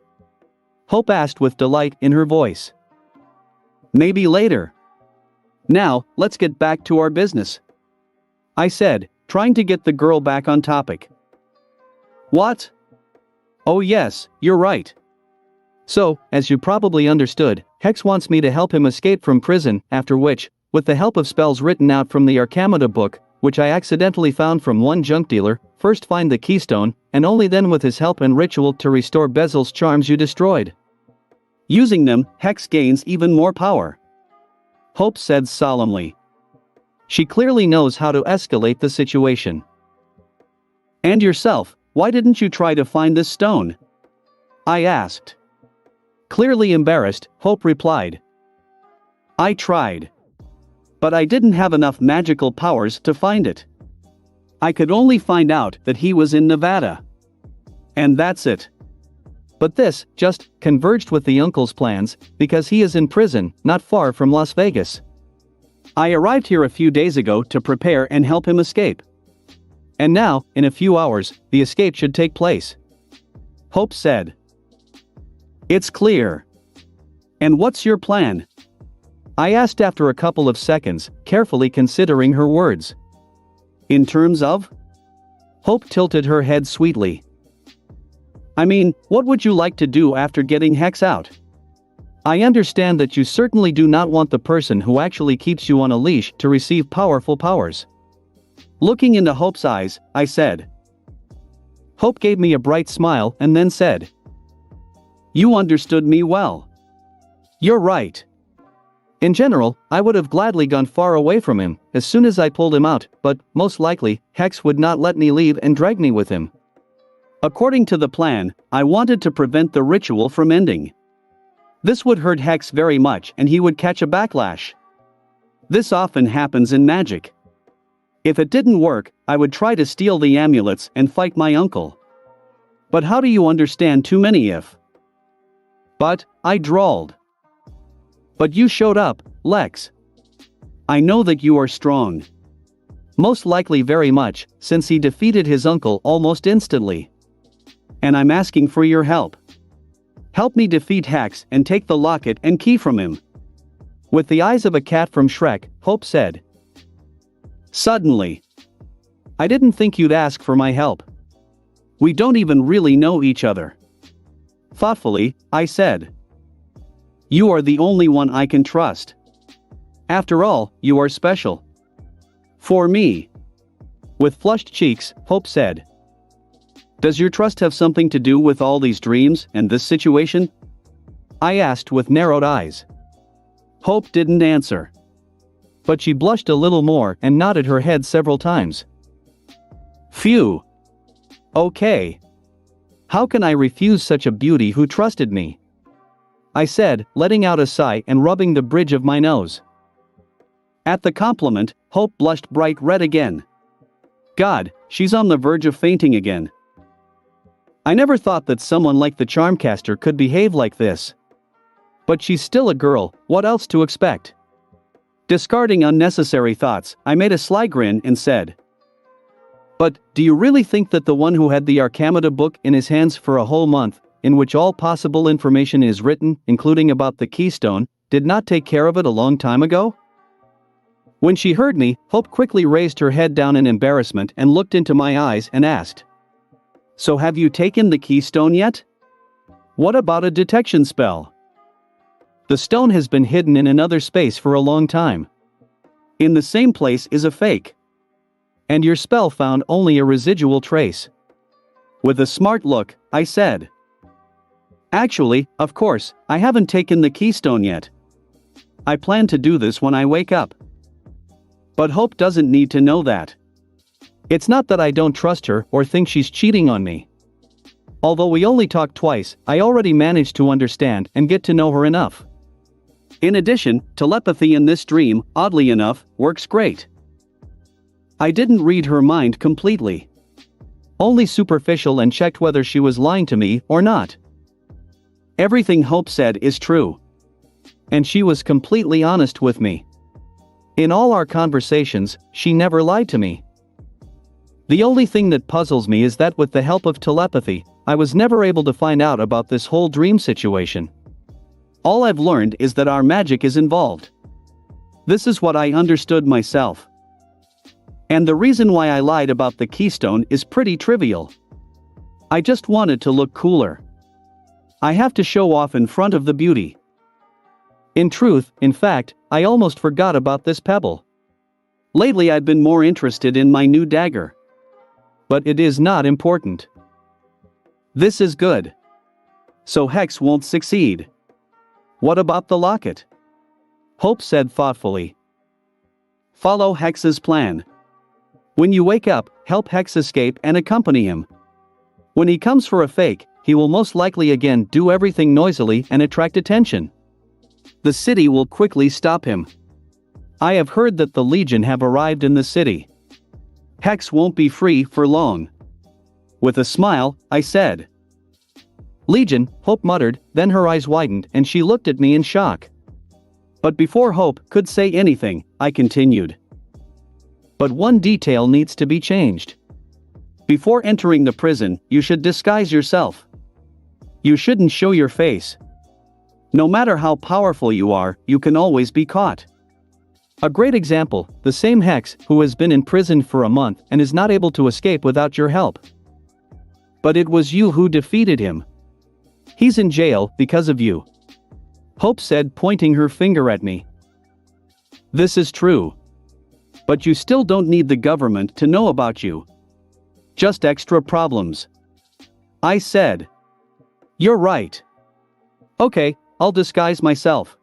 Hope asked with delight in her voice. Maybe later. Now, let's get back to our business. I said, trying to get the girl back on topic. What? Oh yes, you're right. So, as you probably understood, Hex wants me to help him escape from prison, after which, with the help of spells written out from the Arcamata book, which I accidentally found from one junk dealer, first find the keystone, and only then with his help and ritual to restore Bezel's charms you destroyed. Using them, Hex gains even more power. Hope said solemnly. She clearly knows how to escalate the situation. And yourself, why didn't you try to find this stone? I asked. Clearly embarrassed, Hope replied. I tried. But I didn't have enough magical powers to find it. I could only find out that he was in Nevada. And that's it. But this just converged with the uncle's plans, because he is in prison, not far from Las Vegas. I arrived here a few days ago to prepare and help him escape. And now, in a few hours, the escape should take place. Hope said. It's clear. And what's your plan? I asked after a couple of seconds, carefully considering her words. In terms of? Hope tilted her head sweetly. I mean, what would you like to do after getting Hex out? I understand that you certainly do not want the person who actually keeps you on a leash to receive powerful powers. Looking into Hope's eyes, I said. Hope gave me a bright smile and then said. You understood me well. You're right. In general, I would have gladly gone far away from him as soon as I pulled him out, but most likely, Hex would not let me leave and drag me with him. According to the plan, I wanted to prevent the ritual from ending. This would hurt Hex very much and he would catch a backlash. This often happens in magic. If it didn't work, I would try to steal the amulets and fight my uncle. But how do you understand too many if? But, I drawled. But you showed up, Lex. I know that you are strong. Most likely very much, since he defeated his uncle almost instantly. And I'm asking for your help. Help me defeat Hex and take the locket and key from him. With the eyes of a cat from Shrek, Hope said. Suddenly. I didn't think you'd ask for my help. We don't even really know each other. Thoughtfully, I said. You are the only one I can trust. After all, you are special. For me. With flushed cheeks, Hope said. Does your trust have something to do with all these dreams and this situation? I asked with narrowed eyes. Hope didn't answer. But she blushed a little more and nodded her head several times. Phew. Okay. How can I refuse such a beauty who trusted me? I said, letting out a sigh and rubbing the bridge of my nose. At the compliment, Hope blushed bright red again. God, she's on the verge of fainting again. I never thought that someone like the charmcaster could behave like this. But she's still a girl, what else to expect? Discarding unnecessary thoughts, I made a sly grin and said. But, do you really think that the one who had the Arcamada book in his hands for a whole month, in which all possible information is written, including about the keystone, did not take care of it a long time ago? When she heard me, Hope quickly raised her head down in embarrassment and looked into my eyes and asked. So have you taken the keystone yet? What about a detection spell? The stone has been hidden in another space for a long time. In the same place is a fake. And your spell found only a residual trace. With a smart look, I said. Actually, of course, I haven't taken the keystone yet. I plan to do this when I wake up. But Hope doesn't need to know that. It's not that I don't trust her or think she's cheating on me. Although we only talked twice, I already managed to understand and get to know her enough. In addition, telepathy in this dream, oddly enough, works great. I didn't read her mind completely. Only superficial and checked whether she was lying to me or not. Everything Hope said is true. And she was completely honest with me. In all our conversations, she never lied to me. The only thing that puzzles me is that with the help of telepathy, I was never able to find out about this whole dream situation. All I've learned is that our magic is involved. This is what I understood myself. And the reason why I lied about the keystone is pretty trivial. I just wanted to look cooler. I have to show off in front of the beauty. In truth, in fact, I almost forgot about this pebble. Lately I've been more interested in my new dagger. But it is not important. This is good. So Hex won't succeed. What about the locket? Hope said thoughtfully. Follow Hex's plan. When you wake up, help Hex escape and accompany him. When he comes for a fake, he will most likely again do everything noisily and attract attention. The city will quickly stop him. I have heard that the Legion have arrived in the city. Hex won't be free for long. With a smile, I said. Legion, Hope muttered, then her eyes widened and she looked at me in shock. But before Hope could say anything, I continued. But one detail needs to be changed. Before entering the prison, you should disguise yourself. You shouldn't show your face. No matter how powerful you are, you can always be caught. A great example, the same Hex who has been in prison for a month and is not able to escape without your help. But it was you who defeated him. He's in jail because of you. Hope said, pointing her finger at me. This is true. But you still don't need the government to know about you. Just extra problems. I said. You're right. Okay, I'll disguise myself.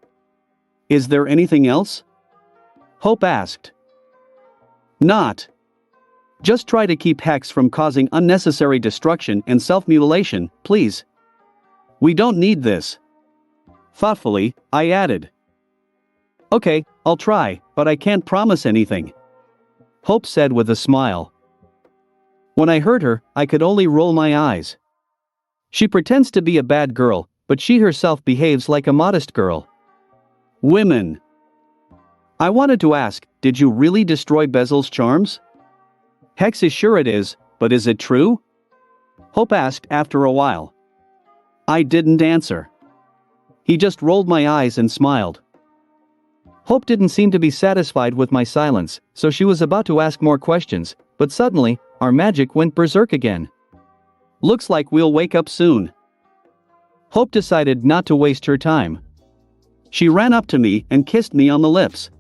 Is there anything else? Hope asked. Not. Just try to keep Hex from causing unnecessary destruction and self-mutilation, please. We don't need this. Thoughtfully, I added. Okay, I'll try, but I can't promise anything. Hope said with a smile. When I heard her, I could only roll my eyes. She pretends to be a bad girl, but she herself behaves like a modest girl. Women. I wanted to ask, did you really destroy Bezel's charms? Hex is sure it is, but is it true? Hope asked after a while. I didn't answer. He just rolled my eyes and smiled. Hope didn't seem to be satisfied with my silence, so she was about to ask more questions, but suddenly, our magic went berserk again. Looks like we'll wake up soon. Hope decided not to waste her time. She ran up to me and kissed me on the lips.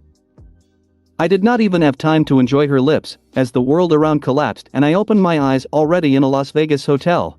I did not even have time to enjoy her lips, as the world around collapsed and I opened my eyes already in a Las Vegas hotel.